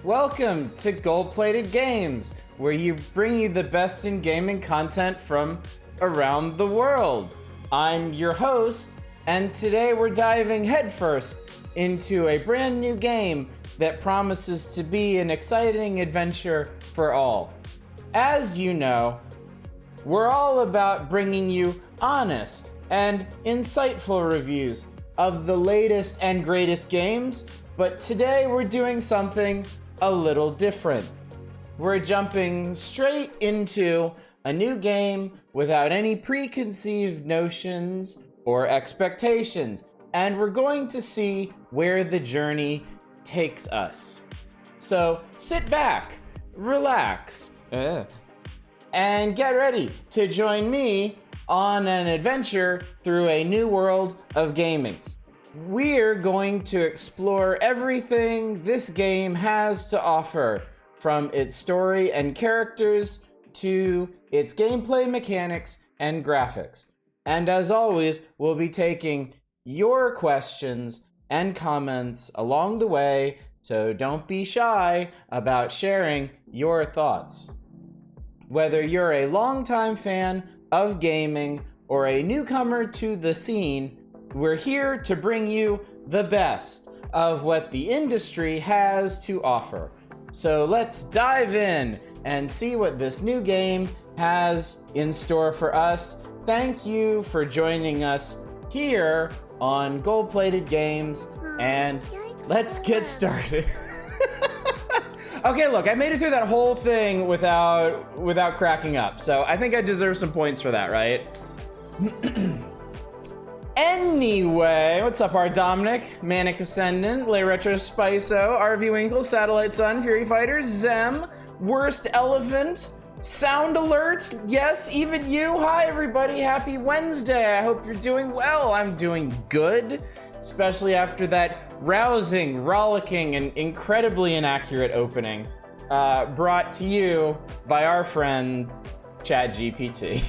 Welcome to Gold-Plated Games, where you bring you the best in gaming content from around the world. I'm your host, and today we're diving headfirst into a brand new game that promises to be an exciting adventure for all. As you know, we're all about bringing you honest and insightful reviews of the latest and greatest games, but today we're doing something a little different. We're jumping straight into a new game without any preconceived notions or expectations, and we're going to see where the journey takes us. So sit back, relax, and get ready to join me on an adventure through a new world of gaming. We're going to explore everything this game has to offer, from its story and characters to its gameplay mechanics and graphics. And as always, we'll be taking your questions and comments along the way, so don't be shy about sharing your thoughts. Whether you're a longtime fan of gaming or a newcomer to the scene, we're here to bring you the best of what the industry has to offer. So let's dive in and see what this new game has in store for us. Thank you for joining us here on Gold-Plated Games, and let's get started. Okay, look, I made it through that whole thing without cracking up, so I think I deserve some points for that, right? Anyway, what's up, our Dominic, Manic Ascendant, Lay Retro Spiso, RV Winkle, Satellite Sun, Fury Fighter, Zem, Worst Elephant, Sound Alerts, yes, even you. Hi, everybody, happy Wednesday. I hope you're doing well. I'm doing good, especially after that rousing, rollicking, and incredibly inaccurate opening brought to you by our friend, ChatGPT.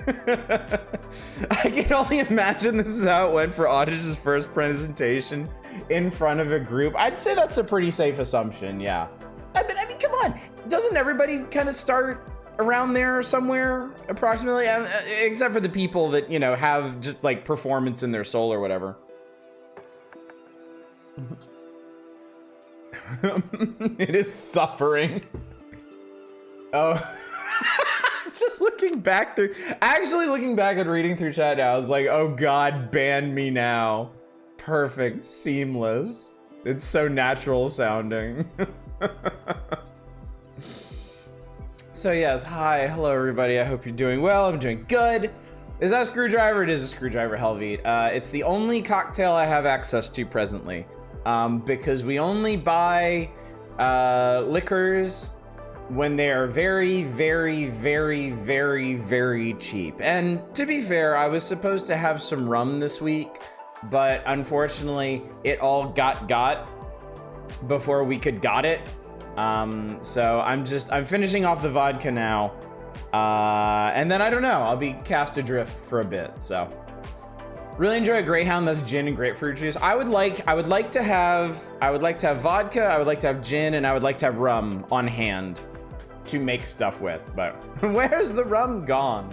I can only imagine this is how it went for Audish's first presentation in front of a group. I'd say that's a pretty safe assumption, yeah. I mean, come on. Doesn't everybody kind of start around there somewhere, approximately? Except for the people that, you know, have just, like, performance in their soul or whatever. It is suffering. Oh. Just looking back and reading through chat now, I was like, oh God, ban me now. Perfect, seamless. It's so natural sounding. So yes, hi, hello everybody. I hope you're doing well. I'm doing good. Is that a screwdriver? It is a screwdriver, Helveet. It's the only cocktail I have access to presently, because we only buy liquors when they are very, very, very, very, very cheap. And to be fair, I was supposed to have some rum this week, but unfortunately it all got before we could got it. So I'm finishing off the vodka now. And then I don't know, I'll be cast adrift for a bit, so. Really enjoy a Greyhound that's gin and grapefruit juice. I would like to have vodka, I would like to have gin, and I would like to have rum on hand to make stuff with, but where's the rum gone?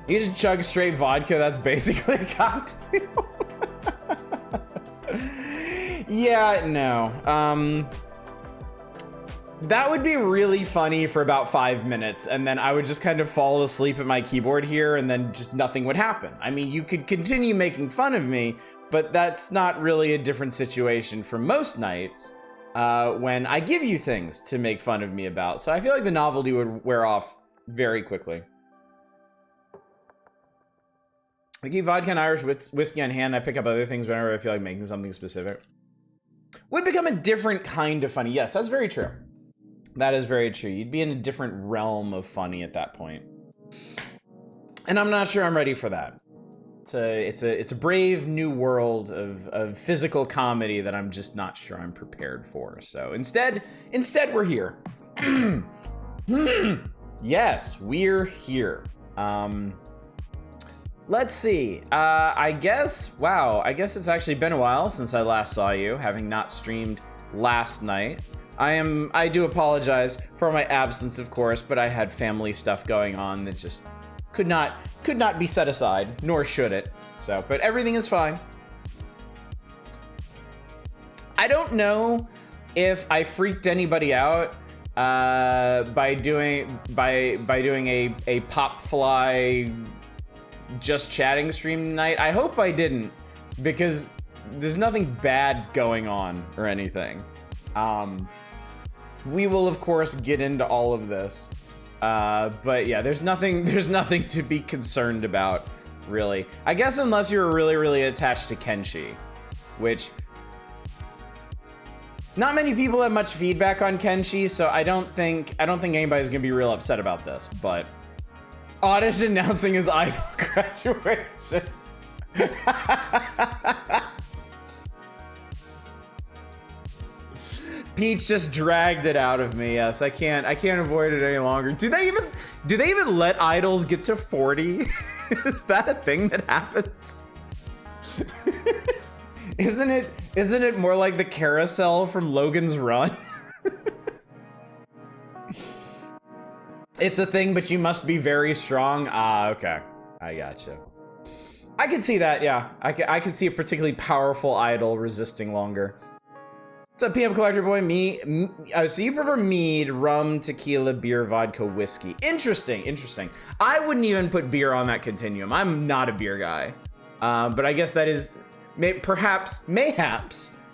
You just chug straight vodka, that's basically a cocktail. Yeah, no. That would be really funny for about 5 minutes, and then I would just kind of fall asleep at my keyboard here, and then just nothing would happen. I mean, you could continue making fun of me, but that's not really a different situation from most nights when I give you things to make fun of me about. So I feel like the novelty would wear off very quickly. I keep vodka and Irish whiskey on hand. I pick up other things whenever I feel like making something specific. Would become a different kind of funny. Yes, that's very true. That is very true. You'd be in a different realm of funny at that point. And I'm not sure I'm ready for that. It's a brave new world of physical comedy that I'm just not sure I'm prepared for. So instead we're here. Yes, we're here. Let's see. I guess it's actually been a while since I last saw you, having not streamed last night. I do apologize for my absence, of course, but I had family stuff going on that just could not be set aside, nor should it. So, but everything is fine. I don't know if I freaked anybody out by doing a pop fly just chatting stream tonight. I hope I didn't, because there's nothing bad going on or anything. We will of course get into all of this, but yeah, there's nothing to be concerned about, really. I guess unless you're really attached to Kenshi, which not many people have much feedback on Kenshi, so I don't think anybody's gonna be real upset about this. But Oddish announcing his idol graduation. Peach just dragged it out of me. Yes, I can't avoid it any longer. Do they even let idols get to 40? Is that a thing that happens? Isn't it more like the carousel from Logan's Run? It's a thing, but you must be very strong. Ah, okay. I gotcha. I can see that, yeah. I can see a particularly powerful idol resisting longer. What's up, PM Collector Boy? So you prefer mead, rum, tequila, beer, vodka, whiskey. Interesting. I wouldn't even put beer on that continuum. I'm not a beer guy. But I guess that is, mayhaps,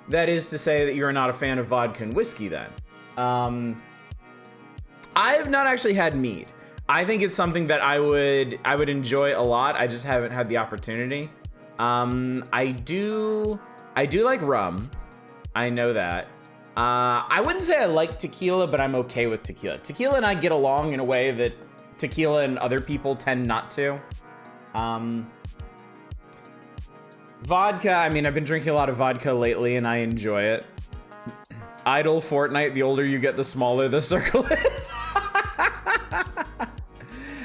that is to say that you're not a fan of vodka and whiskey then. I have not actually had mead. I think it's something that I would enjoy a lot. I just haven't had the opportunity. I do like rum. I know that. I wouldn't say I like tequila, but I'm okay with tequila. Tequila and I get along in a way that tequila and other people tend not to. Vodka, I mean, I've been drinking a lot of vodka lately and I enjoy it. Idle Fortnite, the older you get, the smaller the circle is.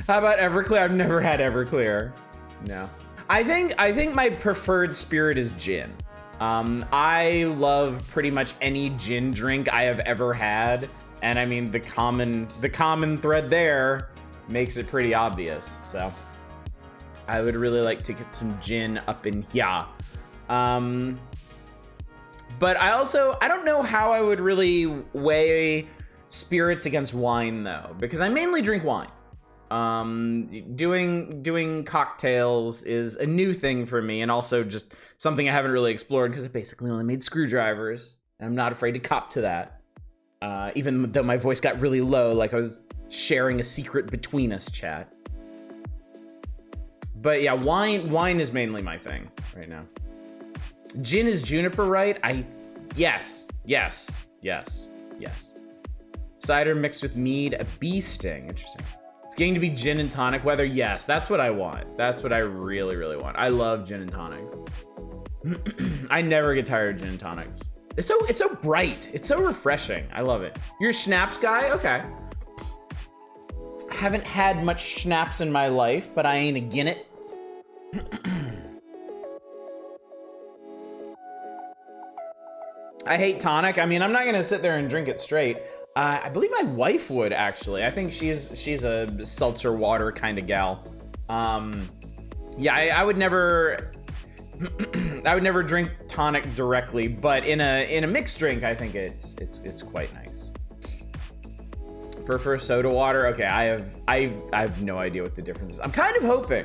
How about Everclear? I've never had Everclear. No. I think my preferred spirit is gin. I love pretty much any gin drink I have ever had, and I mean the common thread there makes it pretty obvious. So I would really like to get some gin up in here. But I don't know how I would really weigh spirits against wine though, because I mainly drink wine. Doing cocktails is a new thing for me, and also just something I haven't really explored because I basically only made screwdrivers, and I'm not afraid to cop to that. Even though my voice got really low, like I was sharing a secret between us, chat. But yeah, wine is mainly my thing right now. Gin is juniper, right? Yes. Cider mixed with mead, a bee sting. Interesting. It's getting to be gin and tonic weather. Yes, that's what I want. That's what I really want. I love gin and tonics. I never get tired of gin and tonics. It's so bright. It's so refreshing. I love it. You're a schnapps guy? Okay. I haven't had much schnapps in my life, but I ain't again it. I hate tonic. I mean, I'm not gonna sit there and drink it straight. I believe my wife would, actually. I think she's a seltzer water kind of gal. Yeah, I would never drink tonic directly, but in a mixed drink, I think it's quite nice. Prefer soda water? Okay, I have no idea what the difference is. I'm kind of hoping.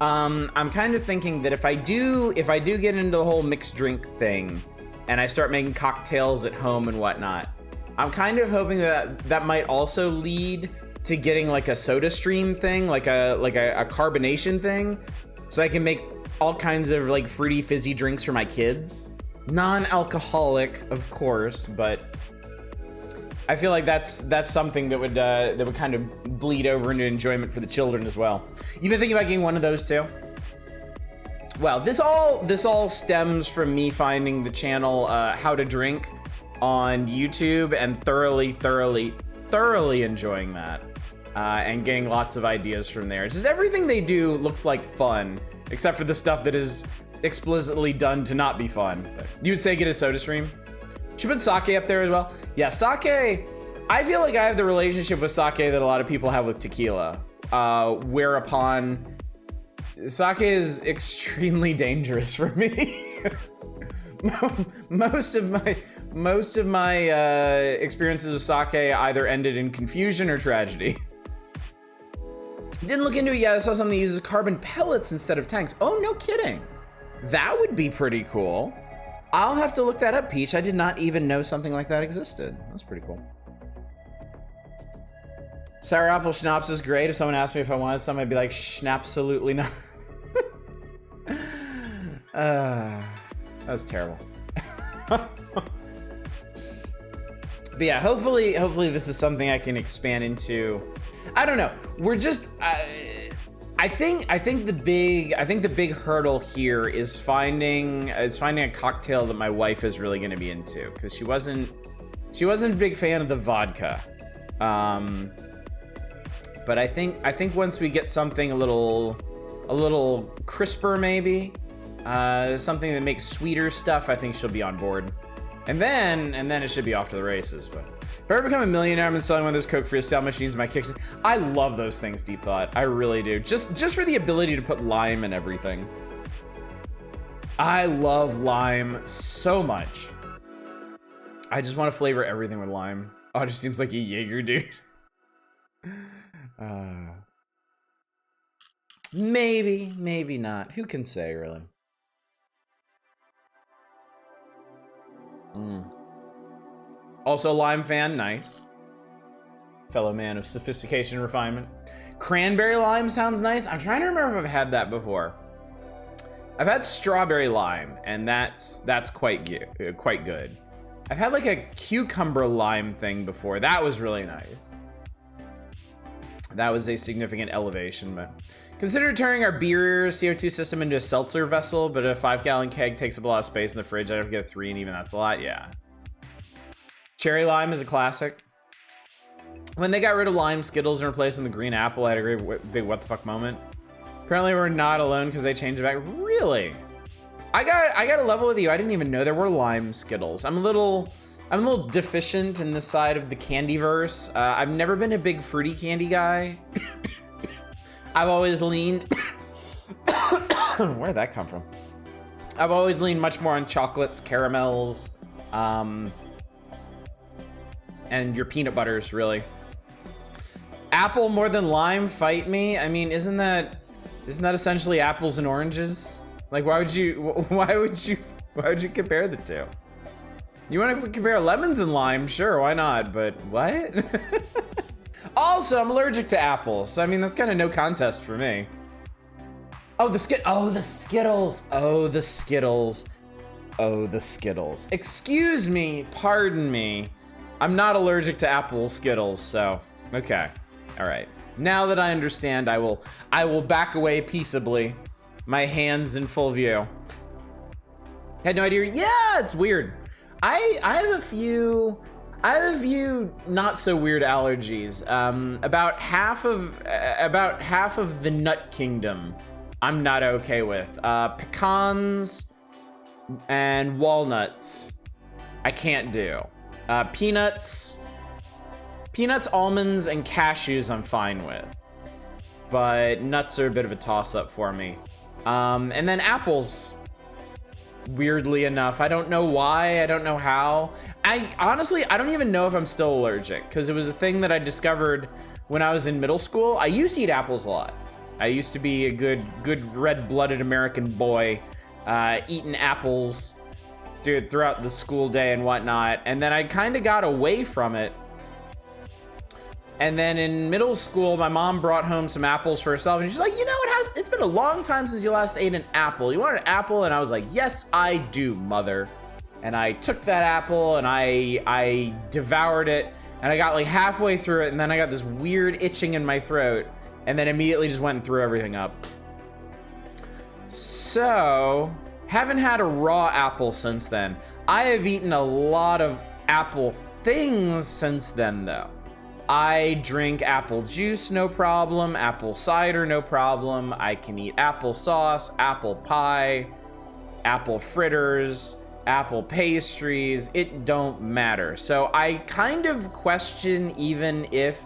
I'm kind of thinking that if I do get into the whole mixed drink thing, and I start making cocktails at home and whatnot, I'm kind of hoping that might also lead to getting like a soda stream thing, like a carbonation thing, so I can make all kinds of like fruity fizzy drinks for my kids. Non-alcoholic, of course, but I feel like that's something that would kind of bleed over into enjoyment for the children as well. You've been thinking about getting one of those too? Well, this all stems from me finding the channel How to Drink on YouTube and thoroughly enjoying that, and getting lots of ideas from there. It's just everything they do looks like fun, except for the stuff that is explicitly done to not be fun. But you would say get a soda stream? Should put sake up there as well. Yeah, sake. I feel like I have the relationship with sake that a lot of people have with tequila. Whereupon sake is extremely dangerous for me. most of my experiences with sake either ended in confusion or tragedy. Didn't look into it yet. I saw something that uses carbon pellets instead of tanks. Oh, no kidding. That would be pretty cool. I'll have to look that up, Peach. I did not even know something like that existed. That's pretty cool. Sour apple schnapps is great. If someone asked me if I wanted some, I'd be like, absolutely not. That's terrible. But yeah, hopefully this is something I can expand into. I don't know. We're just I think the big hurdle here is finding a cocktail that my wife is really going to be into, because she wasn't a big fan of the vodka. But I think once we get something a little crisper, maybe something that makes sweeter stuff, I think she'll be on board. And then it should be off to the races. But if I ever become a millionaire, I'm installing one of those Coke Freestyle machines in my kitchen. I love those things, Deep Thought. I really do. Just for the ability to put lime in everything. I love lime so much. I just want to flavor everything with lime. Oh, it just seems like a Jaeger, dude. Maybe not. Who can say, really? Also, lime fan, nice. Fellow man of sophistication and refinement. Cranberry lime sounds nice. I'm trying to remember if I've had that before. I've had strawberry lime, and that's quite good. I've had like a cucumber lime thing before. That was really nice. That was a significant elevation, but consider turning our beer CO2 system into a seltzer vessel, but a 5-gallon keg takes up a lot of space in the fridge. I'd have to get 3, and even that's a lot, yeah. Cherry lime is a classic. When they got rid of lime Skittles and replaced them with green apple, I had a big what the fuck moment. Apparently we're not alone because they changed it back. Really? I got a level with you. I didn't even know there were lime Skittles. I'm a little deficient in this side of the candyverse. I've never been a big fruity candy guy. I've always leaned. Where'd that come from? I've always leaned much more on chocolates, caramels, and your peanut butters, really. Apple more than lime, fight me. I mean, isn't that essentially apples and oranges? Like, why would you compare the two? You want to compare lemons and lime? Sure, why not? But what? Also, I'm allergic to apples. So, I mean, that's kind of no contest for me. Oh, the Skittles. Oh, the Skittles. Excuse me, pardon me. I'm not allergic to apple Skittles, so okay. All right. Now that I understand, I will back away peaceably. My hands in full view. Had no idea. Yeah, it's weird. I have a few not so weird allergies. About half of the nut kingdom I'm not okay with. Pecans and walnuts I can't do. Peanuts, almonds, and cashews I'm fine with. But nuts are a bit of a toss-up for me. And then apples, weirdly enough. I don't know why, I don't know how. Honestly, I don't even know if I'm still allergic, because it was a thing that I discovered when I was in middle school. I used to eat apples a lot. I used to be a good red-blooded American boy, eating apples throughout the school day and whatnot. And then I kind of got away from it. And then in middle school, my mom brought home some apples for herself, and she's like, you know, it's been a long time since you last ate an apple. You want an apple? And I was like, yes, I do, mother. And I took that apple and I devoured it, and I got like halfway through it, and then I got this weird itching in my throat, and then immediately just went and threw everything up. So, haven't had a raw apple since then. I have eaten a lot of apple things since then, though. I drink apple juice, no problem. Apple cider, no problem. I can eat applesauce, apple pie, apple fritters, apple pastries, it don't matter. So I kind of question even if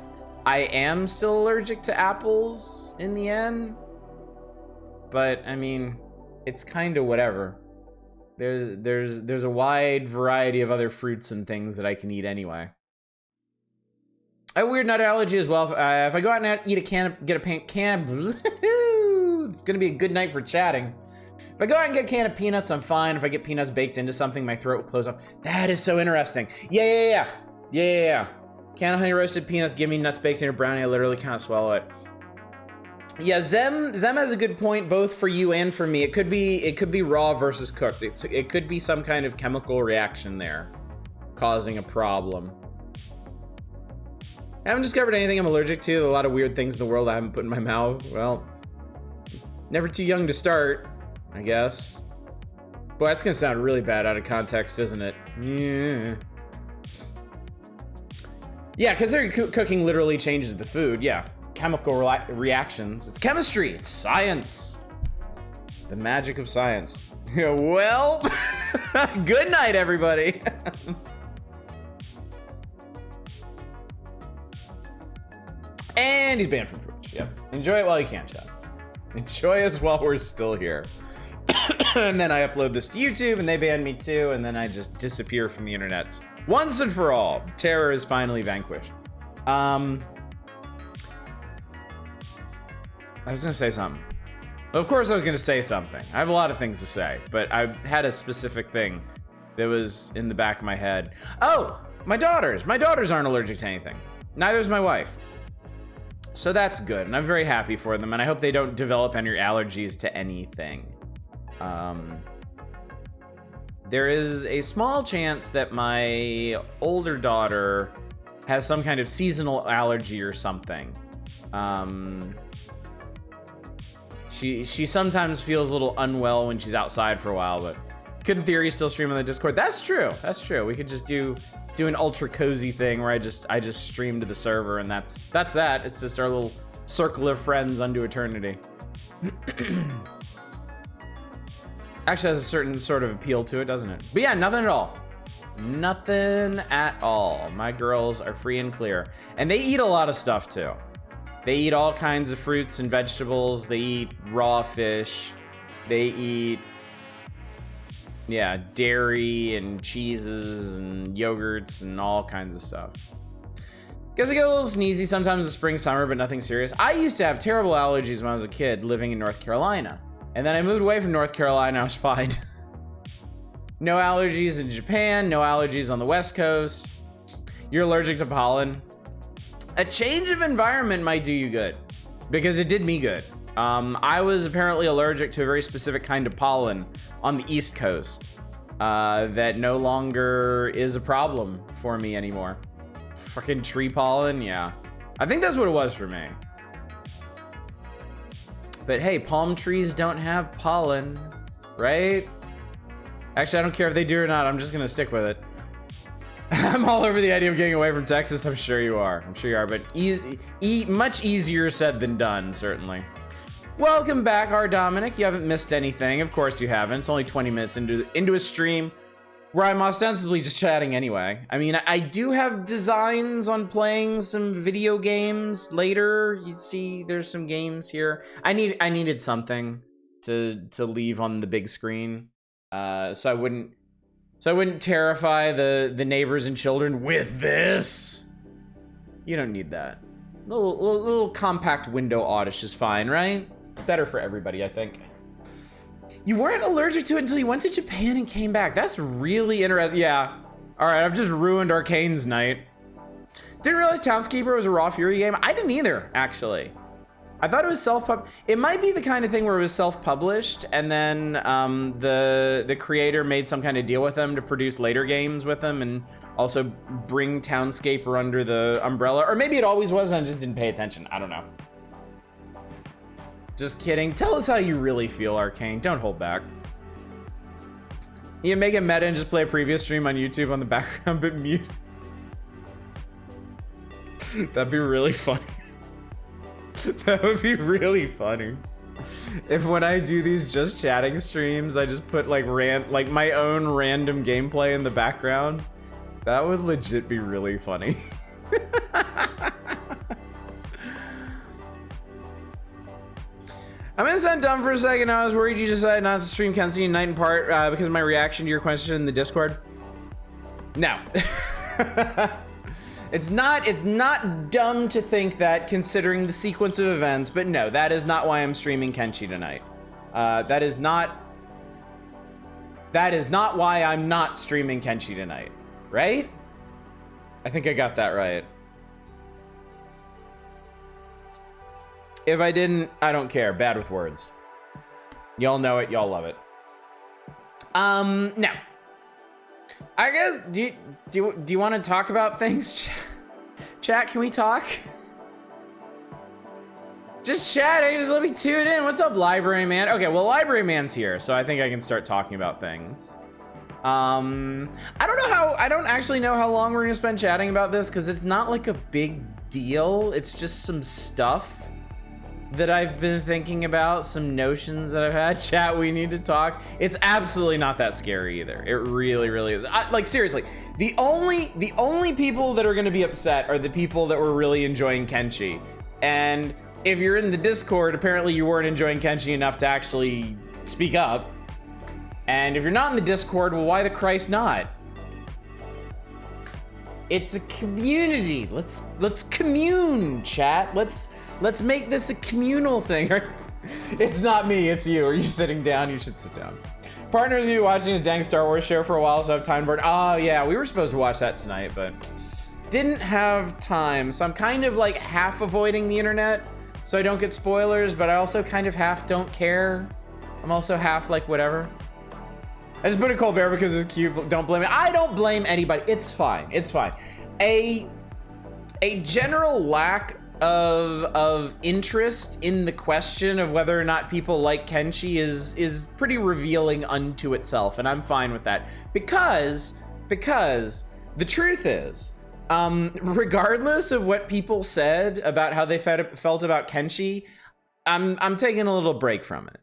I am still allergic to apples in the end. But I mean, it's kind of whatever. There's a wide variety of other fruits and things that I can eat anyway. I have a weird nut allergy as well. If I go out and eat a can, it's gonna be a good night for chatting. If I go out and get a can of peanuts, I'm fine. If I get peanuts baked into something, my throat will close up. That is so interesting. Yeah. Can of honey roasted peanuts, give me nuts baked in a brownie. I literally can't swallow it. Yeah, Zem has a good point, both for you and for me. It could be raw versus cooked. It could be some kind of chemical reaction there, causing a problem. I haven't discovered anything I'm allergic to. A lot of weird things in the world I haven't put in my mouth. Well, never too young to start, I guess. Boy, that's gonna sound really bad out of context, isn't it? Yeah, because their cooking literally changes the food. Yeah, chemical reactions. It's chemistry. It's science. The magic of science. Well, good night, everybody. And he's banned from Twitch. Yep. Enjoy it while you can, chat. Enjoy us while we're still here. And then I upload this to YouTube, and they ban me too, and then I just disappear from the internet. Once and for all, terror is finally vanquished. I was gonna say something. Of course I was gonna say something. I have a lot of things to say, but I had a specific thing that was in the back of my head. Oh, my daughters. My daughters aren't allergic to anything. Neither is my wife. So that's good, and I'm very happy for them, and I hope they don't develop any allergies to anything. There is a small chance that my older daughter has some kind of seasonal allergy or something. She sometimes feels a little unwell when she's outside for a while, but could in theory still stream on the Discord. That's true. We could just do an ultra cozy thing where I just stream to the server, and that's that. It's just our little circle of friends unto eternity. Actually has a certain sort of appeal to it, doesn't it? But yeah, nothing at all. Nothing at all. My girls are free and clear. And they eat a lot of stuff too. They eat all kinds of fruits and vegetables. They eat raw fish. They eat, yeah, dairy and cheeses and yogurts and all kinds of stuff. Guess I get a little sneezy sometimes in spring, summer, but nothing serious. I used to have terrible allergies when I was a kid living in North Carolina. And then I moved away from North Carolina, I was fine. No allergies in Japan, no allergies on the West Coast. You're allergic to pollen. A change of environment might do you good, because it did me good. I was apparently allergic to a very specific kind of pollen on the East Coast that no longer is a problem for me anymore. Fucking tree pollen, yeah. I think that's what it was for me. But hey, palm trees don't have pollen, right? Actually, I don't care if they do or not. I'm just gonna stick with it. I'm all over the idea of getting away from Texas. I'm sure you are. But much easier said than done, certainly. Welcome back, R. Dominic. You haven't missed anything. Of course you haven't. It's only 20 minutes into a stream where I'm ostensibly just chatting anyway. I mean, I do have designs on playing some video games later. You see, there's some games here. I needed something to leave on the big screen, so I wouldn't terrify the neighbors and children with this. You don't need that. Little compact window oddish is fine, right? Better for everybody, I think. You weren't allergic to it until you went to Japan and came back. That's really interesting. Yeah. All right, I've just ruined Arcane's night. Didn't realize Townskeeper was a Raw Fury game. I didn't either, actually. I thought it was it might be the kind of thing where it was self-published, and then the creator made some kind of deal with them to produce later games with them, and also bring Townscaper under the umbrella. Or maybe it always was and I just didn't pay attention. I don't know. Just kidding. Tell us how you really feel, Arcane. Don't hold back. You can make it meta and just play a previous stream on YouTube on the background, but mute. That'd be really funny. That would be really funny. if when I do these just chatting streams, I just put like my own random gameplay in the background, that would legit be really funny. I'm gonna sound dumb for a second. I was worried you decided not to stream Kenshi Night in part because of my reaction to your question in the Discord. No. It's not dumb to think that considering the sequence of events, but no, that is not why I'm streaming Kenshi tonight. That is not why I'm not streaming Kenshi tonight, right? I think I got that right. If I didn't, I don't care. Bad with words. Y'all know it, y'all love it. Now, I guess, do you want to talk about things? Chat, can we talk? Just chatting, just let me tune in. What's up, Library Man? Okay, well, Library Man's here, so I think I can start talking about things. I don't actually know how long we're gonna spend chatting about this, because it's not like a big deal. It's just some stuff that I've been thinking about, some notions that I've had. Chat, we need to talk. It's absolutely not that scary either. It really, really is. Like, seriously, the only people that are gonna be upset are the people that were really enjoying Kenshi. And if you're in the Discord, apparently you weren't enjoying Kenshi enough to actually speak up. And if you're not in the Discord, well, why the Christ not? It's a community. Let's commune, chat. Let's make this a communal thing. It's not me, it's you. Are you sitting down? You should sit down. Partner's gonna be watching his dang Star Wars show for a while, so I have time to burn. Oh yeah, we were supposed to watch that tonight, but didn't have time. So I'm kind of like half avoiding the internet so I don't get spoilers, but I also kind of half don't care. I'm also half like whatever. I just put a Colbert because it's cute. Don't blame me. I don't blame anybody. It's fine. It's fine. A general lack of interest in the question of whether or not people like Kenshi is pretty revealing unto itself, and I'm fine with that because the truth is, regardless of what people said about how they felt about Kenshi, I'm taking a little break from it.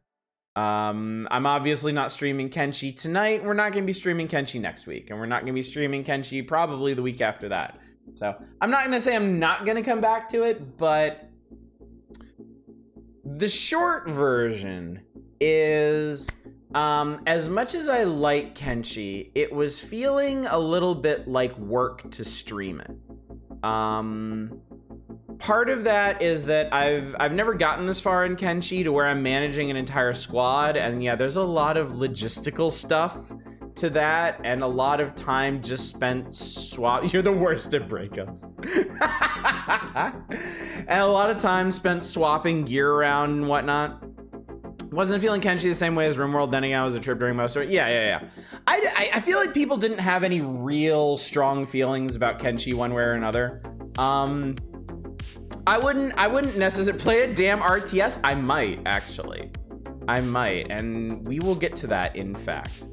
I'm obviously not streaming Kenshi tonight. We're not going to be streaming Kenshi next week, and we're not going to be streaming Kenshi probably the week after that. So I'm not going to say I'm not going to come back to it, but the short version is, as much as I like Kenshi, it was feeling a little bit like work to stream it. Part of that is that I've never gotten this far in Kenshi to where I'm managing an entire squad, and yeah, there's a lot of logistical stuff to that, and a lot of time just spent You're the worst at breakups. And a lot of time spent swapping gear around and whatnot. Wasn't feeling Kenshi the same way as RimWorld. Then again, I was a trip during most of it. Yeah. I feel like people didn't have any real strong feelings about Kenshi one way or another. I wouldn't necessarily play a damn RTS. I might, actually. I might, and we will get to that, in fact.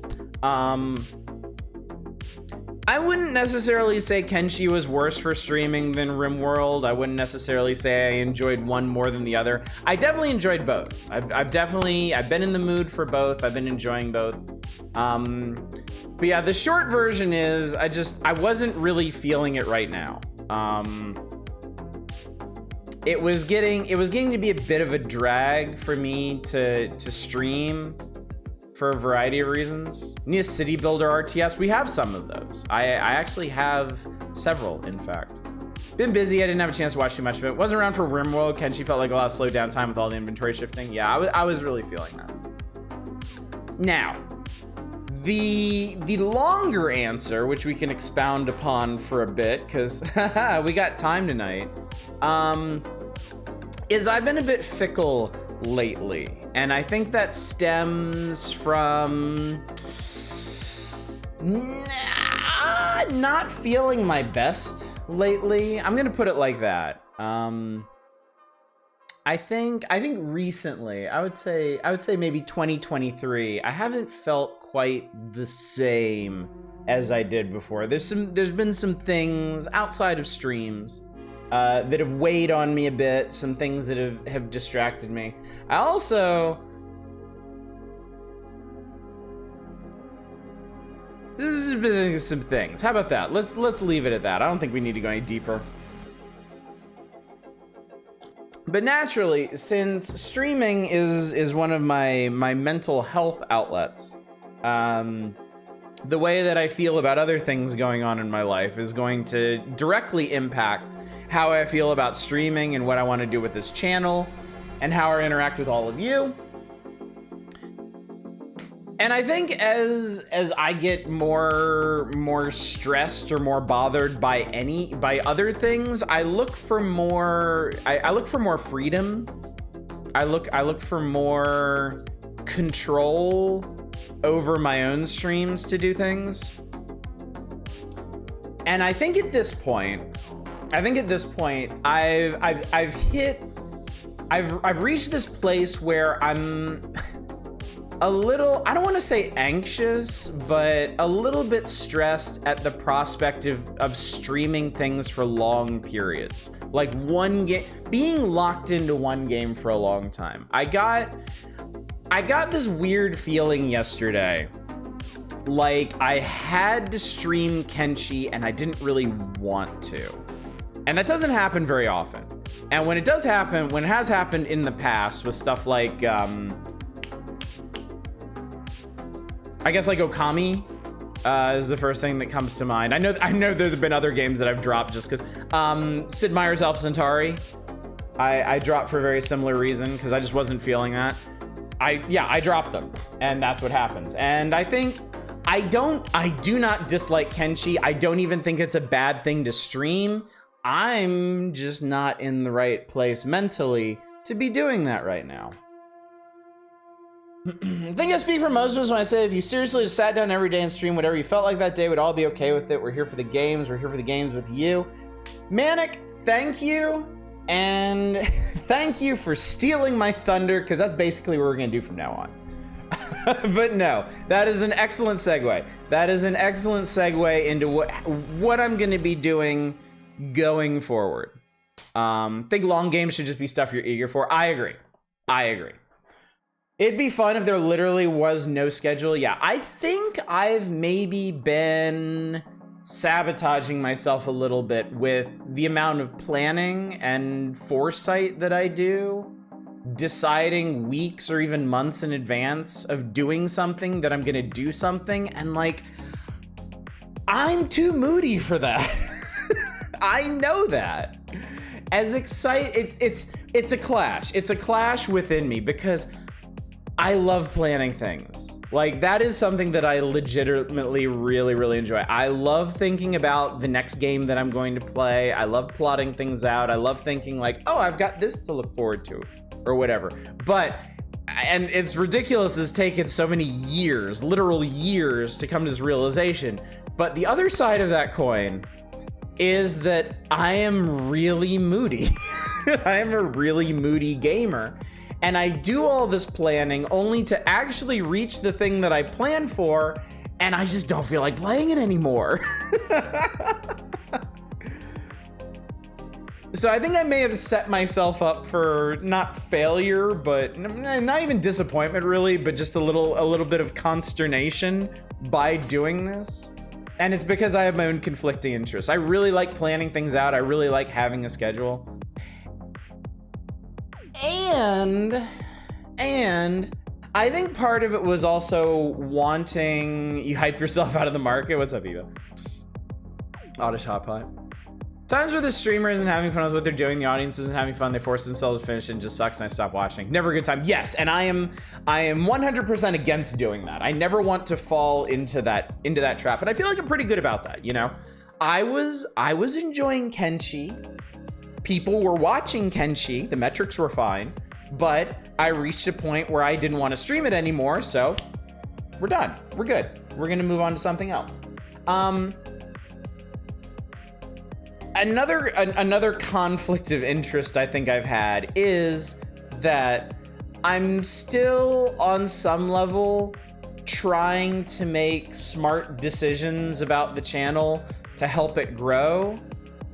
I wouldn't necessarily say Kenshi was worse for streaming than RimWorld. I wouldn't necessarily say I enjoyed one more than the other. I definitely enjoyed both. I've been in the mood for both. I've been enjoying both. But yeah, the short version is I wasn't really feeling it right now. It was getting to be a bit of a drag for me to stream for a variety of reasons. Need a city builder RTS. We have some of those. I actually have several, in fact. Been busy. I didn't have a chance to watch too much of it. Wasn't around for RimWorld. Kenshi felt like a lot of slow down time with all the inventory shifting. Yeah, I was really feeling that. Now, the longer answer, which we can expound upon for a bit, because we got time tonight, is I've been a bit fickle lately, and I think that stems from not feeling my best lately. I'm gonna put it like that. I think recently, I would say maybe 2023, I haven't felt quite the same as I did before. There's been some things outside of streams that have weighed on me a bit, some things that have distracted me. I also... This has been some things. How about that? Let's leave it at that. I don't think we need to go any deeper. But naturally, since streaming is one of my mental health outlets, the way that I feel about other things going on in my life is going to directly impact how I feel about streaming and what I want to do with this channel and how I interact with all of you. And I think as I get more stressed or more bothered by other things, I look for more freedom. I look for more control over my own streams to do things. And I think at this point I've reached this place where I'm a little, I don't want to say anxious, but a little bit stressed at the prospect of streaming things for long periods. Like one game, being locked into one game for a long time. I got this weird feeling yesterday, like I had to stream Kenshi and I didn't really want to. And that doesn't happen very often. And when it does happen, when it has happened in the past with stuff like, I guess like Okami is the first thing that comes to mind. I know there's been other games that I've dropped just because Sid Meier's Alpha Centauri, I dropped for a very similar reason because I just wasn't feeling that. I dropped them, and that's what happens. And I think I do not dislike Kenshi. I don't even think it's a bad thing to stream. I'm just not in the right place mentally to be doing that right now. I think I speak for most of us when I say if you seriously just sat down every day and streamed whatever you felt like that day, we'd all be okay with it. We're here for the games. We're here for the games with you. Manic, thank you. And thank you for stealing my thunder, because that's basically what we're going to do from now on. But no, that is an excellent segue. That is an excellent segue into what I'm going to be doing going forward. Think long games should just be stuff you're eager for. I agree. It'd be fun if there literally was no schedule. Yeah, I think I've maybe been sabotaging myself a little bit with the amount of planning and foresight that I do, deciding weeks or even months in advance of doing something that I'm gonna do something, and like, I'm too moody for that. I know that. As excited, it's a clash. It's a clash within me because I love planning things. Like, that is something that I legitimately really enjoy. I love thinking about the next game that I'm going to play. I love plotting things out. I love thinking like, oh, I've got this to look forward to or whatever. But, and it's ridiculous, it's taken so many years, literal years to come to this realization. But the other side of that coin is that I am really moody. I am a really moody gamer. And I do all this planning only to actually reach the thing that I planned for, and I just don't feel like playing it anymore. So I think I may have set myself up for not failure, but not even disappointment really, but just a little bit of consternation by doing this. And it's because I have my own conflicting interests. I really like planning things out. I really like having a schedule. And I think part of it was also wanting, you hype yourself out of the market. What's up, Eva? Oddish Hot Pot. Times where the streamer isn't having fun with what they're doing, the audience isn't having fun, they force themselves to finish and it just sucks and I stop watching. Never a good time. Yes, and I am 100% against doing that. I never want to fall into that trap, but I feel like I'm pretty good about that, you know? I was enjoying Kenshi. People were watching Kenshi, the metrics were fine, but I reached a point where I didn't want to stream it anymore, so we're done. We're good. We're gonna move on to something else. Another conflict of interest I think I've had is that I'm still on some level trying to make smart decisions about the channel to help it grow.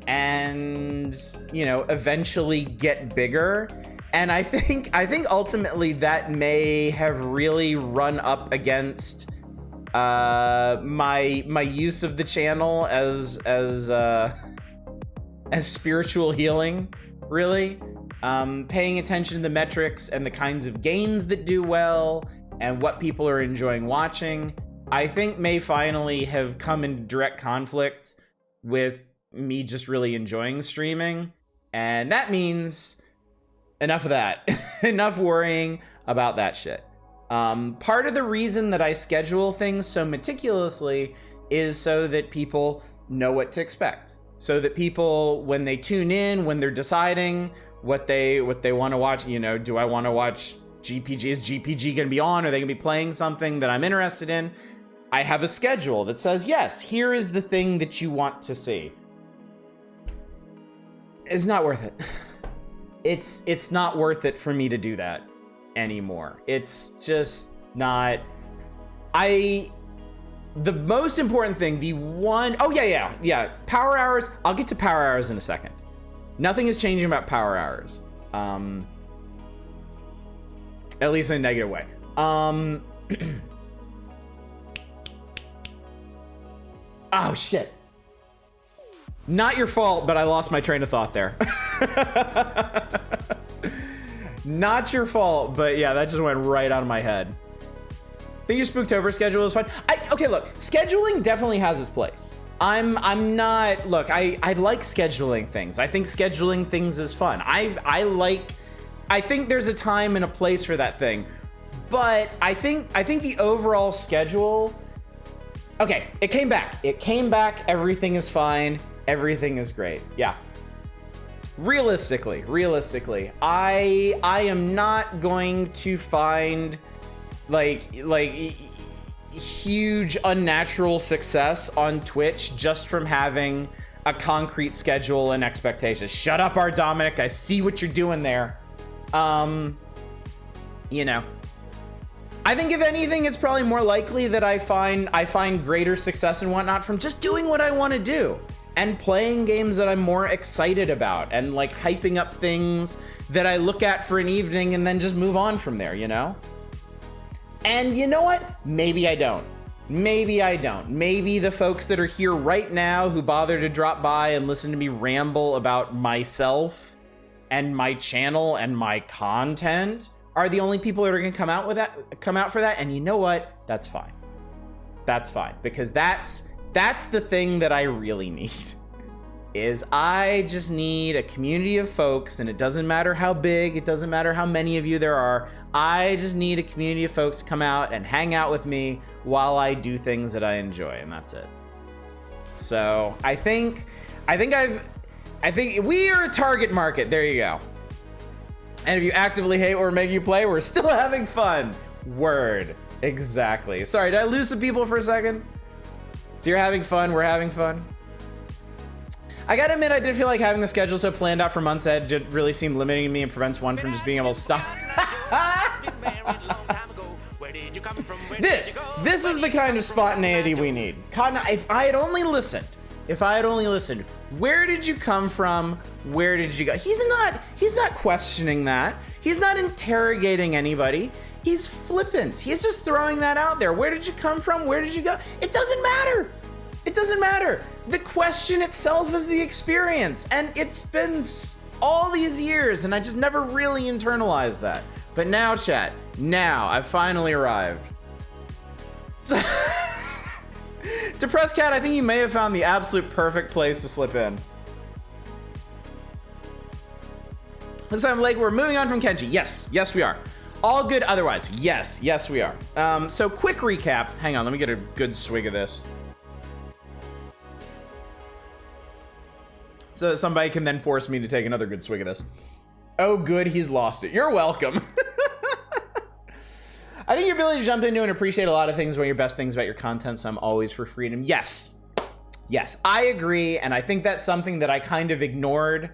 and, you know, eventually get bigger. And I think ultimately that may have really run up against my use of the channel as spiritual healing, really. Paying attention to the metrics and the kinds of games that do well and what people are enjoying watching, I think may finally have come in direct conflict with me just really enjoying streaming. And that means enough of that. Enough worrying about that shit. Part of the reason that I schedule things so meticulously is so that people know what to expect. So that people, when they tune in, when they're deciding what they want to watch, you know, do I want to watch GPG? Is GPG going to be on? Are they going to be playing something that I'm interested in? I have a schedule that says, yes, here is the thing that you want to see. It's not worth it. It's not worth it for me to do that anymore. It's just not. The most important thing, yeah. Power hours. I'll get to power hours in a second. Nothing is changing about power hours. At least in a negative way. Oh shit. Not your fault, but I lost my train of thought there. Not your fault, but yeah, that just went right out of my head. I think your Spooktober schedule is fine. Okay, look, scheduling definitely has its place. I'm not, look, I like scheduling things. I think scheduling things is fun. I think there's a time and a place for that thing. But I think the overall schedule, okay, it came back. Everything is fine. Everything is great. Yeah. Realistically, I am not going to find like huge unnatural success on Twitch just from having a concrete schedule and expectations. Shut up, R. Dominic. I see what you're doing there. You know, I think if anything, it's probably more likely that I find greater success and whatnot from just doing what I want to do and playing games that I'm more excited about and like hyping up things that I look at for an evening and then just move on from there, you know? And you know what? Maybe I don't. Maybe the folks that are here right now who bother to drop by and listen to me ramble about myself and my channel and my content are the only people that are gonna come out for that. And you know what? That's fine. That's fine, because that's the thing that I really need. Is I just need a community of folks, and it doesn't matter how big, it doesn't matter how many of you there are. I just need a community of folks to come out and hang out with me while I do things that I enjoy, and that's it. So I think we are a target market. There you go. And if you actively hate what we're making you play, we're still having fun. Word. Exactly. Sorry, did I lose some people for a second? If you're having fun, we're having fun. I gotta admit, I did feel like having the schedule so planned out for months ahead did really seem limiting to me and prevents one from just being able to stop. This is the kind of spontaneity we need. Cotton, if I had only listened, where did you come from? Where did you go? He's not questioning that. He's not interrogating anybody. He's flippant. He's just throwing that out there. Where did you come from? Where did you go? It doesn't matter. It doesn't matter. The question itself is the experience. And it's been all these years, and I just never really internalized that. But now, chat, now I've finally arrived. Depressed Cat, I think you may have found the absolute perfect place to slip in. Looks like I'm late. We're moving on from Kenji. Yes, we are. All good otherwise. Yes, we are. So quick recap. Hang on, let me get a good swig of this. So that somebody can then force me to take another good swig of this. Oh, good, he's lost it. You're welcome. I think your ability to jump into and appreciate a lot of things, one of your best things about your content, so I'm always for freedom. Yes, I agree, and I think that's something that I kind of ignored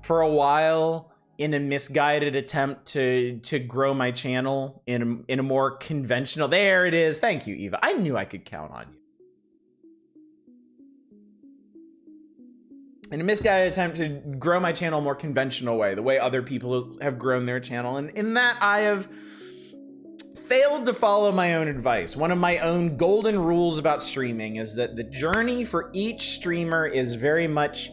for a while in a misguided attempt to grow my channel in a more conventional. There it is. Thank you, Eva. I knew I could count on you. in a misguided attempt to grow my channel more conventional way, the way other people have grown their channel. And in that, I have failed to follow my own advice. One of my own golden rules about streaming is that the journey for each streamer is very much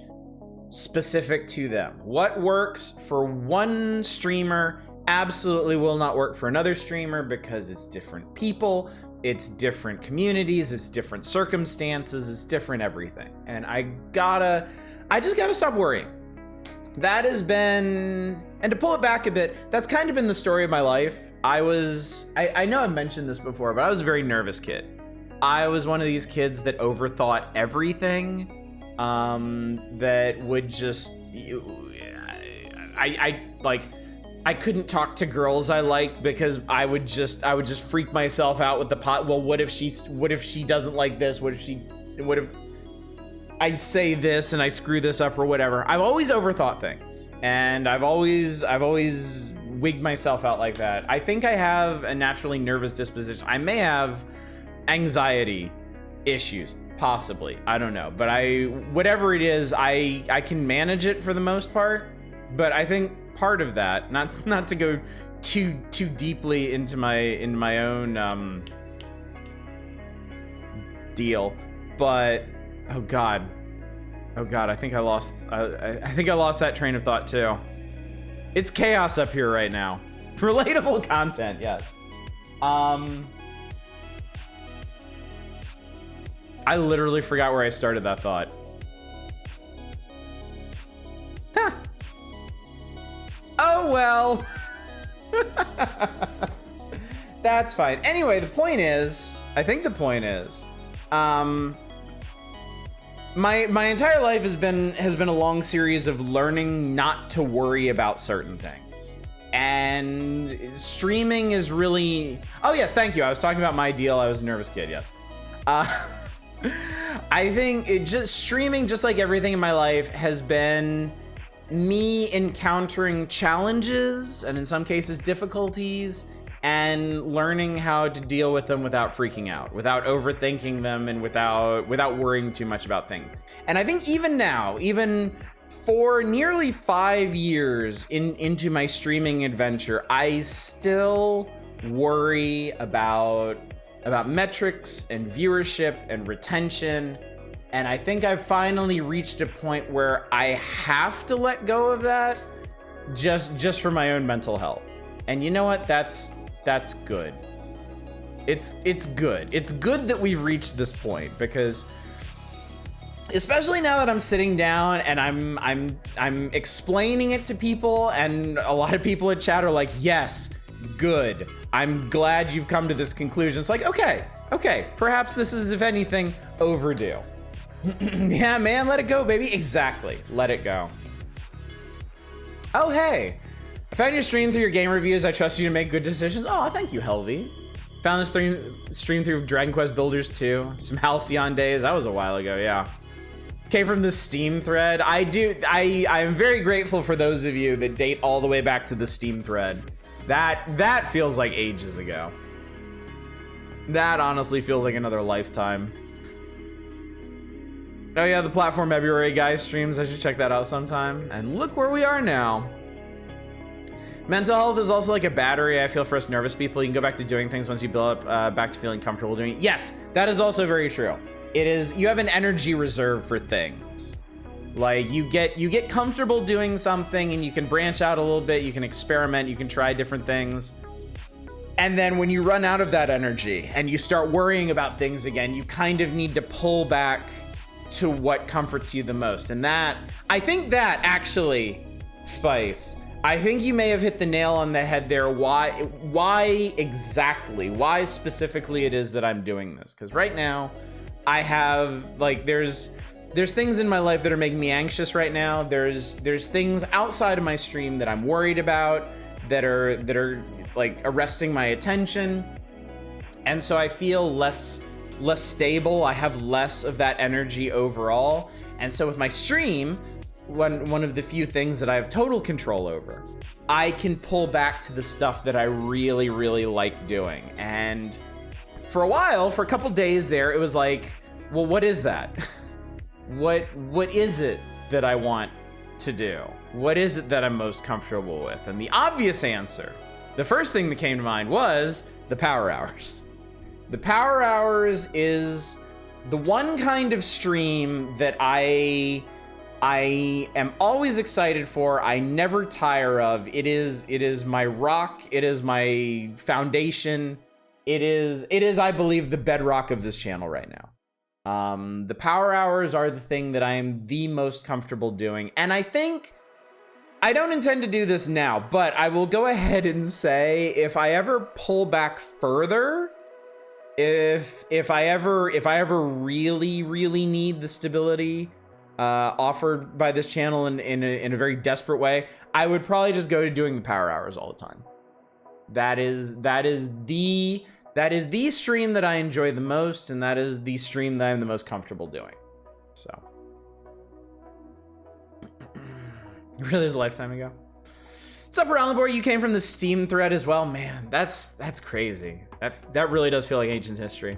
specific to them. What works for one streamer absolutely will not work for another streamer, because it's different people, it's different communities, it's different circumstances, it's different everything. And I just gotta stop worrying. That has been, and to pull it back a bit, that's kind of been the story of my life. I know I've mentioned this before, but I was a very nervous kid. I was one of these kids that overthought everything, that would just, I couldn't talk to girls I liked because I would just freak myself out with the pot. Well, what if she doesn't like this? What if I say this and I screw this up or whatever? I've always overthought things, and I've always wigged myself out like that. I think I have a naturally nervous disposition. I may have anxiety issues, possibly. I don't know, but whatever it is, I can manage it for the most part. But I think part of that, not to go too deeply into my own deal, but oh god, I think I lost that train of thought too. It's chaos up here right now. Relatable content, yes. I literally forgot where I started that thought. Huh. Oh well. That's fine. Anyway, the point is, my entire life has been a long series of learning not to worry about certain things. And streaming is really, oh yes, thank you. I was talking about my deal. I was a nervous kid, yes. I think streaming, just like everything in my life, has been me encountering challenges and in some cases difficulties, and learning how to deal with them without freaking out, without overthinking them, and without worrying too much about things. And I think even now, even for nearly 5 years into my streaming adventure, I still worry about metrics and viewership and retention. And I think I've finally reached a point where I have to let go of that just for my own mental health. And you know what? That's good. It's good. It's good that we've reached this point, because especially now that I'm sitting down and I'm explaining it to people, and a lot of people in chat are like, yes, good. I'm glad you've come to this conclusion. It's like, okay, perhaps this is, if anything, overdue. Yeah, man, let it go, baby. Exactly, let it go. Oh, hey. I found your stream through your game reviews. I trust you to make good decisions. Oh, thank you, Helvy. Found this stream through Dragon Quest Builders 2. Some Halcyon days. That was a while ago, yeah. Came from the Steam thread. I am very grateful for those of you that date all the way back to the Steam thread. That feels like ages ago. That honestly feels like another lifetime. Oh yeah, the Platform February guys streams. I should check that out sometime. And look where we are now. Mental health is also like a battery, I feel, for us nervous people. You can go back to doing things once you build up back to feeling comfortable doing it. Yes, that is also very true. It is, you have an energy reserve for things. Like you get comfortable doing something, and you can branch out a little bit, you can experiment, you can try different things. And then when you run out of that energy and you start worrying about things again, you kind of need to pull back to what comforts you the most. And that, I think that actually, Spice, I think you may have hit the nail on the head there. Why specifically it is that I'm doing this? Because right now I have, like, there's things in my life that are making me anxious right now. There's things outside of my stream that I'm worried about, that are like arresting my attention. And so I feel less stable. I have less of that energy overall. And so with my stream, one of the few things that I have total control over, I can pull back to the stuff that I really, really like doing. And for a while, for a couple days there, it was like, well, what is that? What is it that I want to do? What is it that I'm most comfortable with? And the obvious answer, the first thing that came to mind was the Power Hours. The Power Hours is the one kind of stream that I am always excited for. I never tire of. It is my rock. It is my foundation. It is, I believe, the bedrock of this channel right now. The Power Hours are the thing that I am the most comfortable doing. And I think, I don't intend to do this now, but I will go ahead and say, if I ever pull back further, if I ever really need the stability offered by this channel in a very desperate way, I would probably just go to doing the Power Hours all the time. That is the stream that I enjoy the most, and that is the stream that I'm the most comfortable doing. So it really is a lifetime ago. What's up, Roundboard? You came from the Steam thread as well. Man, that's crazy. That really does feel like ancient history.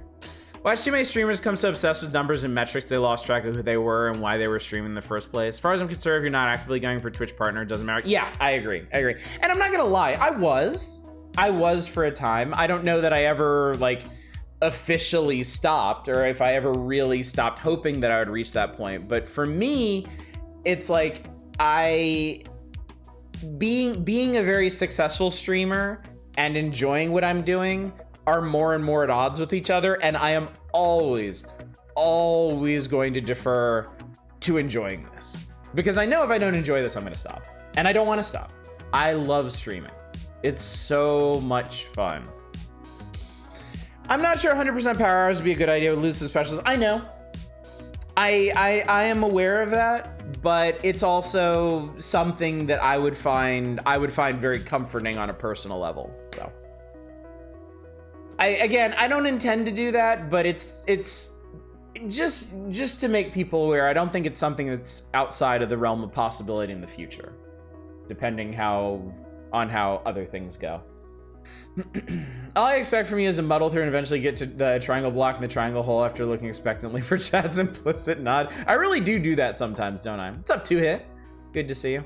Watch too many streamers become so obsessed with numbers and metrics they lost track of who they were and why they were streaming in the first place. As far as I'm concerned, if you're not actively going for Twitch partner, it doesn't matter. Yeah, I agree. And I'm not gonna lie, I was for a time. I don't know that I ever like officially stopped, or if I ever really stopped hoping that I would reach that point. But for me, it's like being a very successful streamer and enjoying what I'm doing are more and more at odds with each other, and I am always going to defer to enjoying this, because I know if I don't enjoy this, I'm gonna stop, and I don't want to stop. I love streaming. It's so much fun. I'm not sure 100% Power Hours would be a good idea with elusive specials. I know. I am aware of that, but it's also something that I would find very comforting on a personal level. So I don't intend to do that, but it's just to make people aware. I don't think it's something that's outside of the realm of possibility in the future, depending on how other things go. All I expect from you is a muddle through and eventually get to the triangle block in the triangle hole after looking expectantly for Chad's implicit nod. I really do that sometimes, don't I? What's up, 2-Hit? Good to see you.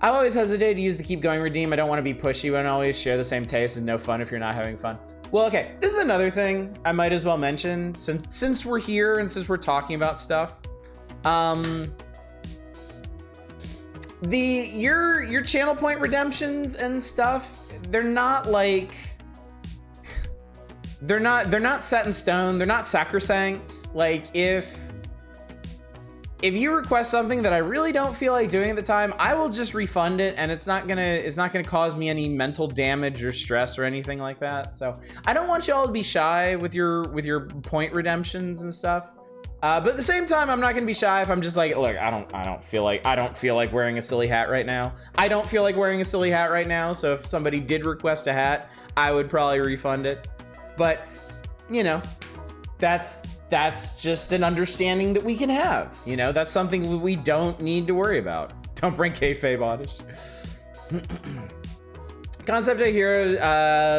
I always hesitate to use the keep going redeem. I don't want to be pushy and always share the same taste. It's no fun if you're not having fun. Well, okay, this is another thing I might as well mention since we're here and since we're talking about stuff. Your channel point redemptions and stuff, they're not like, they're not set in stone. They're not sacrosanct. Like if you request something that I really don't feel like doing at the time, I will just refund it, and it's not gonna cause me any mental damage or stress or anything like that. So I don't want you all to be shy with your point redemptions and stuff. But at the same time, I'm not gonna be shy if I'm just like, look, I don't feel like wearing a silly hat right now. I don't feel like wearing a silly hat right now. So if somebody did request a hat, I would probably refund it. But you know, that's just an understanding that we can have. You know, that's something we don't need to worry about. Don't bring kayfabe oddish. Concept I hear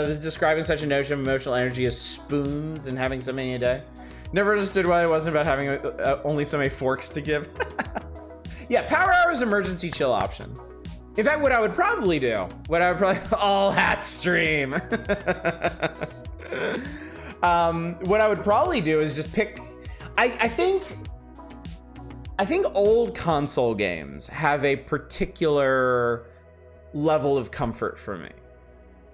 is describing such a notion of emotional energy as spoons and having so many a day. Never understood why it wasn't about having only so many forks to give. Yeah, Power Hours emergency chill option. In fact, what I would probably all hat stream. What I would probably do is just pick, I think old console games have a particular level of comfort for me.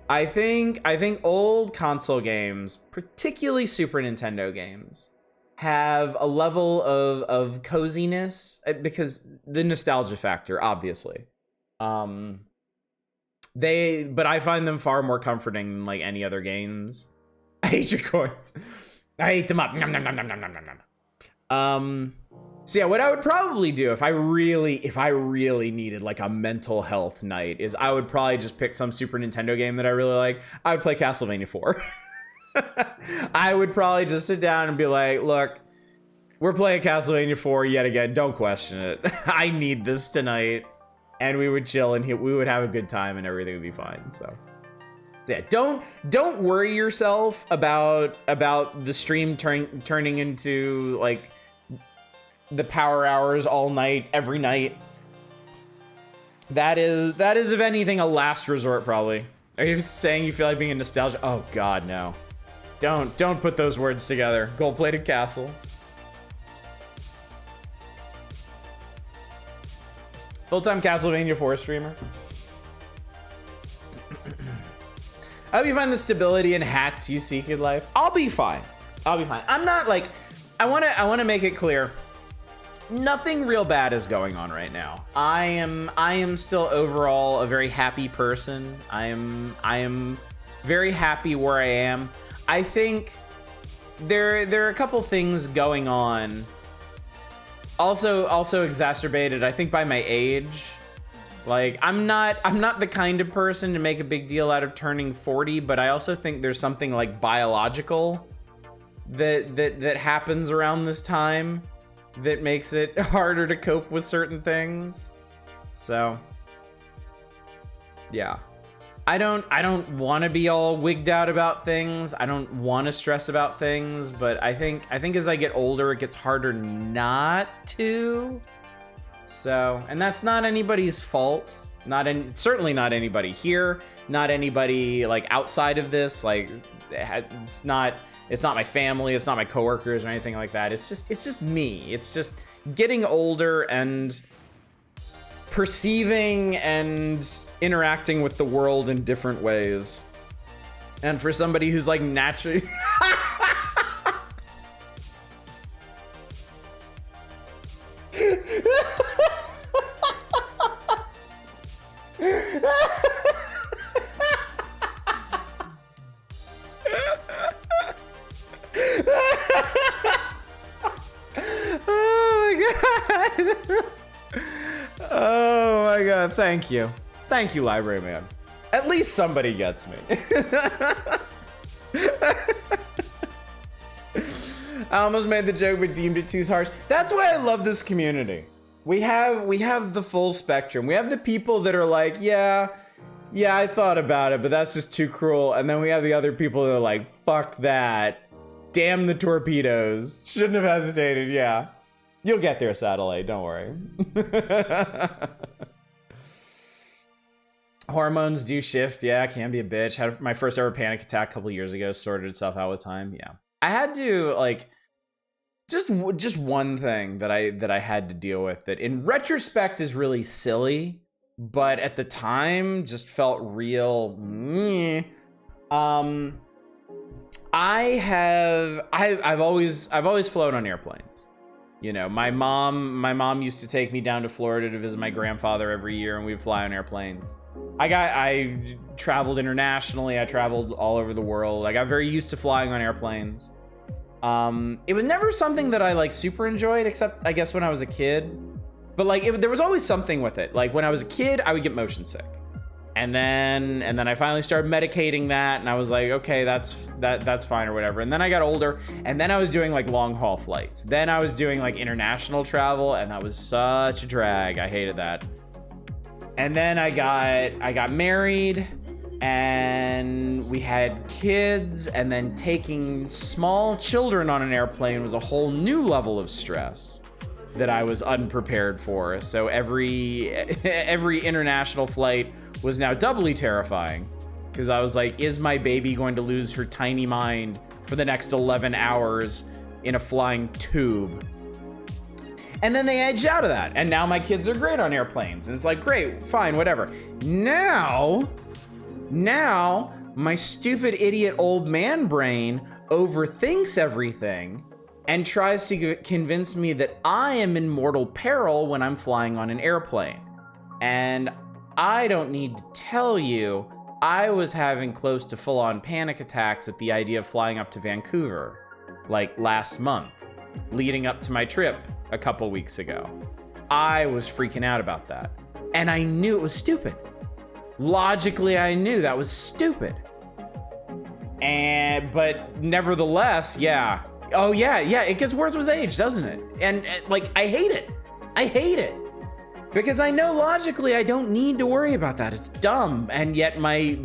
I think old console games, particularly Super Nintendo games, have a level of coziness because the nostalgia factor, obviously. But I find them far more comforting than like any other games. I hate your coins. I ate them up. Nom, nom, nom, nom, nom, nom, nom, nom. So yeah, what I would probably do if I really needed like a mental health night is I would probably just pick some Super Nintendo game that I really like. I would play Castlevania 4. I would probably just sit down and be like, look, we're playing Castlevania 4 yet again. Don't question it. I need this tonight. And we would chill and we would have a good time and everything would be fine. So yeah, don't worry yourself about the stream turning into like the power hours all night, every night. That is, if anything, a last resort, probably. Are you saying you feel like being a nostalgia? Oh God, no. Don't put those words together. Gold-plated castle. Full-time Castlevania 4 streamer. I hope you find the stability and hats you seek in life. I'll be fine. I'll be fine. I'm not like, I wanna make it clear. Nothing real bad is going on right now. I am still overall a very happy person. I am very happy where I am. I think there are a couple things going on. Also exacerbated, I think, by my age. Like, I'm not the kind of person to make a big deal out of turning 40, but I also think there's something like biological that happens around this time that makes it harder to cope with certain things. So yeah, I don't want to be all wigged out about things. I don't want to stress about things, but I think as I get older, it gets harder not to. So, and that's not anybody's fault. Certainly not anybody here, not anybody like outside of this. Like, it's not my family, it's not my coworkers or anything like that. It's just me. It's just getting older and perceiving and interacting with the world in different ways. And for somebody who's like naturally Oh my god, thank you. Thank you, library man. At least somebody gets me. I almost made the joke but deemed it too harsh. That's why I love this community. We have the full spectrum. We have the people that are like, yeah, I thought about it, but that's just too cruel. And then we have the other people that are like, fuck that. Damn the torpedoes. Shouldn't have hesitated, yeah. You'll get there, Satellite, don't worry. Hormones do shift, yeah, can be a bitch. Had my first ever panic attack a couple years ago, sorted itself out with time, yeah. I had to, like, just one thing that I had to deal with that in retrospect is really silly, but at the time just felt real. I've always flown on airplanes. You know, my mom used to take me down to Florida to visit my grandfather every year, and we'd fly on airplanes. I traveled internationally. I traveled all over the world. I got very used to flying on airplanes. It was never something that I like super enjoyed, except I guess when I was a kid. But like, there was always something with it. Like when I was a kid, I would get motion sick. And then I finally started medicating that, and I was like, okay, that's fine or whatever. And then I got older, and then I was doing like long haul flights. Then I was doing like international travel, and that was such a drag. I hated that. And then I got married, and we had kids, and then taking small children on an airplane was a whole new level of stress that I was unprepared for. So every international flight was now doubly terrifying, because I was like, is my baby going to lose her tiny mind for the next 11 hours in a flying tube? And then they edged out of that, and now my kids are great on airplanes, and it's like, great, fine, whatever. Now my stupid idiot old man brain overthinks everything and tries to convince me that I am in mortal peril when I'm flying on an airplane. And I don't need to tell you, I was having close to full-on panic attacks at the idea of flying up to Vancouver, like last month, leading up to my trip a couple weeks ago. I was freaking out about that. And I knew it was stupid. Logically, I knew that was stupid. But nevertheless, yeah. Oh yeah, it gets worse with age, doesn't it? And like, I hate it. Because I know logically I don't need to worry about that. It's dumb. And yet my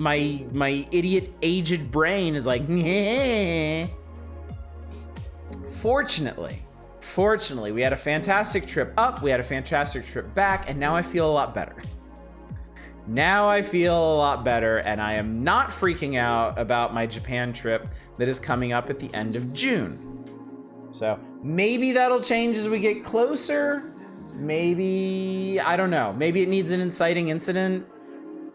idiot aged brain is like, nah. Fortunately, Fortunately, we had a fantastic trip up, we had a fantastic trip back, and now I feel a lot better. Now I feel a lot better, and I am not freaking out about my Japan trip that is coming up at the end of June. So maybe that'll change as we get closer. Maybe, I don't know. Maybe it needs an inciting incident,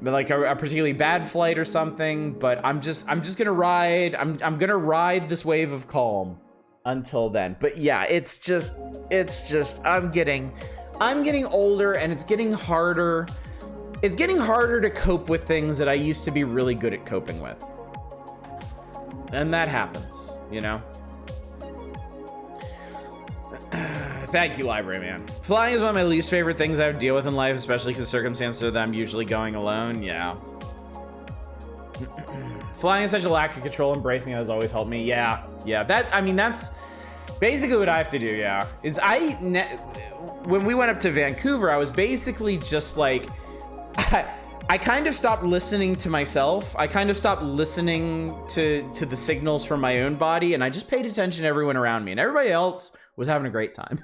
but like a particularly bad flight or something. But I'm just gonna ride. I'm gonna ride this wave of calm until then. But yeah, it's just I'm getting older, and it's getting harder. It's getting harder to cope with things that I used to be really good at coping with. And that happens, you know? Thank you, Library Man. Flying is one of my least favorite things I would deal with in life, especially because circumstances that I'm usually going alone. Yeah. Flying is such a lack of control, embracing it has always helped me. Yeah. That's basically what I have to do, yeah. When we went up to Vancouver, I was basically just like, I kind of stopped listening to myself. I kind of stopped listening to the signals from my own body, and I just paid attention to everyone around me, and everybody else was having a great time.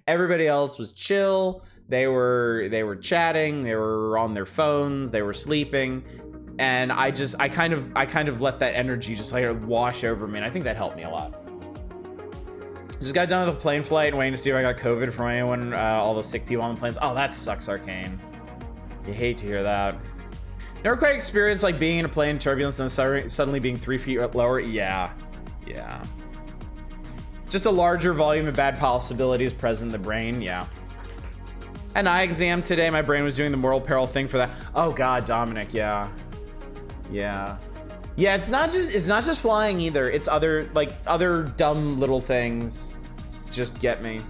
Everybody else was chill. They were chatting, they were on their phones, they were sleeping, and I kind of let that energy just like wash over me, and I think that helped me a lot. Just got done with a plane flight and waiting to see if I got COVID from anyone, all the sick people on the planes. Oh, that sucks, Arcane. You hate to hear that. Never quite experienced like being in a plane turbulence and then suddenly being 3 feet lower. Yeah. Just a larger volume of bad possibilities present in the brain. Yeah. An eye exam today. My brain was doing the moral peril thing for that. Oh God, Dominic. Yeah. It's not just flying either. It's other dumb little things just get me.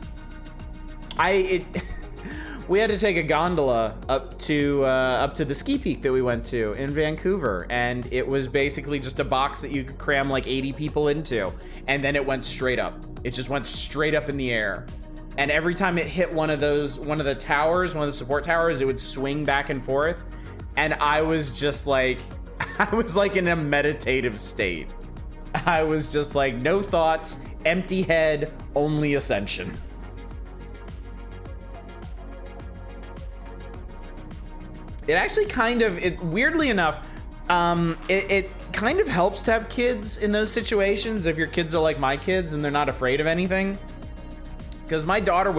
We had to take a gondola up to the ski peak that we went to in Vancouver, and it was basically just a box that you could cram like 80 people into, and then it went straight up. It just went straight up in the air, and every time it hit one of the support towers, it would swing back and forth, and I was just like, I was like in a meditative state. I was just like, no thoughts, empty head, only ascension. It actually weirdly enough, it kind of helps to have kids in those situations if your kids are like my kids and they're not afraid of anything. Because my daughter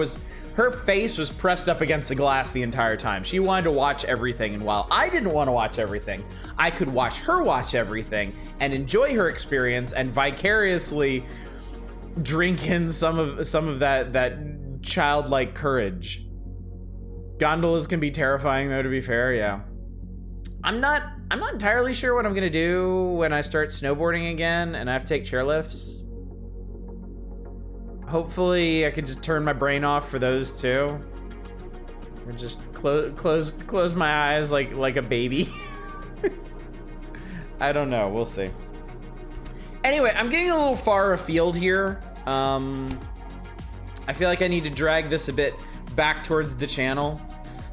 her face was pressed up against the glass the entire time. She wanted to watch everything, and while I didn't want to watch everything, I could watch her watch everything and enjoy her experience and vicariously drink in some of that childlike courage. Gondolas can be terrifying, though, to be fair, yeah. I'm not entirely sure what I'm gonna do when I start snowboarding again and I have to take chairlifts. Hopefully I could just turn my brain off for those too. Or just close my eyes like a baby. I don't know, we'll see. Anyway, I'm getting a little far afield here. I feel like I need to drag this a bit back towards the channel.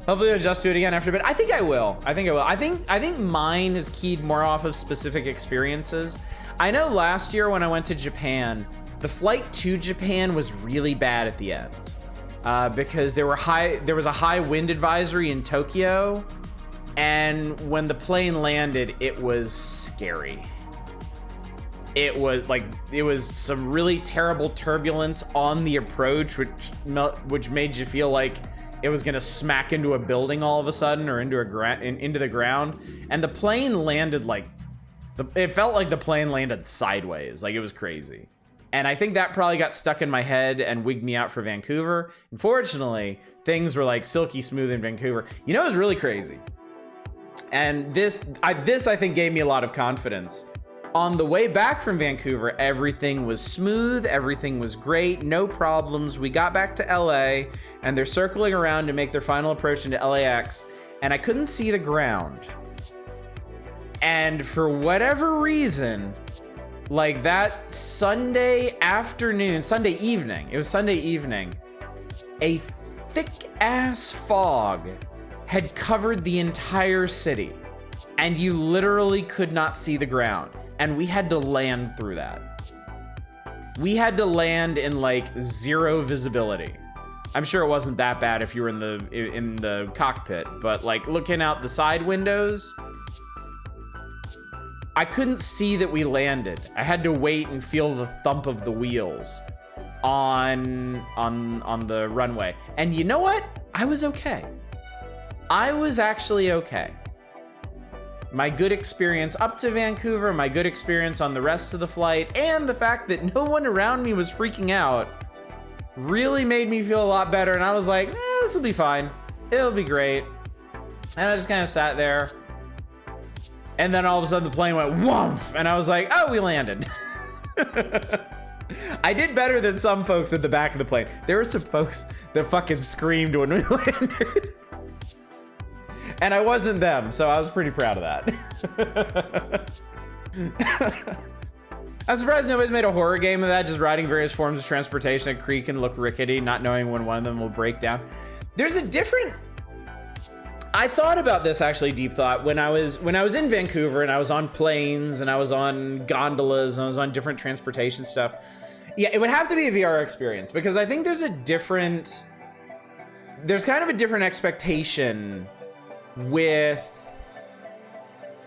Hopefully I'll just do it again after a bit. I think I will. I think mine is keyed more off of specific experiences. I know last year when I went to Japan, the flight to Japan was really bad at the end. Because there was a high wind advisory in Tokyo, and when the plane landed, it was scary. It was some really terrible turbulence on the approach, which made you feel like it was gonna smack into a building all of a sudden, or into the ground. And the plane landed it felt like the plane landed sideways, like it was crazy. And I think that probably got stuck in my head and wigged me out for Vancouver. Unfortunately, things were like silky smooth in Vancouver. You know, it was really crazy. And this I think gave me a lot of confidence. On the way back from Vancouver, everything was smooth, everything was great, no problems. We got back to LA, and they're circling around to make their final approach into LAX, and I couldn't see the ground. And for whatever reason, like that Sunday evening, a thick-ass fog had covered the entire city, and you literally could not see the ground. And we had to land through that. we had to land in like 0 visibility. I'm sure it wasn't that bad if you were in the cockpit, but like looking out the side windows, I couldn't see that we landed. I had to wait and feel the thump of the wheels on the runway. And you know what? I was okay. I was actually okay. My good experience up to Vancouver, my good experience on the rest of the flight, and the fact that no one around me was freaking out really made me feel a lot better. And I was like, this will be fine. It'll be great. And I just kind of sat there. And then all of a sudden the plane went whoomph. And I was like, oh, we landed. I did better than some folks at the back of the plane. There were some folks that fucking screamed when we landed. And I wasn't them, so I was pretty proud of that. I'm surprised nobody's made a horror game of that, just riding various forms of transportation that creak and look rickety, not knowing when one of them will break down. There's a different... I thought about this, actually, deep thought, when I was in Vancouver and I was on planes and I was on gondolas and I was on different transportation stuff. Yeah, it would have to be a VR experience, because I think there's kind of a different expectation with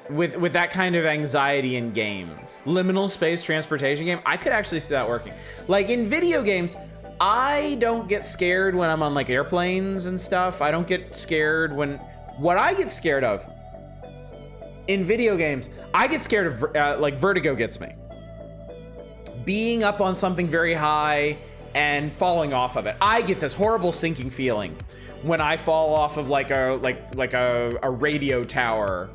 that kind of anxiety in games. Liminal space transportation game, I could actually see that working. Like in video games, I don't get scared when I'm on like airplanes and stuff. I don't get scared what I get scared of in video games, I get scared of like vertigo gets me. Being up on something very high and falling off of it. I get this horrible sinking feeling when I fall off of like a radio tower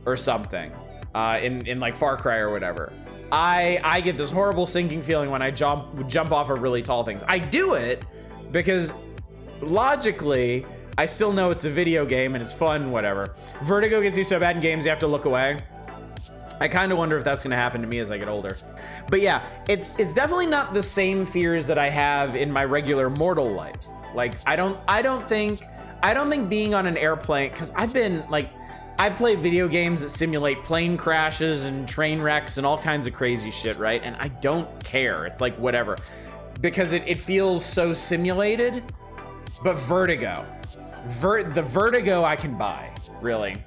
or something in like Far Cry or whatever. I get this horrible sinking feeling when I jump off of really tall things. I do it because logically I still know it's a video game and it's fun, whatever. Vertigo gets you so bad in games you have to look away. I kind of wonder if that's gonna happen to me as I get older. But yeah, it's definitely not the same fears that I have in my regular mortal life. Like I don't think being on an airplane, because I play video games that simulate plane crashes and train wrecks and all kinds of crazy shit, right? And I don't care. It's like whatever. Because it feels so simulated. But vertigo. The vertigo I can buy, really.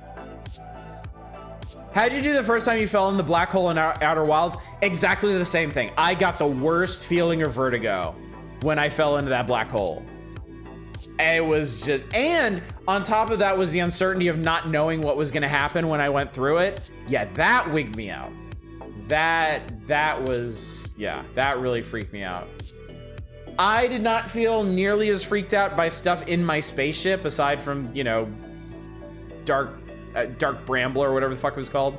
How'd you do the first time you fell in the black hole in Outer Wilds? Exactly the same thing. I got the worst feeling of vertigo when I fell into that black hole. It was just, and on top of that was the uncertainty of not knowing what was gonna happen when I went through it. Yeah, that wigged me out. That really freaked me out. I did not feel nearly as freaked out by stuff in my spaceship, aside from, you know, dark bramble or whatever the fuck it was called.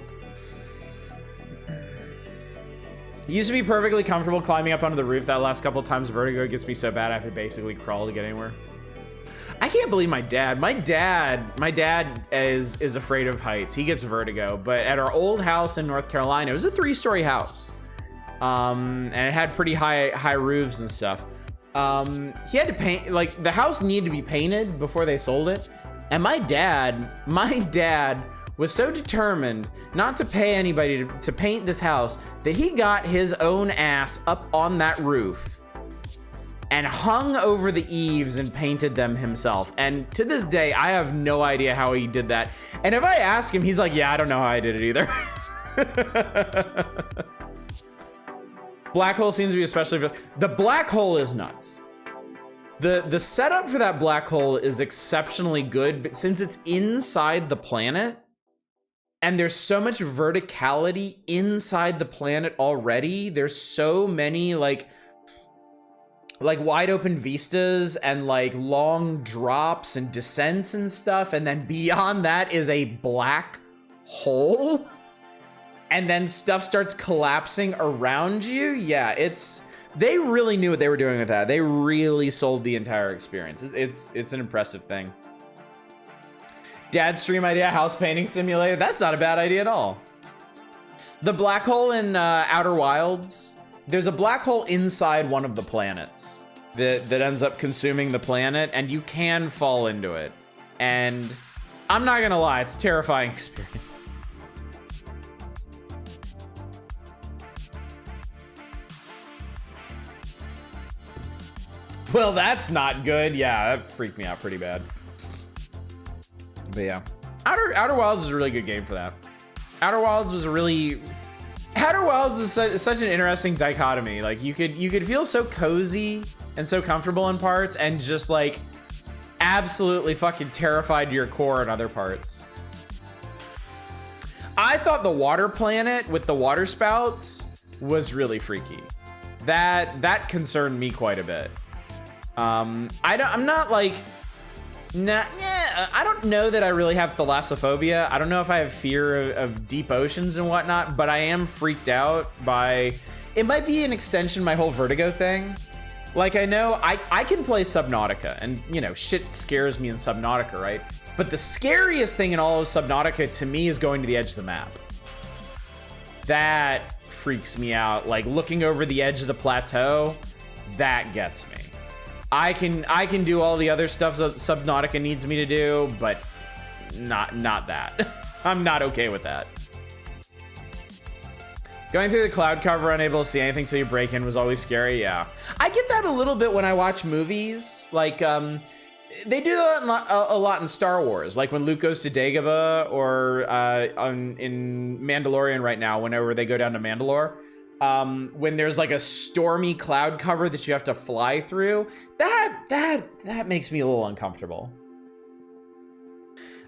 It used to be perfectly comfortable climbing up onto the roof. That last couple of times vertigo gets me so bad I have to basically crawl to get anywhere. I can't believe my dad is afraid of heights. He gets vertigo, but at our old house in North Carolina, it was a 3-story house. And it had pretty high roofs and stuff. He had to paint, like the house needed to be painted before they sold it. And my dad was so determined not to pay anybody to paint this house that he got his own ass up on that roof and hung over the eaves and painted them himself. And to this day, I have no idea how he did that. And if I ask him, he's like, yeah, I don't know how I did it either. Black hole seems to be especially, the black hole is nuts. The setup for that black hole is exceptionally good, but since it's inside the planet and there's so much verticality inside the planet already, there's so many like wide open vistas and like long drops and descents and stuff. And then beyond that is a black hole. And then stuff starts collapsing around you. Yeah, they really knew what they were doing with that. They really sold the entire experience. It's an impressive thing. Dad's stream idea, house painting simulator. That's not a bad idea at all. The black hole in Outer Wilds, there's a black hole inside one of the planets that ends up consuming the planet, and you can fall into it. And I'm not gonna lie, it's a terrifying experience. Well, that's not good. Yeah, that freaked me out pretty bad. But yeah, Outer Wilds is a really good game for that. Outer Wilds was such an interesting dichotomy. Like you could feel so cozy and so comfortable in parts, and just like absolutely fucking terrified to your core in other parts. I thought the water planet with the water spouts was really freaky. That concerned me quite a bit. I'm not like, I don't know that I really have thalassophobia. I don't know if I have fear of deep oceans and whatnot, but I am freaked out by, it might be an extension of my whole Vertigo thing. Like, I know I can play Subnautica, and you know, shit scares me in Subnautica, right? But the scariest thing in all of Subnautica to me is going to the edge of the map. That freaks me out. Like looking over the edge of the plateau, that gets me. I can do all the other stuff that Subnautica needs me to do, but not that. I'm not okay with that. Going through the cloud cover, unable to see anything till you break in, was always scary. Yeah, I get that a little bit when I watch movies. Like they do that a lot in Star Wars, like when Luke goes to Dagobah, or in Mandalorian right now, whenever they go down to Mandalore. When there's like a stormy cloud cover that you have to fly through, that makes me a little uncomfortable.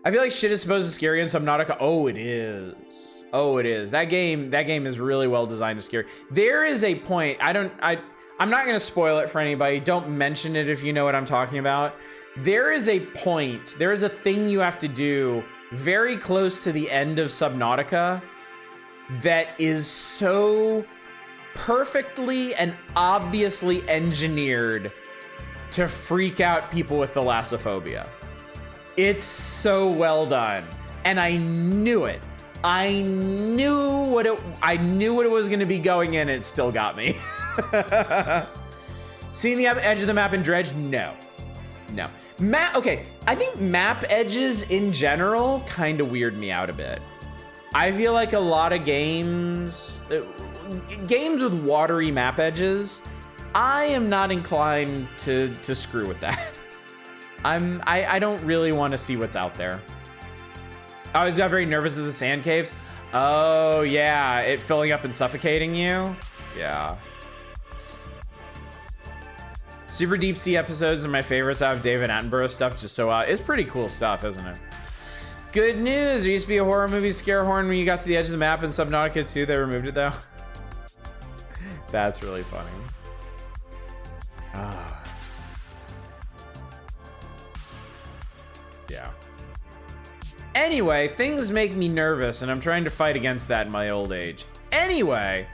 I feel like shit is supposed to scary in Subnautica. Oh, it is. Oh, it is. That game is really well designed to scare. There is a point, I'm not gonna spoil it for anybody. Don't mention it if you know what I'm talking about. There is a point, there is a thing you have to do very close to the end of Subnautica that is so perfectly and obviously engineered to freak out people with thalassophobia. It's so well done, and I knew it. I knew what it was going to be going in, and it still got me. Seeing the edge of the map in Dredge? No. Okay, I think map edges in general kind of weird me out a bit. I feel like a lot of games with watery map edges, I am not inclined to screw with that. I don't really want to see what's out there. I always got very nervous at the sand caves. Oh yeah, it filling up and suffocating you. Yeah. Super deep sea episodes are my favorites out of David Attenborough stuff. Just so it's pretty cool stuff, isn't it? Good news. There used to be a horror movie, Scare Horn, when you got to the edge of the map in Subnautica 2. They removed it though. That's really funny. Yeah. Anyway, things make me nervous, and I'm trying to fight against that in my old age. Anyway,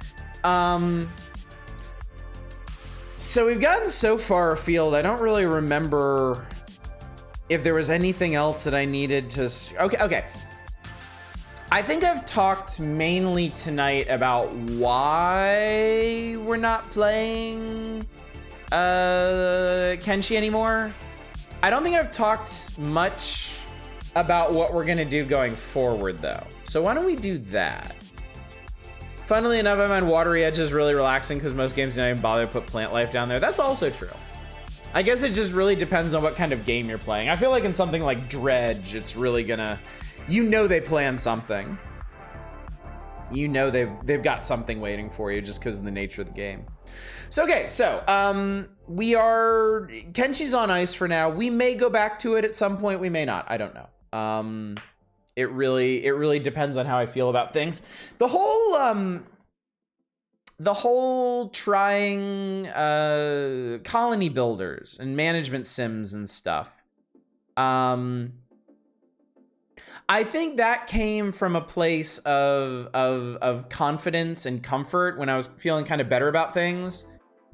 so we've gotten so far afield, I don't really remember if there was anything else that I needed to... Okay. I think I've talked mainly tonight about why we're not playing Kenshi anymore. I don't think I've talked much about what we're gonna do going forward though. So why don't we do that? Funnily enough, I find watery edges really relaxing because most games don't even bother to put plant life down there. That's also true. I guess it just really depends on what kind of game you're playing. I feel like in something like Dredge, it's really gonna, you know, they plan something. You know they've got something waiting for you just because of the nature of the game. So okay, so Kenshi's on ice for now. We may go back to it at some point. We may not. I don't know. It really depends on how I feel about things. The whole trying colony builders and management sims and stuff. I think that came from a place of confidence and comfort when I was feeling kind of better about things,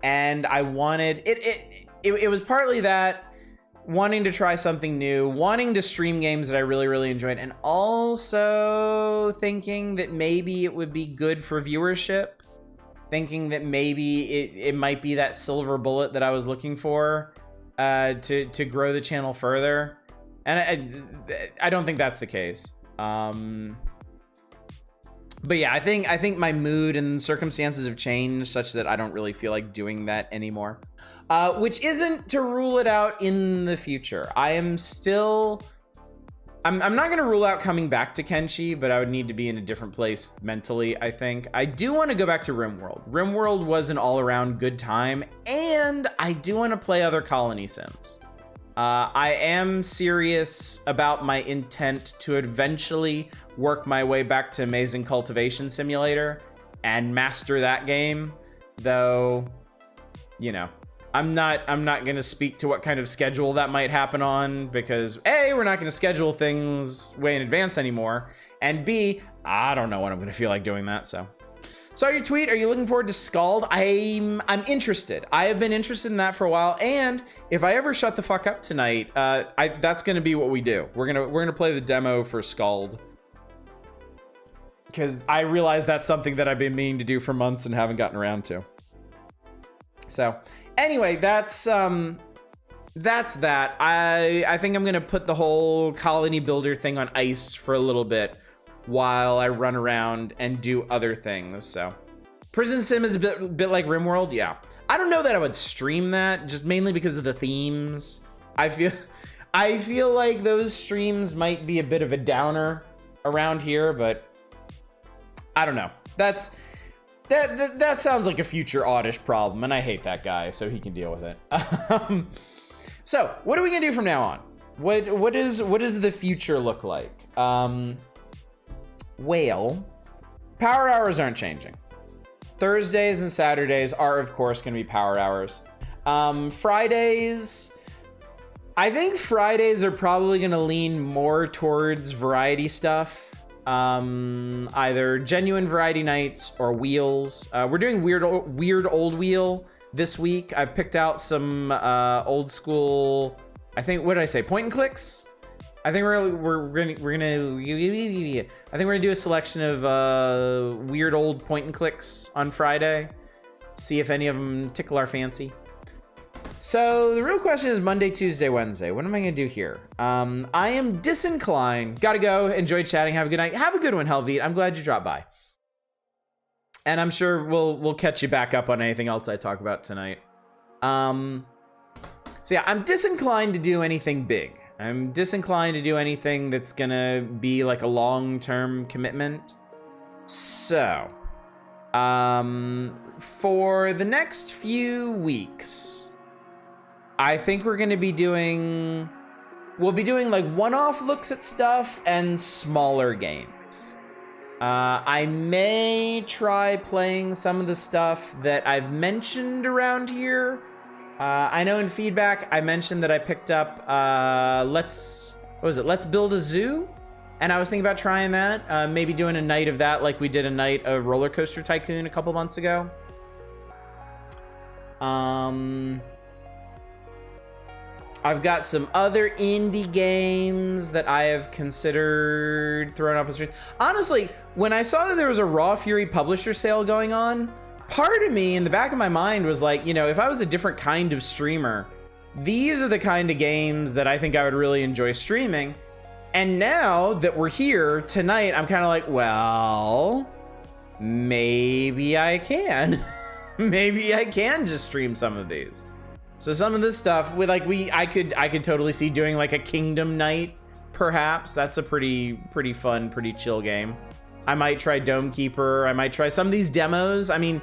and I wanted it was partly that, wanting to try something new, wanting to stream games that I really enjoyed, and also thinking that maybe it would be good for viewership, thinking that maybe it might be that silver bullet that I was looking for to grow the channel further. And I don't think that's the case. But yeah, I think my mood and circumstances have changed such that I don't really feel like doing that anymore. Which isn't to rule it out in the future. I'm not gonna rule out coming back to Kenshi, but I would need to be in a different place mentally, I think. I do want to go back to RimWorld. RimWorld was an all-around good time, and I do want to play other colony sims. I am serious about my intent to eventually work my way back to Amazing Cultivation Simulator and master that game, though, you know, I'm not going to speak to what kind of schedule that might happen on, because A, we're not going to schedule things way in advance anymore, and B, I don't know when I'm going to feel like doing that. So saw your tweet. Are you looking forward to SKALD? I'm interested. I have been interested in that for a while, and if I ever shut the fuck up tonight, that's going to be what we do. We're going to play the demo for SKALD, because I realize that's something that I've been meaning to do for months and haven't gotten around to. So anyway, that's that. I think I'm gonna put the whole colony builder thing on ice for a little bit while I run around and do other things. So Prison Sim is a bit like RimWorld. Yeah, I don't know that I would stream that, just mainly because of the themes. I feel like those streams might be a bit of a downer around here, but I don't know. That sounds like a future Oddish problem, and I hate that guy, so he can deal with it. So what are we gonna do from now on? What does the future look like? Well, power hours aren't changing. Thursdays and Saturdays are, of course, gonna be power hours. Fridays, I think Fridays are probably gonna lean more towards variety stuff. Either genuine variety nights or wheels. We're doing weird old wheel this week. I've picked out some old school, I think, what did I say, point and clicks? I think we're gonna do a selection of weird old point and clicks on Friday. See if any of them tickle our fancy. So the real question is Monday, Tuesday, Wednesday. What am I gonna do here? I am disinclined. Gotta go. Enjoy chatting. Have a good night. Have a good one, Helveet. I'm glad you dropped by. And I'm sure we'll catch you back up on anything else I talk about tonight. So yeah, I'm disinclined to do anything big. I'm disinclined to do anything that's gonna be like a long-term commitment. So, for the next few weeks, I think we'll be doing like one-off looks at stuff and smaller games. I may try playing some of the stuff that I've mentioned around here. I know in feedback I mentioned that I picked up Let's Build a Zoo, and I was thinking about trying that. Maybe doing a night of that like we did a night of Roller Coaster Tycoon a couple months ago. I've got some other indie games that I have considered throwing up on stream. Honestly, when I saw that there was a Raw Fury publisher sale going on, part of me in the back of my mind was like, you know, if I was a different kind of streamer, these are the kind of games that I think I would really enjoy streaming. And now that we're here tonight, I'm kind of like, well, maybe I can. Maybe I can just stream some of these. So some of this stuff with like I could totally see doing like a Kingdom night, perhaps. That's a pretty fun, pretty chill game. I might try Dome Keeper. I might try some of these demos. I mean,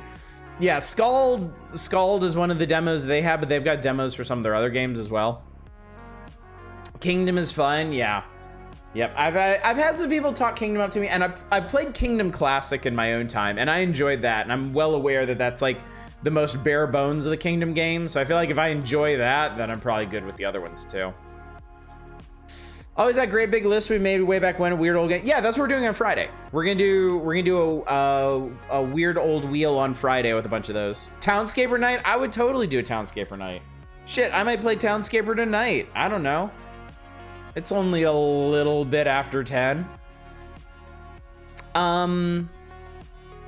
yeah, SKALD is one of the demos they have, but they've got demos for some of their other games as well. Kingdom is fun, yeah. Yep, I've had some people talk Kingdom up to me, and I played Kingdom Classic in my own time, and I enjoyed that, and I'm well aware that that's like the most bare bones of the Kingdom games, so I feel like if I enjoy that, then I'm probably good with the other ones too. Always that great big list we made way back when, a weird old game. Yeah, that's what we're doing on Friday. We're gonna do a weird old wheel on Friday with a bunch of those. Townscaper night, I would totally do a Townscaper night. Shit, I might play Townscaper tonight. I don't know. It's only a little bit after 10.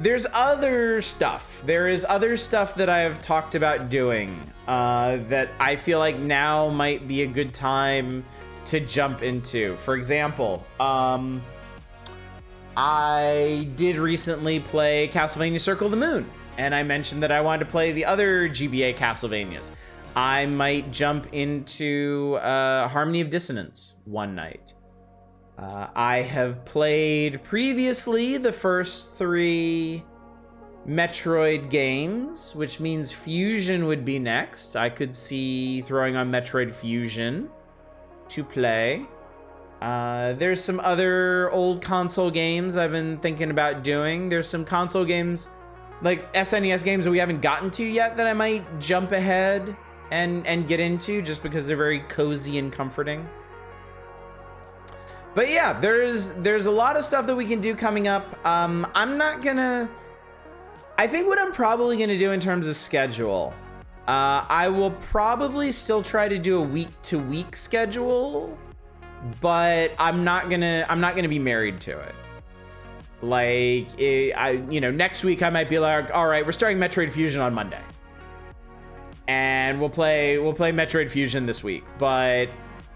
There's other stuff. There is other stuff that I have talked about doing that I feel like now might be a good time to jump into. For example, I did recently play Castlevania Circle of the Moon, and I mentioned that I wanted to play the other GBA Castlevanias. I might jump into Harmony of Dissonance one night. I have played previously the first 3 Metroid games, which means Fusion would be next. I could see throwing on Metroid Fusion to play. There's some other old console games I've been thinking about doing. There's some console games, like SNES games that we haven't gotten to yet that I might jump ahead and get into just because they're very cozy and comforting. But yeah, there's a lot of stuff that we can do coming up. I think what I'm probably gonna do in terms of schedule, I will probably still try to do a week-to-week schedule, but I'm not gonna be married to it. Like, next week I might be like, all right, we're starting Metroid Fusion on Monday, and we'll play Metroid Fusion this week. But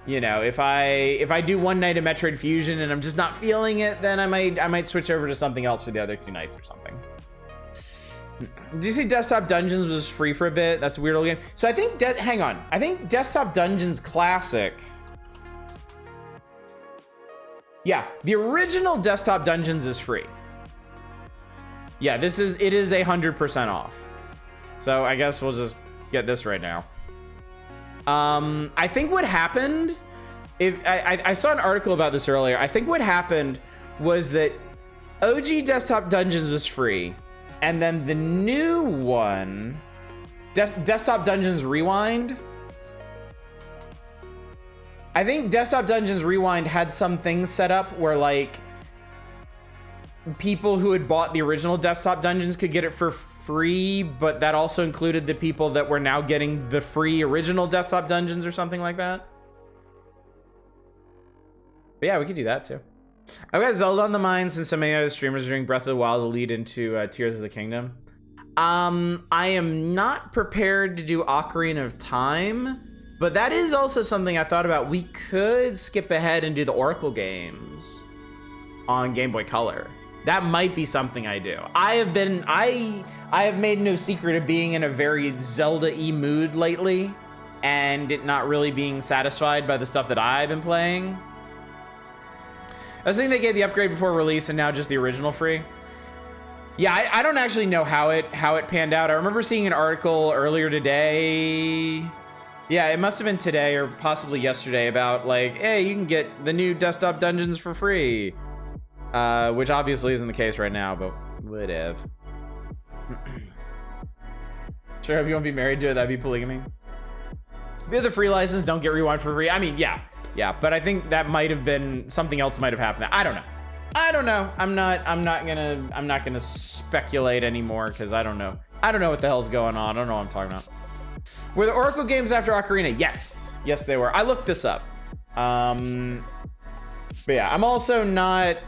if I do one night of Metroid Fusion and I'm just not feeling it, then I might switch over to something else for the other 2 nights or something. Did you see Desktop Dungeons was free for a bit? That's a weird old game. So I think, hang on. I think Desktop Dungeons Classic. Yeah, the original Desktop Dungeons is free. Yeah, it is 100% off. So I guess we'll just get this right now. I think what happened, I saw an article about this earlier. I think what happened was that OG Desktop Dungeons was free, and then the new one, Desktop Dungeons Rewind. I think Desktop Dungeons Rewind had some things set up where, like, people who had bought the original Desktop Dungeons could get it for free, but that also included the people that were now getting the free original Desktop Dungeons or something like that. But yeah, we could do that too. I've got Zelda on the mind since so many other streamers are doing Breath of the Wild to lead into Tears of the Kingdom. I am not prepared to do Ocarina of Time, but that is also something I thought about. We could skip ahead and do the Oracle games on Game Boy Color. That might be something I do. I have made no secret of being in a very Zelda-y mood lately, and it not really being satisfied by the stuff that I've been playing. I was thinking they gave the upgrade before release and now just the original free. Yeah, I don't actually know how it panned out. I remember seeing an article earlier today. Yeah, it must have been today or possibly yesterday about, like, hey, you can get the new Desktop Dungeons for free. Which obviously isn't the case right now, but whatever. Sure, if you won't be married to it, that'd be polygamy. If you have the free license, don't get Rewind for free. I mean, yeah, but I think that might have been something else might have happened. I don't know. I'm not gonna speculate anymore because I don't know. I don't know what the hell's going on. I don't know what I'm talking about. Were the Oracle games after Ocarina? Yes, they were. I looked this up. But yeah, I'm also not.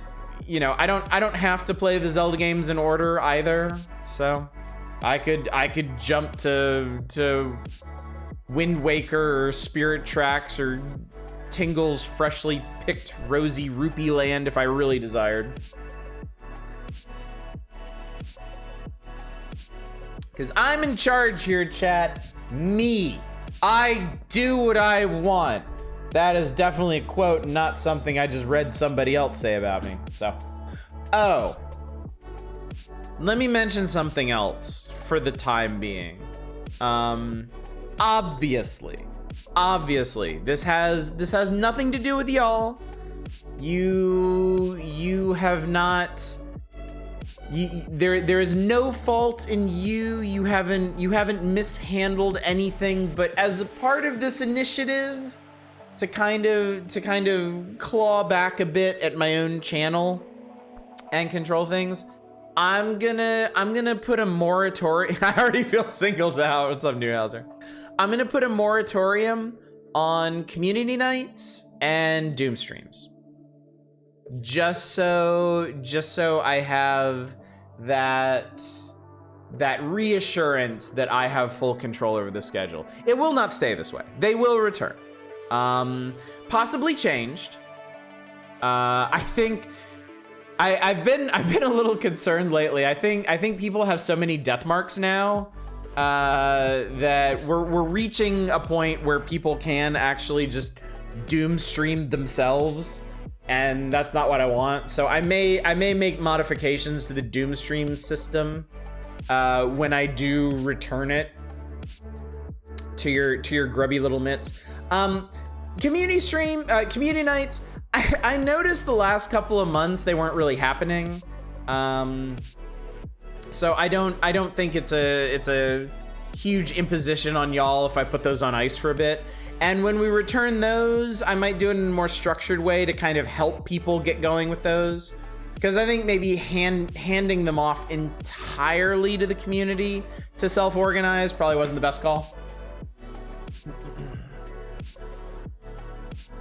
I don't have to play the Zelda games in order either. So I could jump to Wind Waker or Spirit Tracks or Tingle's freshly picked Rosy Rupee Land if I really desired. Because I'm in charge here, chat. Me. I do what I want. That is definitely a quote, not something I just read somebody else say about me. So, let me mention something else for the time being. Obviously, this has nothing to do with y'all. You have not. There is no fault in you. You haven't mishandled anything. But as a part of this initiative, to kind of claw back a bit at my own channel and control things, I'm gonna put a moratorium. I already feel singled out. What's up, Newhauser? I'm gonna put a moratorium on community nights and Doom streams. Just so I have that reassurance that I have full control over the schedule. It will not stay this way. They will return. Possibly changed. I think I've been a little concerned lately. I think people have so many death marks now that we're reaching a point where people can actually just doom stream themselves, and that's not what I want. So I may make modifications to the doom stream system when I do return it to your grubby little mitts. Community stream, community nights. I noticed the last couple of months they weren't really happening. So I don't think it's a huge imposition on y'all if I put those on ice for a bit. And when we return those, I might do it in a more structured way to kind of help people get going with those. Because I think maybe handing them off entirely to the community to self-organize probably wasn't the best call.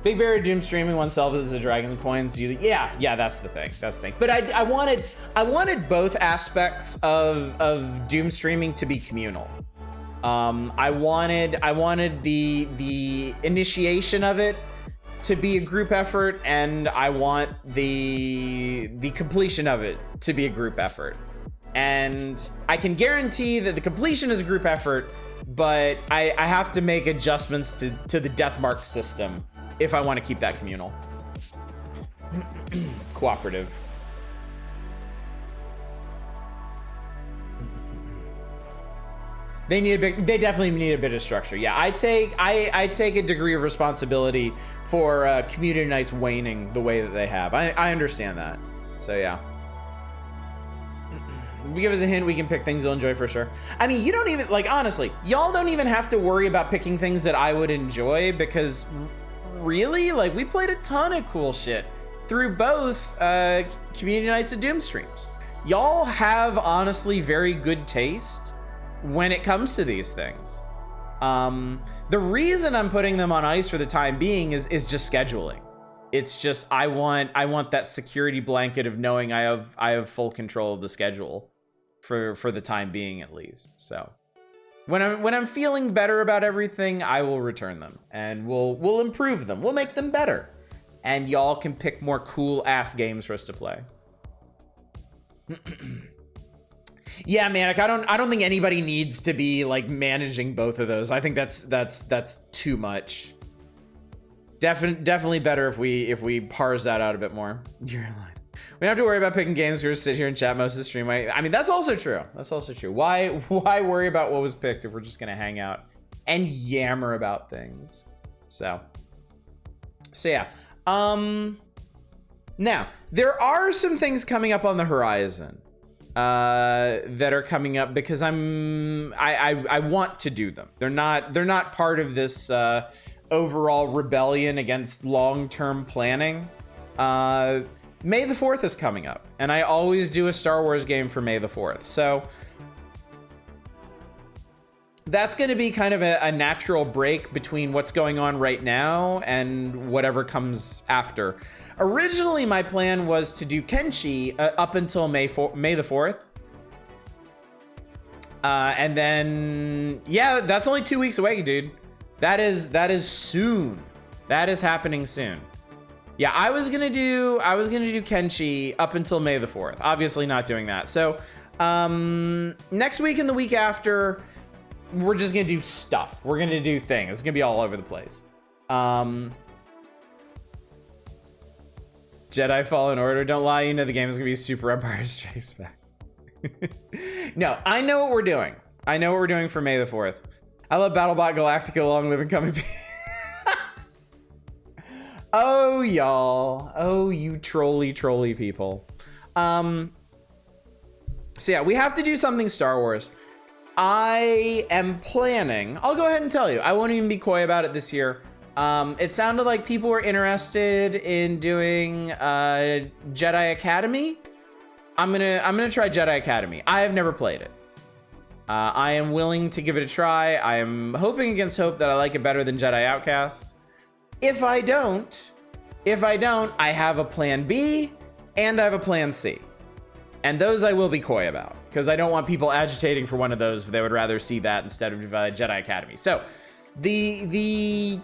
Big Bear doom streaming oneself as a dragon coins. Yeah, that's the thing. That's the thing. But I wanted both aspects of doom streaming to be communal. I wanted the initiation of it to be a group effort, and I want the completion of it to be a group effort. And I can guarantee that the completion is a group effort, but I have to make adjustments to the death mark system if I want to keep that communal. Cooperative. They definitely need a bit of structure. Yeah, I take a degree of responsibility for community nights waning the way that they have. I understand that. So yeah. Give us a hint, we can pick things you'll enjoy for sure. I mean, you don't even, like, honestly, y'all don't even have to worry about picking things that I would enjoy, because really, like, we played a ton of cool shit through both community nights and doom streams. Y'all have honestly very good taste when it comes to these things. The reason I'm putting them on ice for the time being is just scheduling. It's just I want that security blanket of knowing I have full control of the schedule for the time being, at least. So when I'm feeling better about everything, I will return them, and we'll improve them. We'll make them better, and y'all can pick more cool ass games for us to play. Yeah, man, like, I don't think anybody needs to be like managing both of those. I think that's too much. Definitely better if we parse that out a bit more. You're lying. We don't have to worry about picking games. We're gonna sit here and chat most of the stream. I mean, that's also true. That's also true. Why worry about what was picked if we're just gonna hang out and yammer about things? So yeah. Now there are some things coming up on the horizon that are coming up because I want to do them. They're not part of this overall rebellion against long-term planning. May the 4th is coming up, and I always do a Star Wars game for May the 4th. So that's going to be kind of a natural break between what's going on right now and whatever comes after. Originally, my plan was to do Kenshi up until May the 4th. And then, yeah, that's only 2 weeks away, dude. That is soon. That is happening soon. Yeah, I was gonna do Kenshi up until May the 4th. Obviously not doing that. So next week and the week after, we're just gonna do stuff. We're gonna do things. It's gonna be all over the place. Jedi Fallen Order, don't lie, you know the game is gonna be Super Empire Strikes Back. No, I know what we're doing. I know what we're doing for May the 4th. I love BattleBot Galactica, long live and come in peace. Oh, y'all. Oh, you trolly people. So yeah, we have to do something Star Wars. I am planning, I'll go ahead and tell you, I won't even be coy about it this year. It sounded like people were interested in doing Jedi Academy. I'm gonna try Jedi Academy. I have never played it. I am willing to give it a try. I am hoping against hope that I like it better than Jedi Outcast. If I don't, I have a plan B and I have a plan C. And those I will be coy about, because I don't want people agitating for one of those if they would rather see that instead of Jedi Academy. So the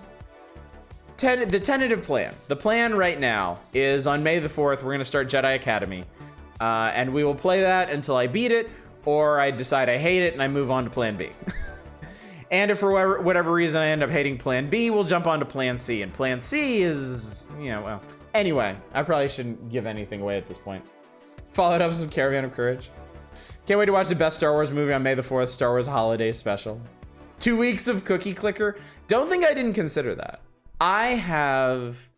the tentative plan. The plan right now is on May the 4th, we're going to start Jedi Academy. And we will play that until I beat it, or I decide I hate it and I move on to Plan B. And if for whatever reason I end up hating Plan B, we'll jump on to Plan C. And Plan C is, you know, well. Anyway, I probably shouldn't give anything away at this point. Followed up with some Caravan of Courage. Can't wait to watch the best Star Wars movie on May the 4th, Star Wars Holiday Special. 2 weeks of Cookie Clicker. Don't think I didn't consider that. I have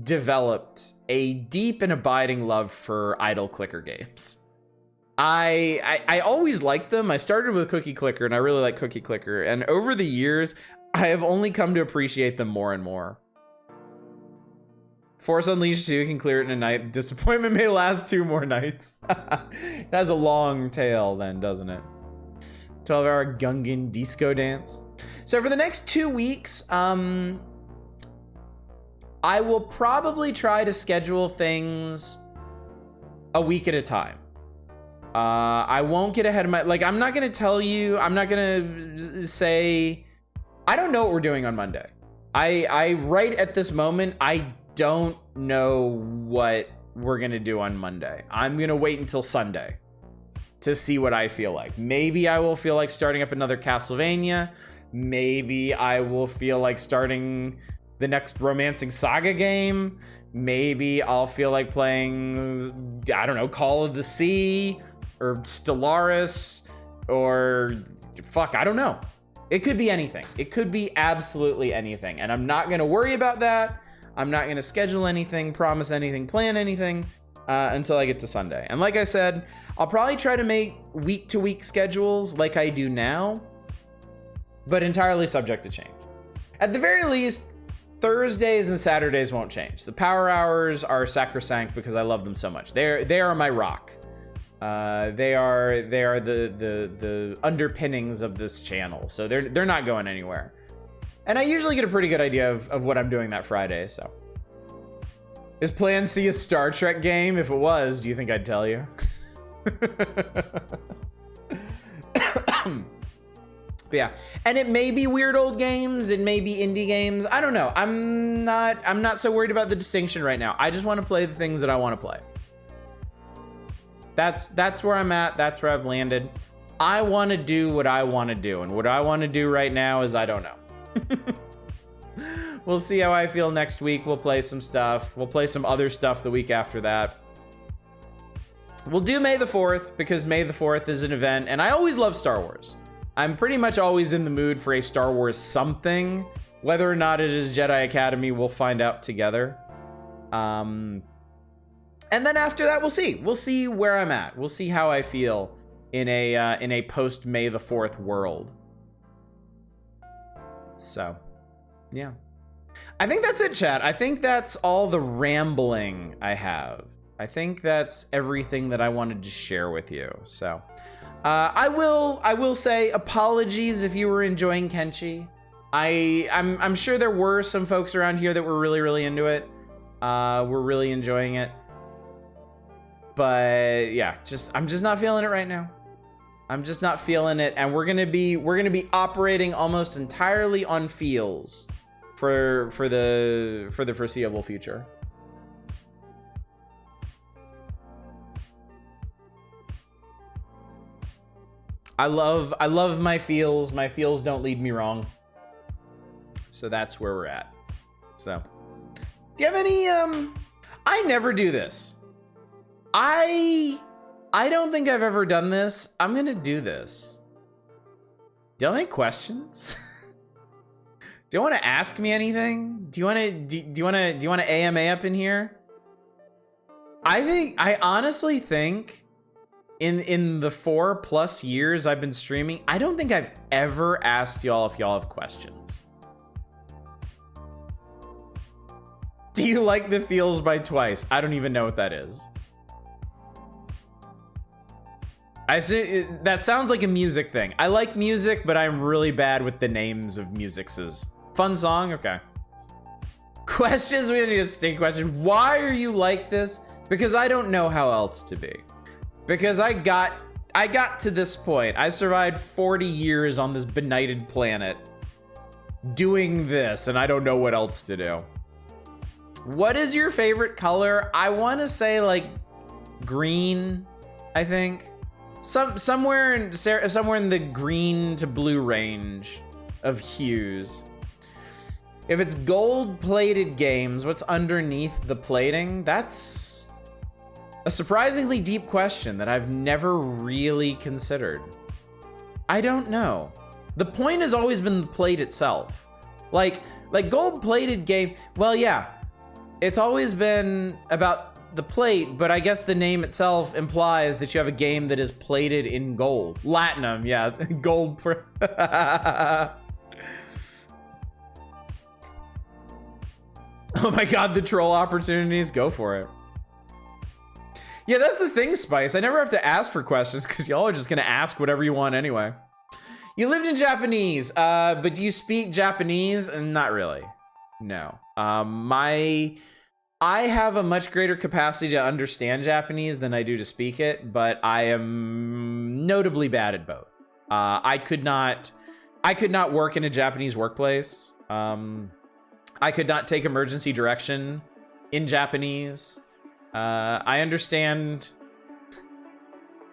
developed a deep and abiding love for idle clicker games. I always liked them. I started with Cookie Clicker and I really like Cookie Clicker. And over the years, I have only come to appreciate them more and more. Force Unleashed 2 can clear it in a night. Disappointment may last 2 more nights. It has a long tail then, doesn't it? 12-hour Gungan disco dance. So for the next 2 weeks, I will probably try to schedule things a week at a time. I won't get ahead of my, like, I'm not gonna tell you, I'm not gonna say, I don't know what we're doing on Monday. I right at this moment, I don't know what we're gonna do on Monday. I'm gonna wait until Sunday to see what I feel like. Maybe I will feel like starting up another Castlevania. Maybe I will feel like starting the next Romancing Saga game. Maybe I'll feel like playing, I don't know, Call of the Sea or Stellaris or fuck, I don't know. It could be anything. It could be absolutely anything. And I'm not gonna worry about that. I'm not gonna schedule anything, promise anything, plan anything until I get to Sunday. And like I said, I'll probably try to make week-to-week schedules like I do now, but entirely subject to change. At the very least, Thursdays and Saturdays won't change. The power hours are sacrosanct because I love them so much. They are my rock. They are the underpinnings of this channel, so they're not going anywhere. And I usually get a pretty good idea of what I'm doing that Friday. So, is Plan C a Star Trek game? If it was, do you think I'd tell you? But yeah, and it may be weird old games, it may be indie games. I don't know. I'm not so worried about the distinction right now. I just want to play the things that I want to play. That's where I'm at. That's where I've landed. I want to do what I want to do, and what I want to do right now is I don't know. We'll see how I feel next week. We'll play some stuff. We'll play some other stuff the week after that. We'll do May the 4th because May the 4th is an event, and I always love Star Wars. I'm pretty much always in the mood for a Star Wars something. Whether or not it is Jedi Academy, we'll find out together. And then after that, we'll see. We'll see where I'm at. We'll see how I feel in a post May the 4th world. So, yeah. I think that's it, chat. I think that's all the rambling I have. I think that's everything that I wanted to share with you. So, I will say apologies if you were enjoying Kenshi. I'm sure there were some folks around here that were really into it. We're really enjoying it. But yeah, I'm just not feeling it right now. I'm just not feeling it, and we're gonna be operating almost entirely on feels for the foreseeable future. I love my feels. My feels don't lead me wrong. So that's where we're at. So, do you have any I never do this. I don't think I've ever done this. I'm gonna do this. Do you have any questions? Do you want to ask me anything? Do you want to AMA up in here? I honestly think in the 4+ years I've been streaming, I don't think I've ever asked y'all if y'all have questions. Do you like the feels by Twice? I don't even know what that is. I see, that sounds like a music thing. I like music, but I'm really bad with the names of musics. Fun song? Okay. Questions? We need a state question. Why are you like this? Because I don't know how else to be. Because I got to this point. I survived 40 years on this benighted planet doing this and I don't know what else to do. What is your favorite color? I want to say like green, I think. Somewhere in the green to blue range of hues. If it's gold-plated games, what's underneath the plating? That's a surprisingly deep question that I've never really considered. I don't know. The point has always been the plate itself. Like gold-plated game, well, yeah, it's always been about the plate, but I guess the name itself implies that you have a game that is plated in gold. Latinum, yeah, gold. Oh my God, the troll opportunities, go for it. Yeah, that's the thing, Spice. I never have to ask for questions because y'all are just gonna ask whatever you want anyway. You lived in Japanese, but do you speak Japanese? Not really, no. I have a much greater capacity to understand Japanese than I do to speak it, but I am notably bad at both. I could not work in a Japanese workplace. I could not take emergency direction in Japanese. I understand.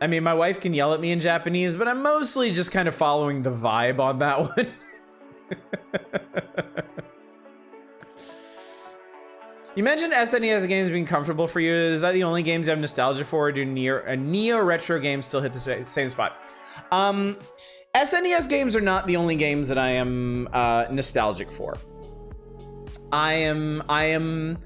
I mean, my wife can yell at me in Japanese, but I'm mostly just kind of following the vibe on that one. You mentioned SNES games being comfortable for you. Is that the only games you have nostalgia for, or do neo-retro games still hit the same spot? SNES games are not the only games that I am nostalgic for. I am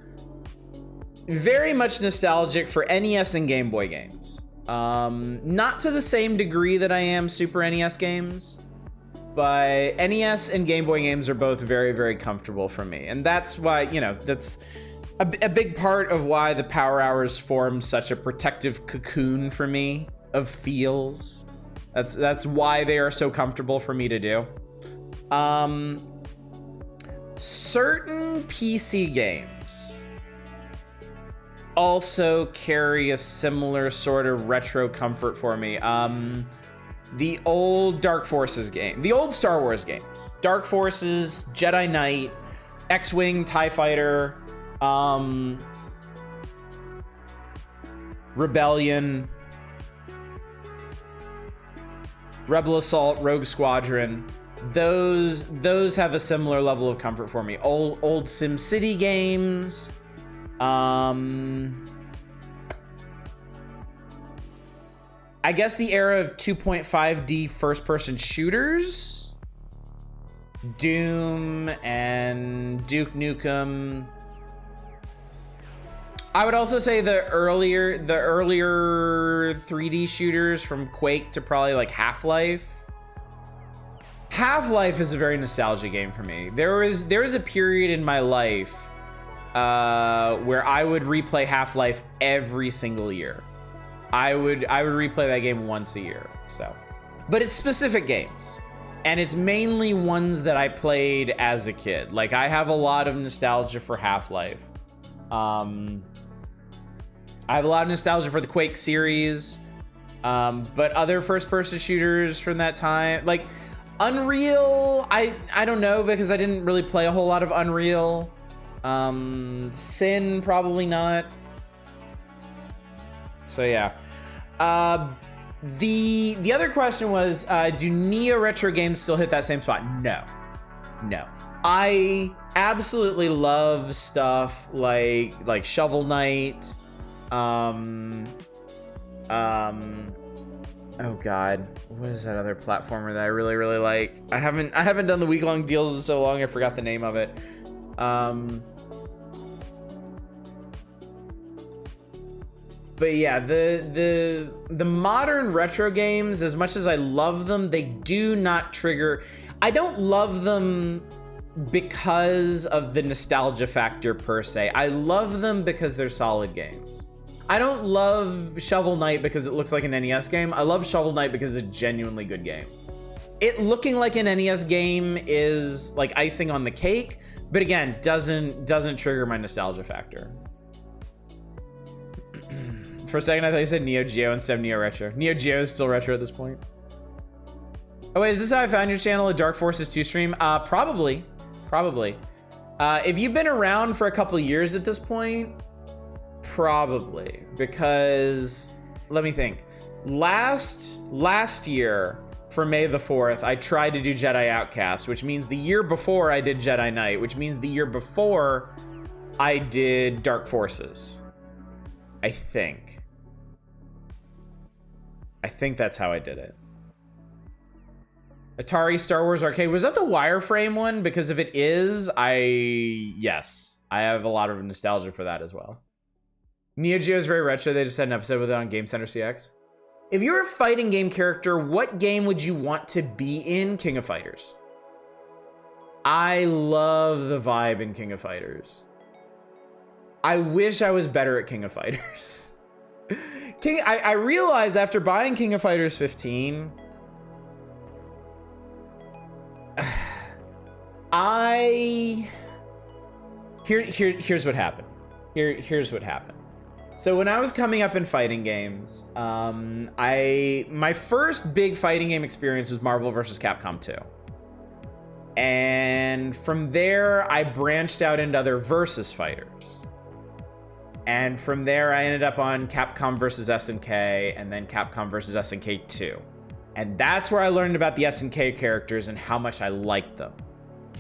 very much nostalgic for NES and Game Boy games. Not to the same degree that I am Super NES games, but NES and Game Boy games are both very, very comfortable for me. And that's why, you know, that's a big part of why the Power Hours form such a protective cocoon for me of feels. That's why they are so comfortable for me to do. Certain PC games also carry a similar sort of retro comfort for me. The old Dark Forces game, the old Star Wars games, Dark Forces, Jedi Knight, X-Wing, TIE Fighter, Rebellion, Rebel Assault, Rogue Squadron. Those have a similar level of comfort for me. Old SimCity games. I guess the era of 2.5D first-person shooters, Doom and Duke Nukem. I would also say the earlier 3D shooters from Quake to probably like Half-Life. Half-Life is a very nostalgic game for me. There was a period in my life where I would replay Half-Life every single year. I would replay that game once a year. So, but it's specific games, and it's mainly ones that I played as a kid. Like, I have a lot of nostalgia for Half-Life. I have a lot of nostalgia for the Quake series, but other first-person shooters from that time, like Unreal, I don't know, because I didn't really play a whole lot of Unreal. Sin, probably not. So yeah. The other question was, do neo-retro games still hit that same spot? No. I absolutely love stuff like Shovel Knight. Oh God, what is that other platformer that I really, really like? I haven't done the week-long deals in so long, I forgot the name of it. But yeah, the modern retro games, as much as I love them, they do not trigger. I don't love them because of the nostalgia factor per se. I love them because they're solid games. I don't love Shovel Knight because it looks like an NES game. I love Shovel Knight because it's a genuinely good game. It looking like an NES game is like icing on the cake, but again, doesn't trigger my nostalgia factor. For a second, I thought you said Neo Geo instead of Neo Retro. Neo Geo is still retro at this point. Oh wait, is this how I found your channel, a Dark Forces 2 stream? Probably. Probably. If you've been around for a couple years at this point, probably, because let me think. Last year for May the 4th, I tried to do Jedi Outcast, which means the year before I did Jedi Knight, which means the year before I did Dark Forces. I think that's how I did it. Atari Star Wars Arcade, was that the wireframe one? Because if it is, yes, I have a lot of nostalgia for that as well. Neo Geo is very retro. They just had an episode with it on Game Center CX. If you're a fighting game character, what game would you want to be in King of Fighters? I love the vibe in King of Fighters. I wish I was better at King of Fighters. I realized after buying King of Fighters 15, here's what happened. Here's what happened. So when I was coming up in fighting games, my first big fighting game experience was Marvel vs. Capcom 2. And from there, I branched out into other versus fighters. And from there, I ended up on Capcom vs. SNK, and then Capcom vs. SNK 2. And that's where I learned about the SNK characters and how much I liked them.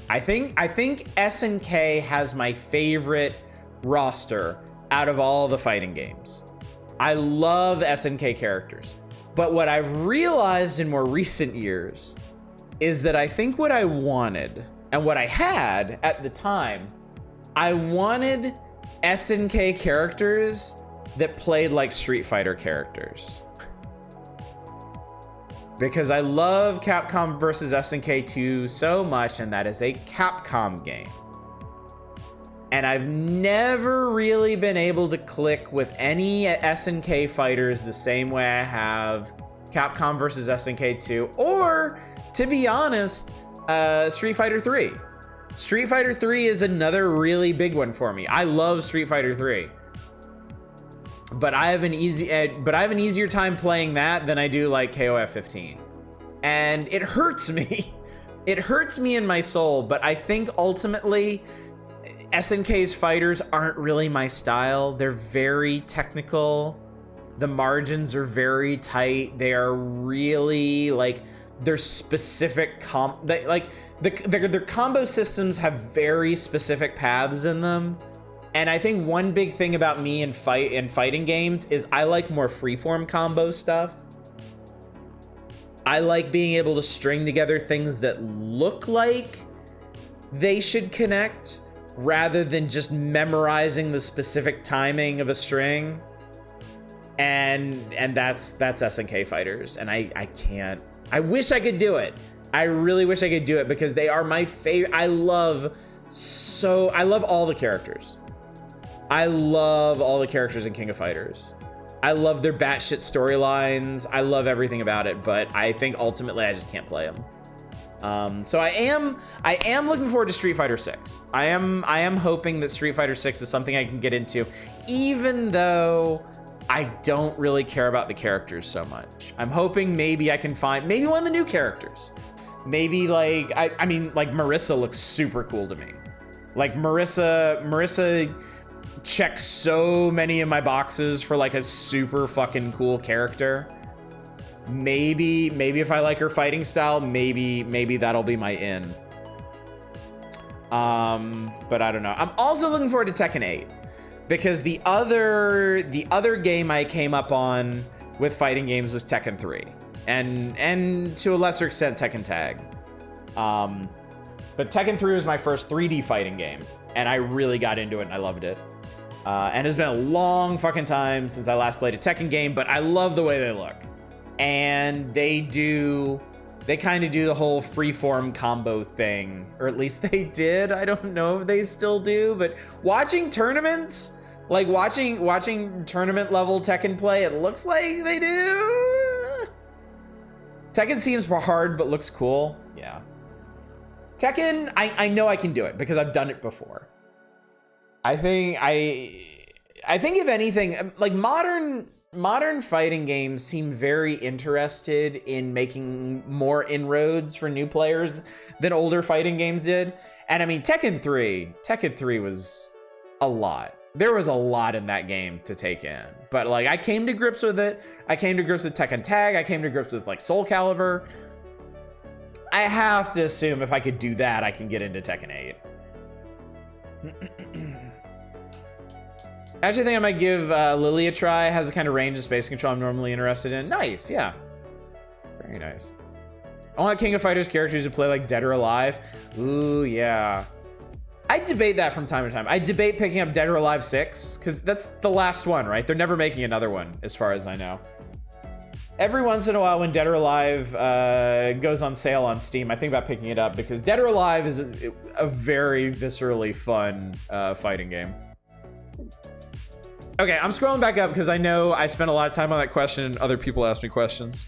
I think SNK has my favorite roster out of all the fighting games. I love SNK characters. But what I've realized in more recent years is that I think what I wanted, and what I had at the time, I wanted SNK characters that played like Street Fighter characters. Because I love Capcom vs. SNK 2 so much, and that is a Capcom game. And I've never really been able to click with any SNK fighters the same way I have Capcom vs. SNK 2, or, to be honest, Street Fighter 3. Street Fighter 3 is another really big one for me. I love Street Fighter 3. But I have an easier time playing that than I do like KOF 15. And it hurts me. It hurts me in my soul, but I think ultimately SNK's fighters aren't really my style. They're very technical. The margins are very tight. They are really like, they're specific their combo systems have very specific paths in them. And I think one big thing about me in fighting games is I like more freeform combo stuff. I like being able to string together things that look like they should connect rather than just memorizing the specific timing of a string. And that's SNK fighters. And I can't. I wish I could do it. I really wish I could do it because they are my favorite. I love all the characters. I love all the characters in King of Fighters. I love their batshit storylines. I love everything about it, but I think ultimately I just can't play them. So I am looking forward to Street Fighter 6. I am hoping that Street Fighter 6 is something I can get into, even though I don't really care about the characters so much. I'm hoping maybe I can find maybe one of the new characters. Maybe like I mean like Marissa looks super cool to me. Like Marissa checks so many of my boxes for like a super fucking cool character. Maybe if I like her fighting style, maybe that'll be my in. But I don't know. I'm also looking forward to Tekken 8 because the other game I came up on with fighting games was Tekken 3 and to a lesser extent Tekken Tag. But Tekken 3 was my first 3D fighting game and I really got into it and I loved it. And it's been a long fucking time since I last played a Tekken game, but I love the way they look. And they kind of do the whole freeform combo thing, or at least they did. I don't know if they still do, but watching tournaments, like watching tournament level Tekken play, it looks like they do. Tekken seems hard, but looks cool. Yeah. Tekken, I know I can do it because I've done it before. I think if anything, like modern modern fighting games seem very interested in making more inroads for new players than older fighting games did. And I mean, Tekken 3 was a lot. There was a lot in that game to take in. But like, I came to grips with it. I came to grips with Tekken Tag. I came to grips with like Soul Calibur. I have to assume if I could do that, I can get into Tekken 8. I actually think I might give Lily a try. Has the kind of range of space control I'm normally interested in. Nice, yeah. Very nice. I want King of Fighters characters to play like Dead or Alive. Ooh, yeah. I debate that from time to time. I debate picking up Dead or Alive 6, because that's the last one, right? They're never making another one, as far as I know. Every once in a while when Dead or Alive goes on sale on Steam, I think about picking it up, because Dead or Alive is a very viscerally fun fighting game. Okay, I'm scrolling back up because I know I spent a lot of time on that question and other people ask me questions.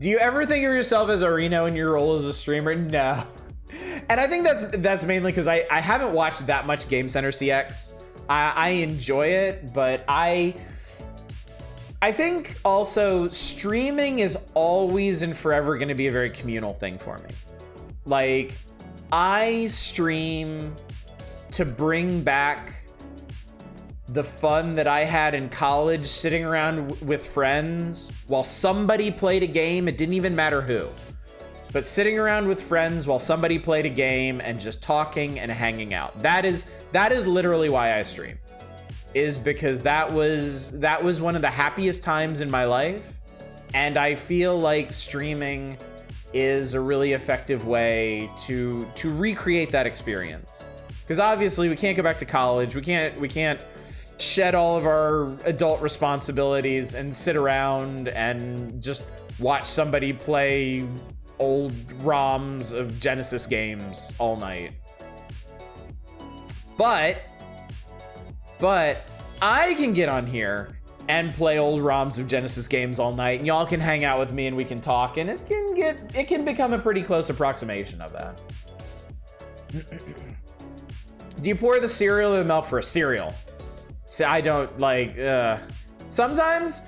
Do you ever think of yourself as Areno in your role as a streamer? No. And I think that's mainly because I haven't watched that much Game Center CX. I enjoy it, but I think also streaming is always and forever going to be a very communal thing for me. Like, I stream to bring back the fun that I had in college sitting around with friends while somebody played a game. It didn't even matter who, but sitting around with friends while somebody played a game and just talking and hanging out. That is literally why I stream, is because that was one of the happiest times in my life. And I feel like streaming is a really effective way to recreate that experience. Because obviously we can't go back to college. We can't shed all of our adult responsibilities and sit around and just watch somebody play old ROMs of Genesis games all night. But I can get on here and play old ROMs of Genesis games all night, and y'all can hang out with me and we can talk, and it can become a pretty close approximation of that. Do you pour the cereal or the milk for a cereal? So I don't like, sometimes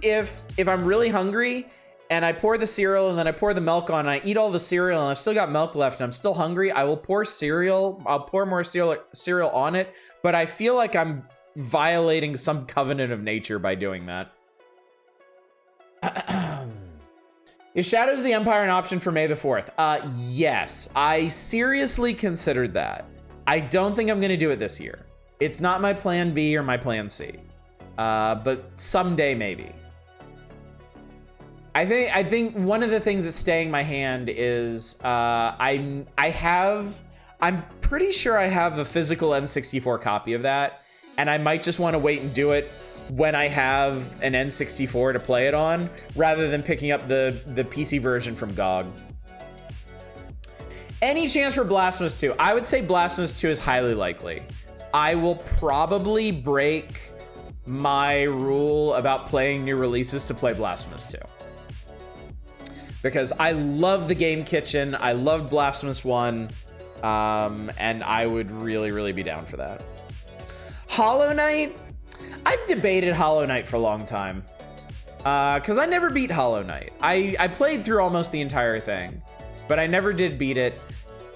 if I'm really hungry and I pour the cereal and then I pour the milk on and I eat all the cereal and I've still got milk left and I'm still hungry, I will pour cereal. I'll pour more cereal on it, but I feel like I'm violating some covenant of nature by doing that. Is Shadows of the Empire an option for May the 4th? Yes, I seriously considered that. I don't think I'm gonna do it this year. It's not my plan B or my plan C, but someday maybe. I think one of the things that's staying my hand is I'm pretty sure I have a physical N64 copy of that, and I might just want to wait and do it when I have an N64 to play it on, rather than picking up the PC version from GOG. Any chance for Blasphemous 2? I would say Blasphemous 2 is highly likely. I will probably break my rule about playing new releases to play Blasphemous 2. Because I love the Game Kitchen, I love Blasphemous 1, and I would really, really be down for that. Hollow Knight? I've debated Hollow Knight for a long time. Because I never beat Hollow Knight. I played through almost the entire thing, but I never did beat it.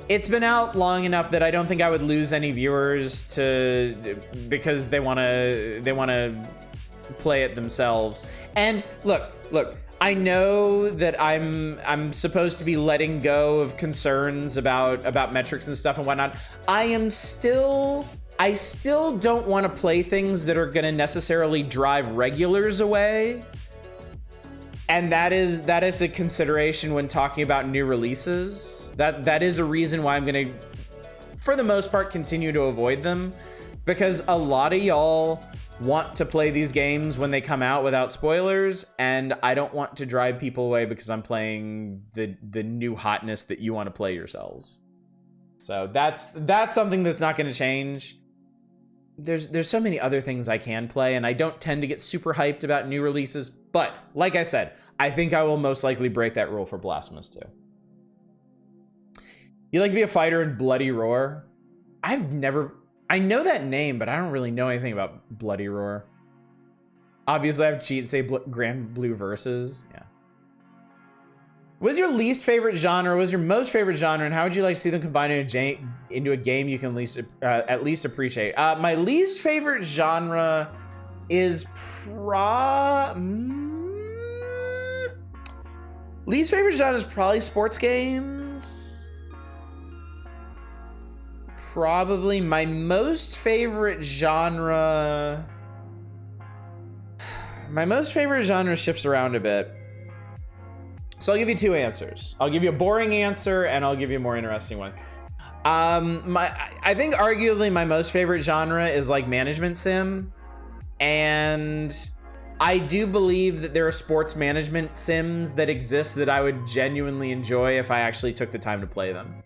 It's been out long enough that I don't think I would lose any viewers because they want to play it themselves. And look, I know that I'm supposed to be letting go of concerns about metrics and stuff and whatnot. I still don't want to play things that are going to necessarily drive regulars away. And that is a consideration when talking about new releases. That is a reason why I'm gonna, for the most part, continue to avoid them, because a lot of y'all want to play these games when they come out without spoilers, and I don't want to drive people away because I'm playing the new hotness that you want to play yourselves. So that's something that's not going to change. There's so many other things I can play, and I don't tend to get super hyped about new releases, but like I said, I think I will most likely break that rule for Blasphemous 2. You like to be a fighter in Bloody Roar? I know that name, but I don't really know anything about Bloody Roar. Obviously, I have cheat say Grand Blue Versus. Yeah. What's your least favorite genre? What's your most favorite genre? And how would you like to see them combined into a game you can at least appreciate? My least favorite genre is least favorite genre is probably sports games. Probably my most favorite genre. My most favorite genre shifts around a bit. So I'll give you two answers. I'll give you a boring answer and I'll give you a more interesting one. I think arguably my most favorite genre is like management sim. And I do believe that there are sports management sims that exist that I would genuinely enjoy if I actually took the time to play them.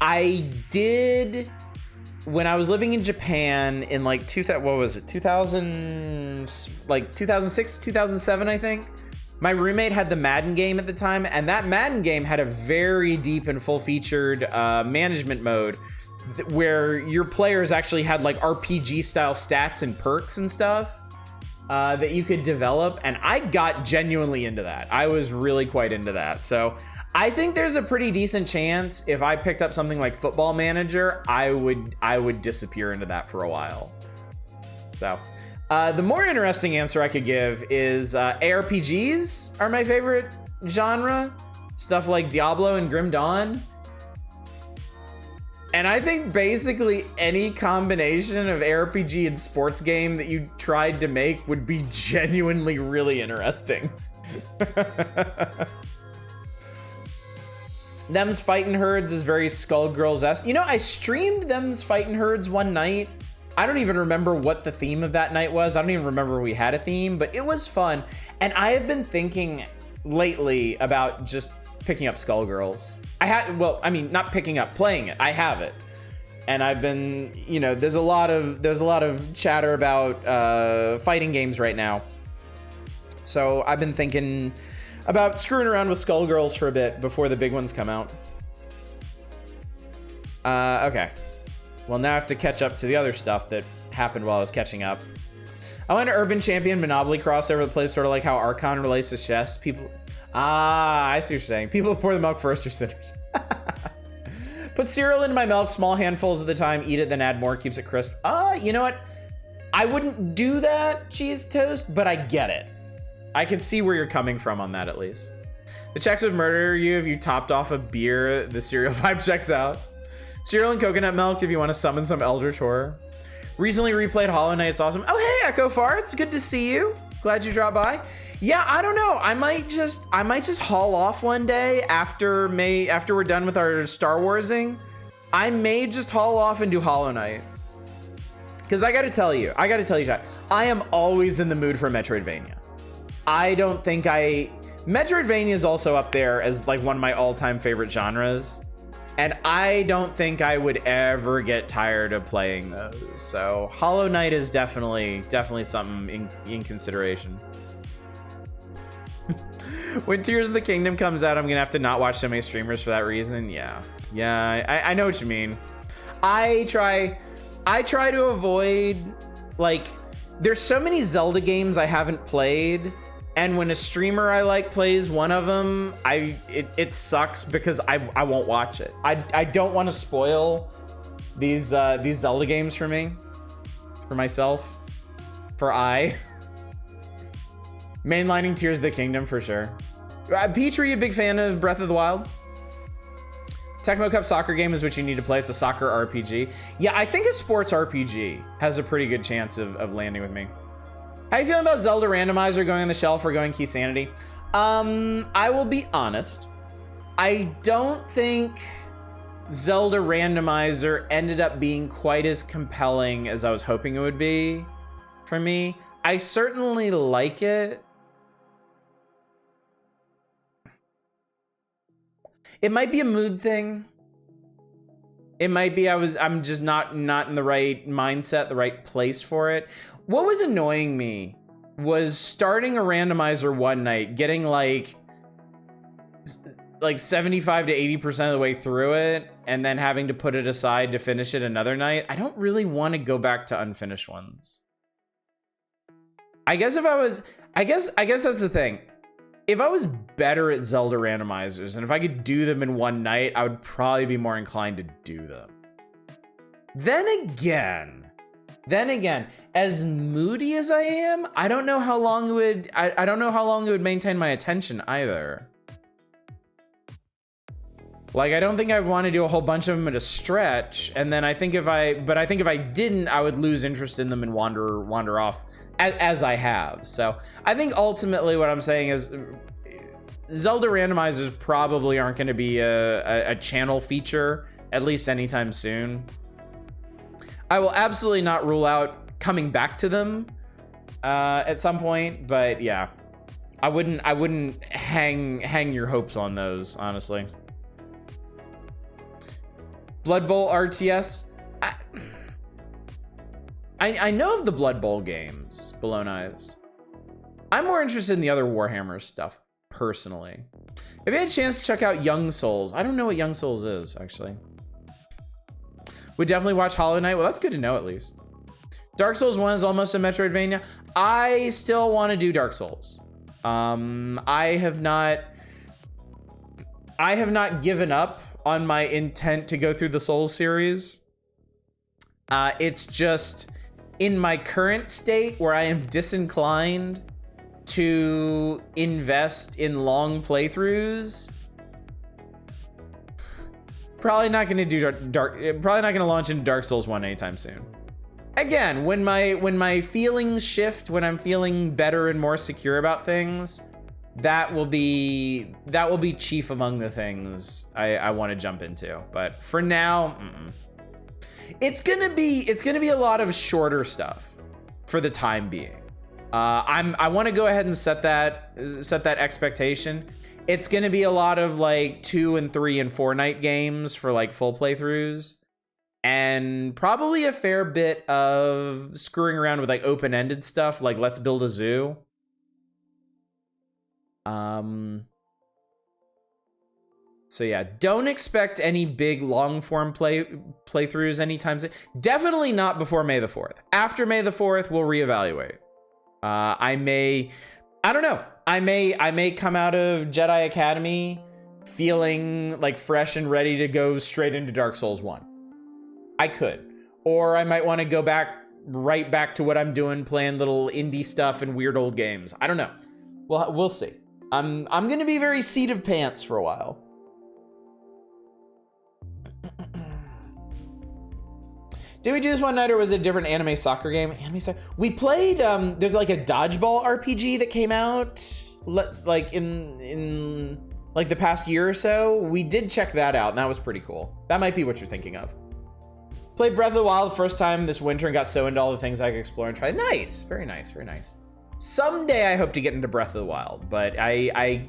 I did when I was living in Japan in like 2006, 2007, I think. My roommate had the Madden game at the time, and that Madden game had a very deep and full-featured management mode where your players actually had like RPG-style stats and perks and stuff that you could develop, and I got genuinely into that. I was really quite into that. So I think there's a pretty decent chance if I picked up something like Football Manager, I would disappear into that for a while. So the more interesting answer I could give is ARPGs are my favorite genre. Stuff like Diablo and Grim Dawn. And I think basically any combination of ARPG and sports game that you tried to make would be genuinely really interesting. Them's Fightin' Herds is very Skullgirls-esque. You know, I streamed Them's Fightin' Herds one night. I don't even remember what the theme of that night was. I don't even remember we had a theme, but it was fun. And I have been thinking lately about just picking up Skullgirls. Well, I mean, not picking up, playing it. I have it. And I've been, you know, there's a lot of chatter about fighting games right now. So I've been thinking about screwing around with Skullgirls for a bit before the big ones come out. Okay. Well, now I have to catch up to the other stuff that happened while I was catching up. I went to Urban Champion Monopoly crossover the place, sort of like how Archon relates to chess. People, I see what you're saying. People pour the milk first are sinners. Put cereal into my milk, small handfuls at the time, eat it, then add more, keeps it crisp. You know what? I wouldn't do that, cheese toast, but I get it. I can see where you're coming from on that, at least. The checks would murder you if you topped off a beer. The cereal vibe checks out. Cereal and coconut milk if you want to summon some Eldritch Horror. Recently replayed Hollow Knight. It's awesome. Oh, hey, Echo Farts. Good to see you. Glad you dropped by. Yeah, I don't know. I might just haul off one day after we're done with our Star Warsing. I may just haul off and do Hollow Knight. Because I gotta tell you, Jack, I am always in the mood for Metroidvania. Metroidvania is also up there as like one of my all-time favorite genres. And I don't think I would ever get tired of playing those. So Hollow Knight is definitely something in consideration. When Tears of the Kingdom comes out, I'm gonna have to not watch so many streamers for that reason. Yeah, I know what you mean. I try to avoid, like, there's so many Zelda games I haven't played. And when a streamer I like plays one of them, it sucks because I won't watch it. I don't want to spoil these Zelda games for myself. Mainlining Tears of the Kingdom for sure. Petrie, a big fan of Breath of the Wild. Tecmo Cup soccer game is what you need to play. It's a soccer RPG. Yeah, I think a sports RPG has a pretty good chance of landing with me. How you feeling about Zelda Randomizer going on the shelf or going Key Sanity? I will be honest. I don't think Zelda Randomizer ended up being quite as compelling as I was hoping it would be for me. I certainly like it. It might be a mood thing. It might be I'm just not in the right mindset, the right place for it. What was annoying me was starting a randomizer one night, getting like 75 to 80% of the way through it, and then having to put it aside to finish it another night. I don't really want to go back to unfinished ones. I guess if I was, I guess that's the thing. If I was better at Zelda randomizers and if I could do them in one night, I would probably be more inclined to do them. Then again, as moody as I am, I don't know how long it would, I don't know how long it would maintain my attention either. Like, I don't think I'd want to do a whole bunch of them at a stretch. And then I think if I didn't, I would lose interest in them and wander off as I have. So I think ultimately what I'm saying is Zelda randomizers probably aren't going to be a channel feature, at least anytime soon. I will absolutely not rule out coming back to them at some point, but yeah, I wouldn't hang your hopes on those, honestly. Blood Bowl RTS. I know of the Blood Bowl games, Below Knives. I'm more interested in the other Warhammer stuff, personally. Have you had a chance to check out Young Souls? I don't know what Young Souls is, actually. Would definitely watch Hollow Knight. Well, that's good to know, at least. Dark Souls 1 is almost a Metroidvania. I still want to do Dark Souls. I have not given up on my intent to go through the Souls series. It's just in my current state where I am disinclined to invest in long playthroughs. Probably not going to do probably not going to launch into Dark Souls 1 anytime soon. Again, when my feelings shift, when I'm feeling better and more secure about things, that will be chief among the things I want to jump into. But for now, it's gonna be a lot of shorter stuff for the time being. I want to go ahead and set that expectation. It's gonna be a lot of like 2 and 3 and 4 night games for like full playthroughs, and probably a fair bit of screwing around with like open-ended stuff, like let's build a zoo. So yeah, don't expect any big long form playthroughs anytime soon. Definitely not before May the 4th. After May the 4th, we'll reevaluate. I don't know. I may come out of Jedi Academy feeling like fresh and ready to go straight into Dark Souls 1. I could. Or I might want to go right back to what I'm doing, playing little indie stuff and weird old games. I don't know. Well, we'll see. I'm gonna be very seat of pants for a while. Did we do this one night, or was it a different anime soccer game? We played, there's like a dodgeball RPG that came out like in like the past year or so. We did check that out, and that was pretty cool. That might be what you're thinking of. Played Breath of the Wild the first time this winter and got so into all the things I could explore and try. Nice, very nice, very nice. Someday I hope to get into Breath of the Wild, but I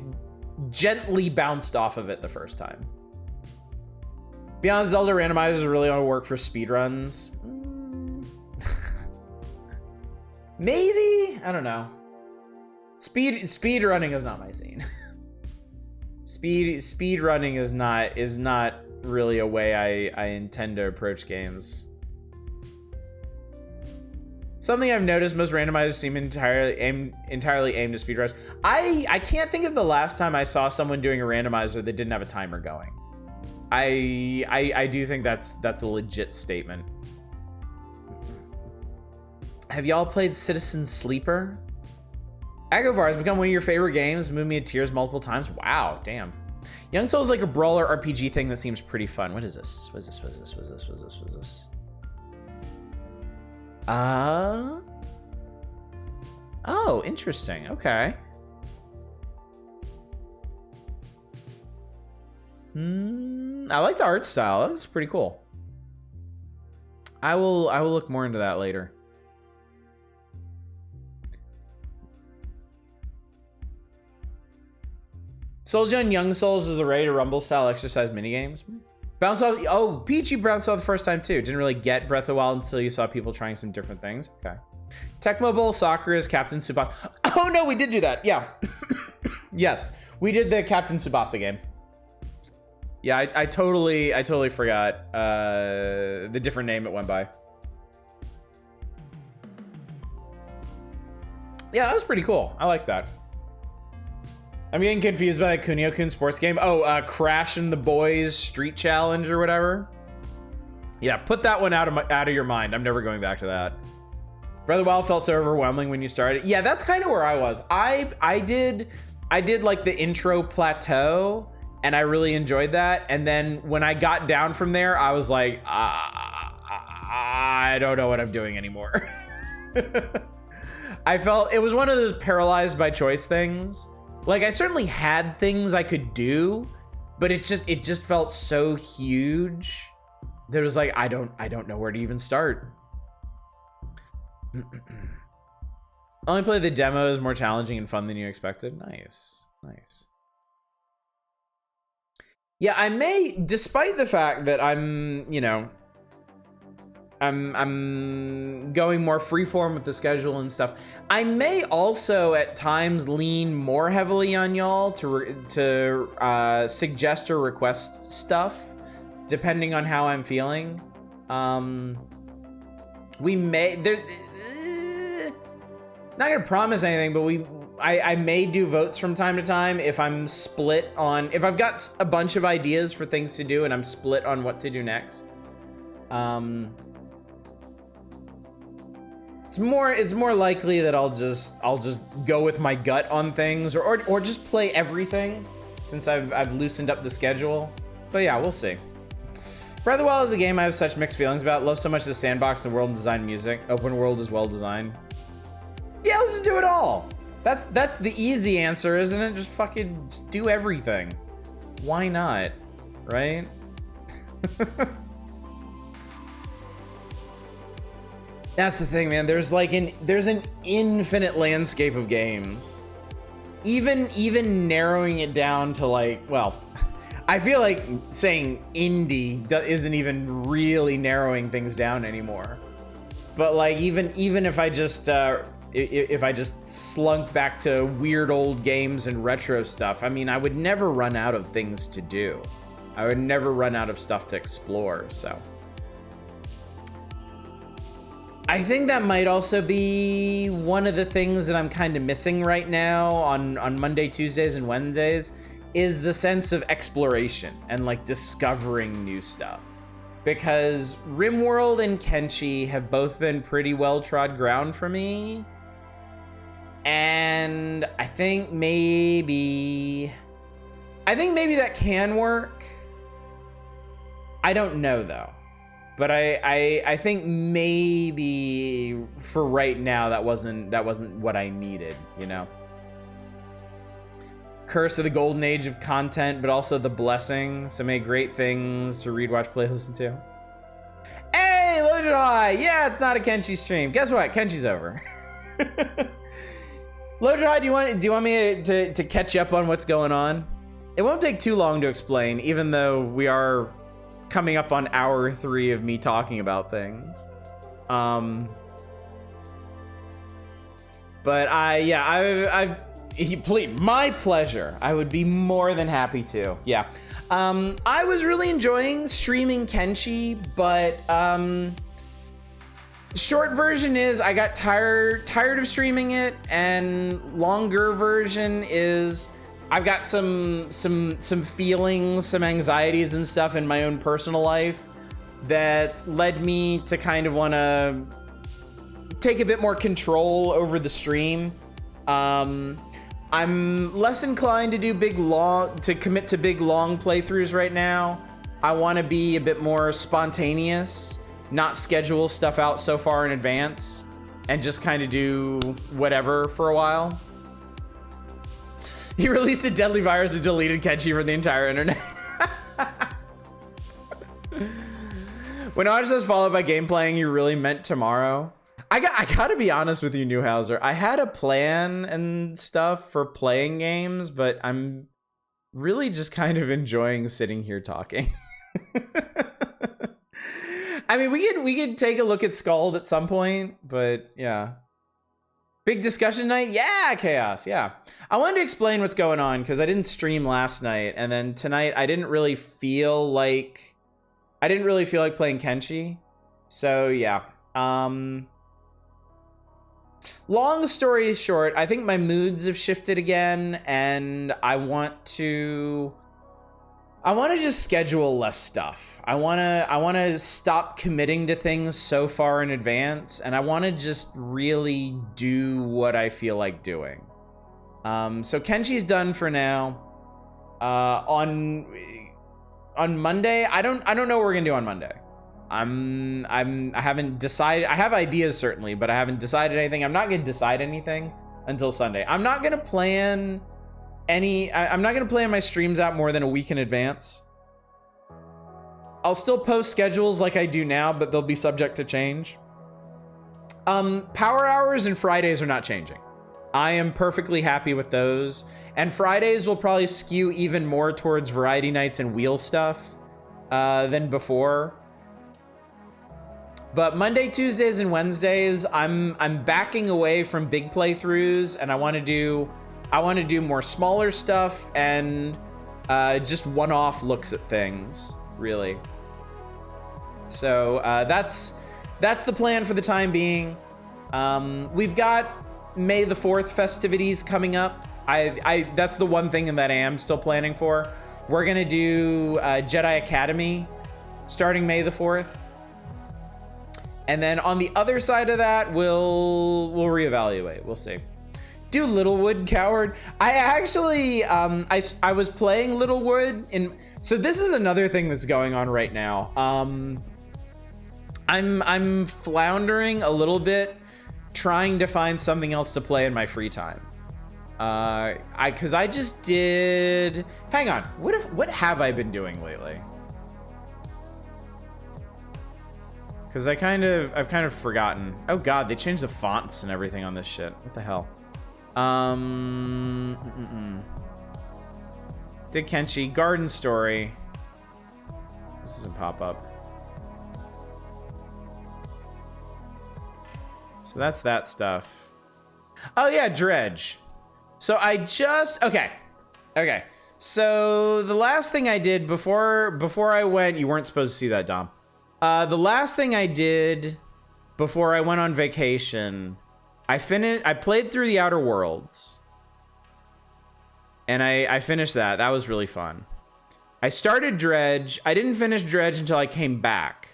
gently bounced off of it the first time. Beyond Zelda randomizers really only work for speedruns. Maybe? I don't know. Speed running is not my scene. Speed running is not really a way I intend to approach games. Something I've noticed, most randomizers seem entirely aimed at speedruns. I can't think of the last time I saw someone doing a randomizer that didn't have a timer going. I do think that's a legit statement. Have y'all played Citizen Sleeper? Agovar has become one of your favorite games, moved me to tears multiple times. Wow, damn. Young Soul is like a brawler RPG thing that seems pretty fun. What is this? What is this? Oh, interesting. Okay. I like the art style. That was pretty cool. I will look more into that later. Soulja and Young Souls is a Ready to Rumble style exercise minigames. Bounce off. Oh, Peachy bounced off the first time too. Didn't really get Breath of the Wild until you saw people trying some different things. Okay. Tecmo Bowl Soccer is Captain Tsubasa. Oh no, we did do that. Yeah. Yes, we did the Captain Tsubasa game. Yeah, I totally forgot the different name it went by. Yeah, that was pretty cool. I like that. I'm getting confused by the Kunio-kun sports game. Oh, Crash and the Boys Street Challenge or whatever. Yeah, put that one out of your mind. I'm never going back to that. Breath of the Wild felt so overwhelming when you started. Yeah, that's kind of where I was. I did like the intro plateau, and I really enjoyed that. And then when I got down from there, I was like, I don't know what I'm doing anymore. I felt it was one of those paralyzed by choice things. Like, I certainly had things I could do, but it just felt so huge that it was like, I don't know where to even start. Only play the demo is more challenging and fun than you expected. Nice. Yeah, I may, despite the fact that I'm going more freeform with the schedule and stuff, I may also at times lean more heavily on y'all to suggest or request stuff, depending on how I'm feeling. We may, not gonna promise anything, but I may do votes from time to time if I'm split on, if I've got a bunch of ideas for things to do and I'm split on what to do next. It's more likely that I'll just go with my gut on things, or just play everything since I've loosened up the schedule. But yeah, we'll see. Breath of the Wild is a game I have such mixed feelings about. Love so much the sandbox, the world and design music. Open world is well designed. Yeah, let's just do it all. That's the easy answer, isn't it? Just fucking do everything. Why not? Right? That's the thing, man. There's an infinite landscape of games. Even narrowing it down to like, well, I feel like saying indie isn't even really narrowing things down anymore. But like even if I just slunk back to weird old games and retro stuff, I mean, I would never run out of things to do. I would never run out of stuff to explore, so. I think that might also be one of the things that I'm kind of missing right now on Monday, Tuesdays, and Wednesdays, is the sense of exploration and like discovering new stuff. Because RimWorld and Kenshi have both been pretty well trod ground for me. And I think maybe that can work. I don't know though. But I think maybe for right now that wasn't what I needed, you know. Curse of the golden age of content, but also the blessing. So many great things to read, watch, play, listen to. Hey, Lojo High! Yeah, it's not a Kenshi stream. Guess what? Kenshi's over. Lojo High, do you want me to catch you up on what's going on? It won't take too long to explain, even though we are coming up on hour 3 of me talking about things. But my pleasure. I would be more than happy to. Yeah. I was really enjoying streaming Kenshi, but short version is I got tired of streaming it, and longer version is I've got some feelings, some anxieties and stuff in my own personal life that led me to kind of want to take a bit more control over the stream. I'm less inclined to do commit to big long playthroughs right now. I want to be a bit more spontaneous, not schedule stuff out so far in advance, and just kind of do whatever for a while. He released a deadly virus that deleted Kenshi from the entire internet. When Odd says followed by game playing, you really meant tomorrow. I gotta be honest with you, Newhouser. I had a plan and stuff for playing games, but I'm really just kind of enjoying sitting here talking. I mean, we could take a look at SKALD at some point, but yeah. Big discussion night? Yeah, Chaos, yeah. I wanted to explain what's going on because I didn't stream last night, and then tonight I didn't really feel like playing Kenshi. So yeah. long story short, I think my moods have shifted again, and I want to just schedule less stuff. I want to stop committing to things so far in advance, and I want to just really do what I feel like doing. So Kenchi's done for now. On Monday, I don't know what we're gonna do on Monday. I haven't decided. I have ideas certainly, but I haven't decided anything. I'm not gonna decide anything until Sunday. I'm not gonna plan my streams out more than a week in advance. I'll still post schedules like I do now, but they'll be subject to change. Power hours and Fridays are not changing. I am perfectly happy with those. And Fridays will probably skew even more towards variety nights and wheel stuff than before. But Monday, Tuesdays, and Wednesdays, I'm backing away from big playthroughs, and I want to do more smaller stuff and just one-off looks at things, really. So that's the plan for the time being. We've got May the 4th festivities coming up. That's the one thing that I am still planning for. We're gonna do Jedi Academy starting May the 4th. And then on the other side of that, we'll reevaluate. We'll see. Do Littlewood, coward. I actually I was playing Littlewood so this is another thing that's going on right now. I'm floundering a little bit trying to find something else to play in my free time. Cause I just did, hang on, what have I been doing lately? Cause I've kind of forgotten. Oh God, they changed the fonts and everything on this shit. What the hell? Did Kenshi, Garden Story. This doesn't pop up. So that's that stuff. Oh yeah, Dredge. So I just, okay. So the last thing I did before I went, you weren't supposed to see that, Dom. The last thing I did before I went on vacation, I played through the Outer Worlds. And I finished that. That was really fun. I started Dredge. I didn't finish Dredge until I came back.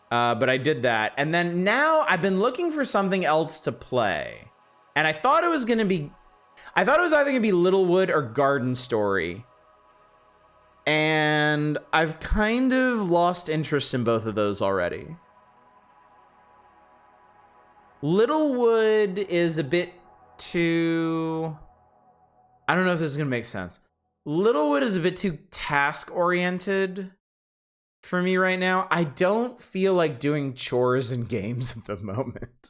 But I did that. And then now I've been looking for something else to play. And I thought it was either gonna be Littlewood or Garden Story. And I've kind of lost interest in both of those already. Littlewood is a bit too, I don't know if this is gonna make sense. Littlewood is a bit too task-oriented for me right now. I don't feel like doing chores and games at the moment.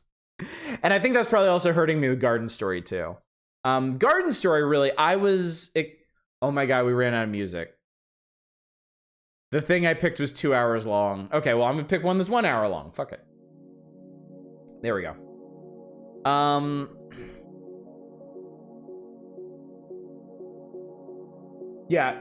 And I think that's probably also hurting me with Garden Story too. Garden Story, really, oh my God, we ran out of music. The thing I picked was 2 hours long. Okay, well, I'm gonna pick one that's 1 hour long. Fuck it. There we go. Yeah,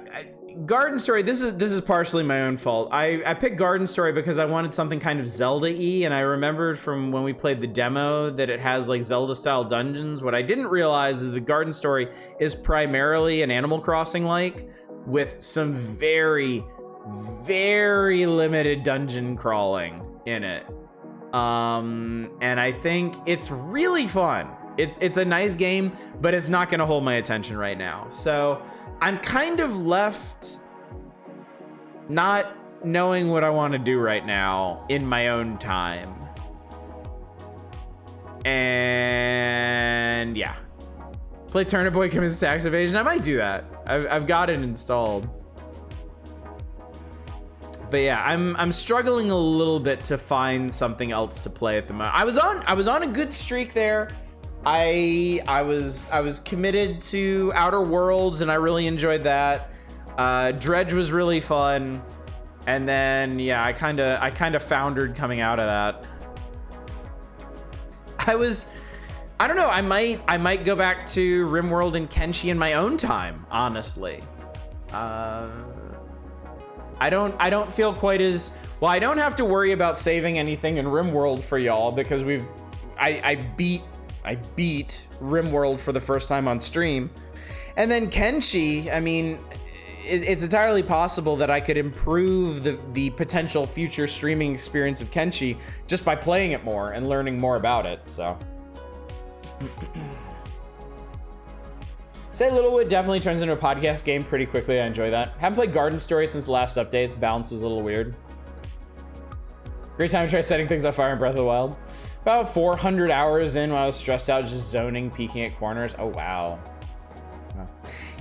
Garden Story, this is partially my own fault. I picked Garden Story because I wanted something kind of Zelda-y, and I remembered from when we played the demo that it has like Zelda-style dungeons. What I didn't realize is the Garden Story is primarily an Animal Crossing-like, with some very, very limited dungeon crawling in it. And I think it's really fun. It's a nice game, but it's not gonna hold my attention right now. So I'm kind of left not knowing what I want to do right now in my own time. And yeah, play Turnip Boy Commits Tax Evasion. I might do that. I've got it installed. But yeah, I'm struggling a little bit to find something else to play at the moment. I was on a good streak there. I was committed to Outer Worlds and I really enjoyed that. Dredge was really fun. And then yeah, I kind of foundered coming out of that. I don't know, I might go back to RimWorld and Kenshi in my own time, honestly. I don't feel quite as well. I don't have to worry about saving anything in RimWorld for y'all because I beat I beat RimWorld for the first time on stream. And then Kenshi, I mean, it's entirely possible that I could improve the potential future streaming experience of Kenshi just by playing it more and learning more about it, so. Say Littlewood definitely turns into a podcast game pretty quickly. I enjoy that. Haven't played Garden Story since the last update. Its balance was a little weird. Great time to try setting things on fire in Breath of the Wild. About 400 hours in when I was stressed out, just zoning, peeking at corners. Oh, wow.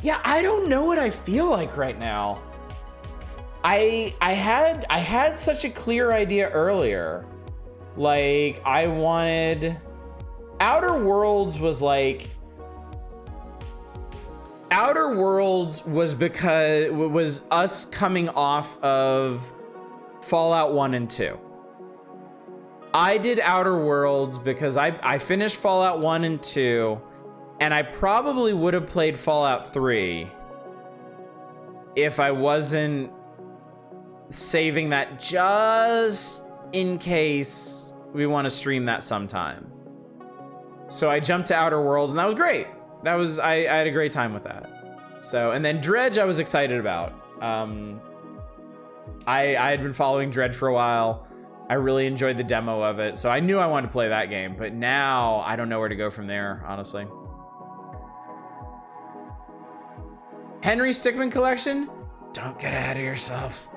Yeah, I don't know what I feel like right now. I had such a clear idea earlier. Like, I wanted... Outer Worlds was like... Outer Worlds was because... was us coming off of Fallout 1 and 2. I did Outer Worlds because I finished Fallout 1 and 2... and I probably would have played Fallout 3 if I wasn't saving that just in case we want to stream that sometime. So I jumped to Outer Worlds, and that was great. That was, I had a great time with that. So, and then Dredge I was excited about. I had been following Dredge for a while. I really enjoyed the demo of it, so I knew I wanted to play that game, but now I don't know where to go from there, honestly. Henry Stickmin collection? Don't get ahead of yourself.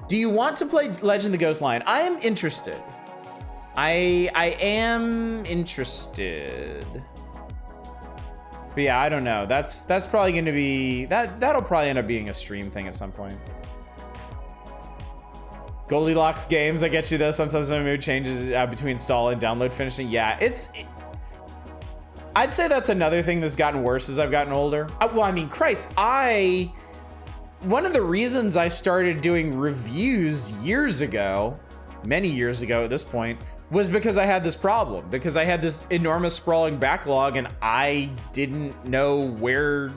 Do you want to play Legend of the Ghost Lion? I am interested. I am interested. But yeah, I don't know. That's probably going to be that'll probably end up being a stream thing at some point. Goldilocks games, I get you though. Sometimes my mood changes between install and download finishing. Yeah, I'd say that's another thing that's gotten worse as I've gotten older. Well, I mean, Christ, one of the reasons I started doing reviews years ago, many years ago at this point, was because I had this problem, because I had this enormous sprawling backlog and I didn't know where,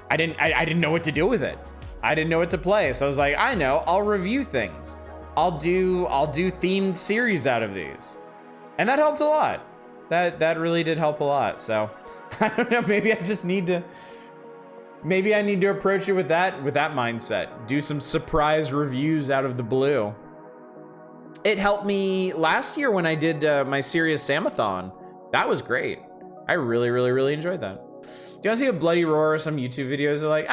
I didn't know what to do with it. I didn't know what to play. So I was like, I know, I'll review things. I'll do themed series out of these. And that helped a lot. That really did help a lot. So I don't know, maybe I need to approach it with that mindset. Do some surprise reviews out of the blue. It helped me last year when I did my Serious Samathon. That was great. I really enjoyed that. Do you want to see a Bloody Roar or some YouTube videos are like,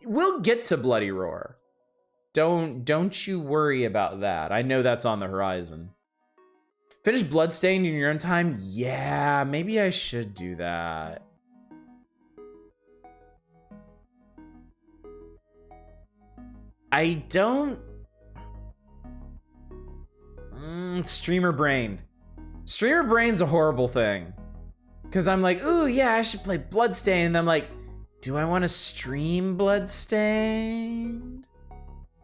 we'll get to Bloody Roar. Don't you worry about that. I know that's on the horizon. Finish Bloodstained in your own time? Yeah, maybe I should do that. I don't... Streamer brain. Streamer brain's a horrible thing. Because I'm like, ooh, yeah, I should play Bloodstained. And I'm like, do I want to stream Bloodstained?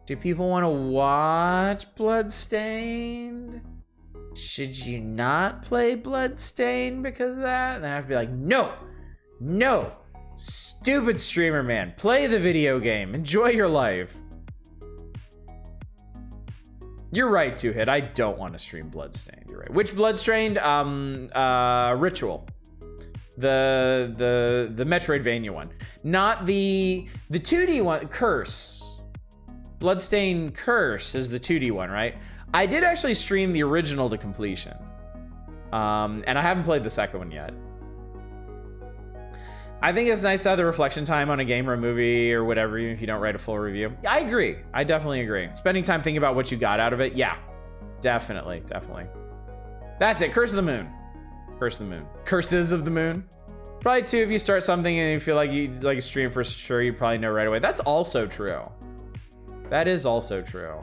Do people want to watch Bloodstained? Should you not play Bloodstained because of that? And then I have to be like, no, stupid streamer man, play the video game, enjoy your life. You're right, Two Hit. I don't want to stream Bloodstained. You're right. Which Bloodstained? Ritual, the Metroidvania one, not the 2D one. Curse, Bloodstained Curse is the 2D one, right? I did actually stream the original to completion. And I haven't played the second one yet. I think it's nice to have the reflection time on a game or a movie or whatever, even if you don't write a full review. I agree. I definitely agree. Spending time thinking about what you got out of it. Yeah, definitely. That's it. Curse of the Moon. Curse of the Moon. Curses of the Moon. Probably too, if you start something and you feel like you like a stream for sure, you probably know right away. That's also true. That is also true.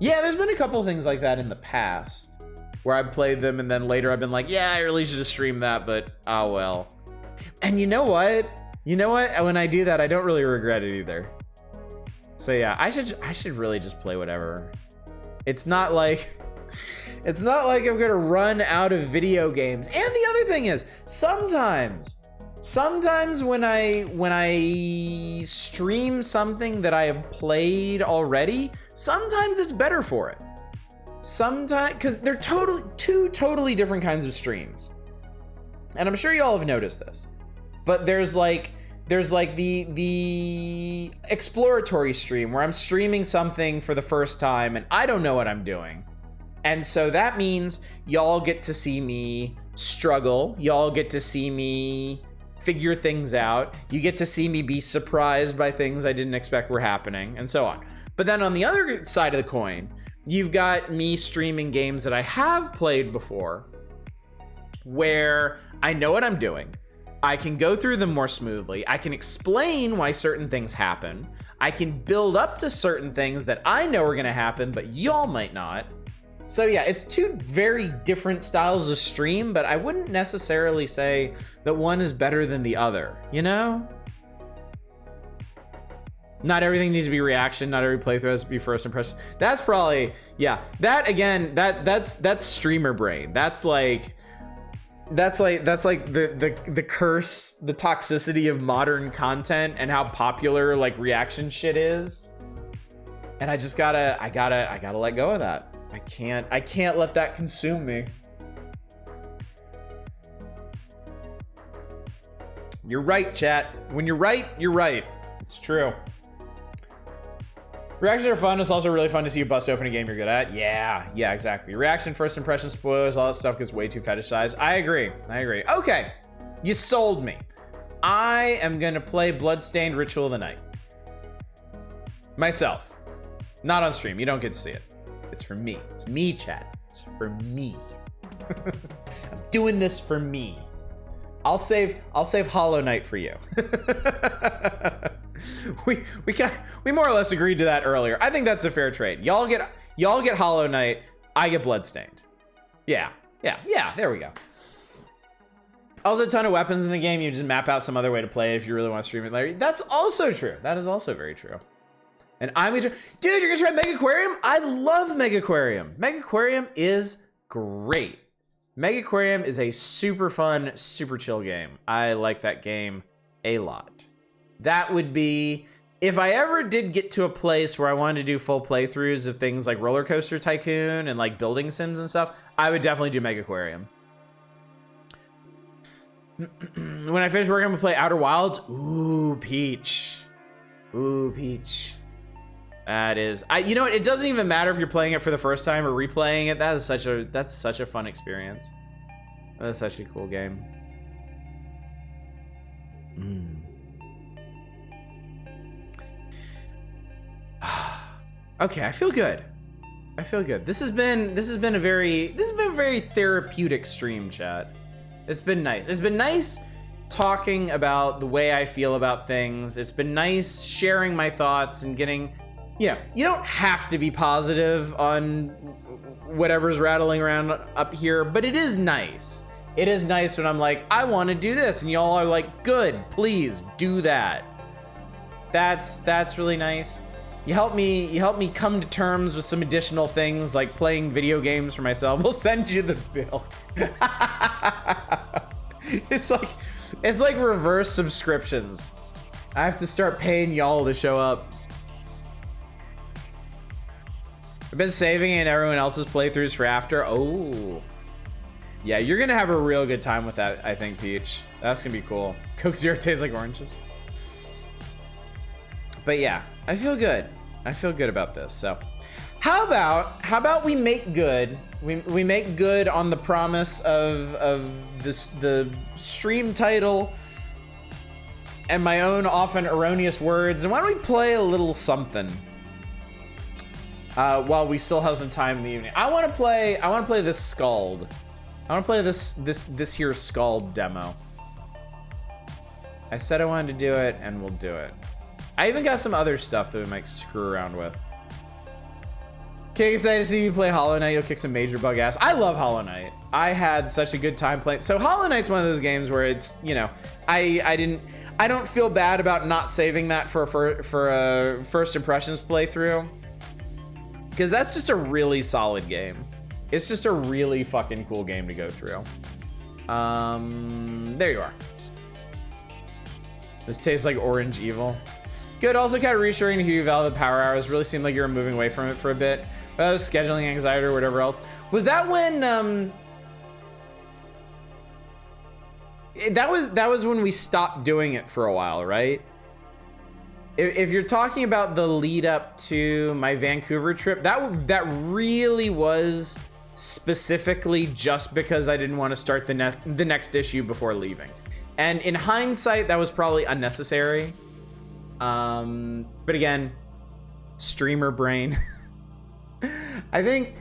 Yeah, there's been a couple things like that in the past where I've played them and then later I've been like, yeah, I really should have streamed that, but oh well. And you know what? When I do that, I don't really regret it either. So yeah, I should really just play whatever. It's not like I'm gonna run out of video games. And the other thing is, sometimes when I stream something that I have played already, sometimes it's better for it. sometimes, because they're two totally different kinds of streams. And I'm sure you all have noticed this, but there's like the exploratory stream where I'm streaming something for the first time and I don't know what I'm doing. And so that means y'all get to see me struggle. Y'all get to see me figure things out. You get to see me be surprised by things I didn't expect were happening, and so on. But then on the other side of the coin, you've got me streaming games that I have played before, where I know what I'm doing. I can go through them more smoothly. I can explain why certain things happen. I can build up to certain things that I know are gonna happen, but y'all might not. So yeah, it's two very different styles of stream, but I wouldn't necessarily say that one is better than the other, you know? Not everything needs to be reaction, not every playthrough has to be first impression. That's probably, yeah, that again, that's streamer brain. That's like the curse, the toxicity of modern content and how popular like reaction shit is. And I gotta let go of that. I can't let that consume me. You're right, chat. When you're right, you're right. It's true. Reactions are fun. It's also really fun to see you bust open a game you're good at. Yeah, exactly. Reaction, first impression, spoilers, all that stuff gets way too fetishized. I agree. Okay, you sold me. I am gonna play Bloodstained Ritual of the Night. Myself. Not on stream, you don't get to see it. It's for me. It's me, chat. It's for me. I'm doing this for me. I'll save Hollow Knight for you. we more or less agreed to that earlier. I think that's a fair trade. Y'all get Hollow Knight, I get Bloodstained. Yeah, there we go. Also a ton of weapons in the game. You just map out some other way to play it if you really want to stream it later. That's also true. That is also very true. And I'm gonna try, dude, you're gonna try Megaquarium? I love Megaquarium. Megaquarium is great. Megaquarium is a super fun, super chill game. I like that game a lot. That would be, if I ever did get to a place where I wanted to do full playthroughs of things like Roller Coaster Tycoon and like building sims and stuff, I would definitely do Megaquarium. When I finish working, I'm gonna play Outer Wilds. Ooh, Peach. Ooh, Peach. That is, you know what? It doesn't even matter if you're playing it for the first time or replaying it. That's such a fun experience. That's such a cool game. Okay, I feel good. This has been a very therapeutic stream, chat. It's been nice. It's been nice talking about the way I feel about things. It's been nice sharing my thoughts and getting, you know, you don't have to be positive on whatever's rattling around up here, but it is nice. It is nice when I'm like, I want to do this, and y'all are like, good, please do that. That's really nice. You help me come to terms with some additional things like playing video games for myself. We'll send you the bill. It's like reverse subscriptions. I have to start paying y'all to show up. I've been saving in everyone else's playthroughs for after. Oh. Yeah, you're gonna have a real good time with that, I think, Peach. That's gonna be cool. Coke Zero tastes like oranges. But yeah, I feel good. I feel good about this. So how about we make good? We make good on the promise of the stream title and my own often erroneous words. And why don't we play a little something while we still have some time in the evening? I want to play this SKALD. I want to play this here SKALD demo. I said I wanted to do it, and we'll do it. I even got some other stuff that we might screw around with. Okay, excited to see you play Hollow Knight. You'll kick some major bug ass. I love Hollow Knight. I had such a good time playing. So Hollow Knight's one of those games where it's, you know, I don't feel bad about not saving that for a first impressions playthrough, because that's just a really solid game. It's just a really fucking cool game to go through. There you are. This tastes like orange evil. Good, also kind of reassuring to hear you value the power hours. Really seemed like you were moving away from it for a bit. Scheduling anxiety or whatever else. Was that when that was when we stopped doing it for a while, right? If you're talking about the lead up to my Vancouver trip, that really was specifically just because I didn't want to start the next issue before leaving. And in hindsight, that was probably unnecessary. But again, streamer brain. I think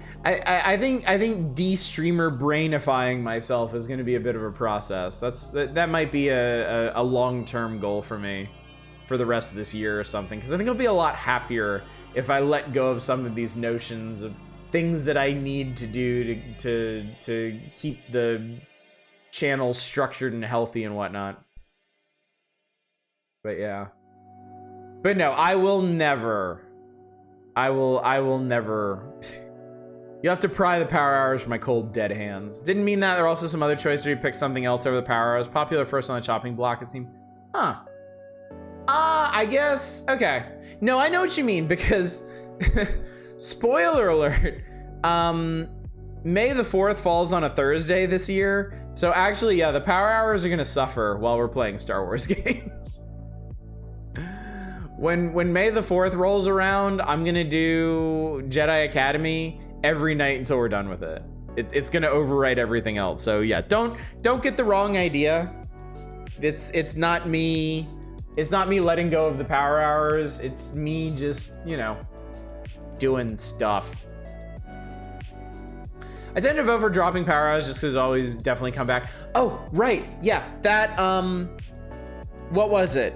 de-streamer brainifying myself is going to be a bit of a process. That might be a long-term goal for me for the rest of this year or something, because I think I'll be a lot happier if I let go of some of these notions of things that I need to do to keep the channel structured and healthy and whatnot. But yeah. But no, I will never. You'll have to pry the power hours from my cold dead hands. Didn't mean that. There are also some other choices where you pick something else over the power hours. Popular first on the chopping block, it seemed. Huh. I guess, okay. No, I know what you mean, because spoiler alert, May the 4th falls on a Thursday this year. So actually, yeah, the power hours are gonna suffer while we're playing Star Wars games. When May the 4th rolls around, I'm gonna do Jedi Academy every night until we're done with it. It's gonna overwrite everything else. So yeah, don't get the wrong idea. It's not me letting go of the power hours. It's me just, you know, doing stuff. I tend to vote for dropping power hours just because always definitely come back. Oh, right, yeah, that, what was it?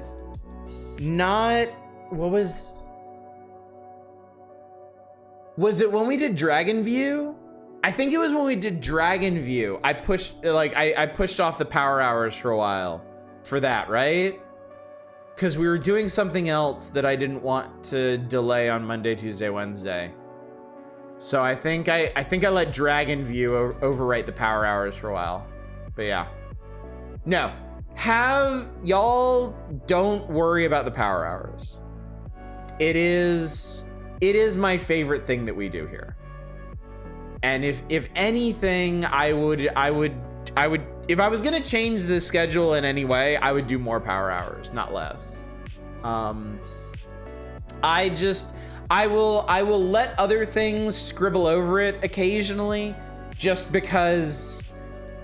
Was it when we did Dragon View? I think it was when we did Dragon View. I pushed off the power hours for a while for that, right? Because we were doing something else that I didn't want to delay on Monday, Tuesday, Wednesday. So I think I let Dragon View overwrite the power hours for a while. But yeah. No. Y'all don't worry about the power hours. It is my favorite thing that we do here. And if anything, I would if I was gonna change the schedule in any way, I would do more power hours, not less. I will let other things scribble over it occasionally, just because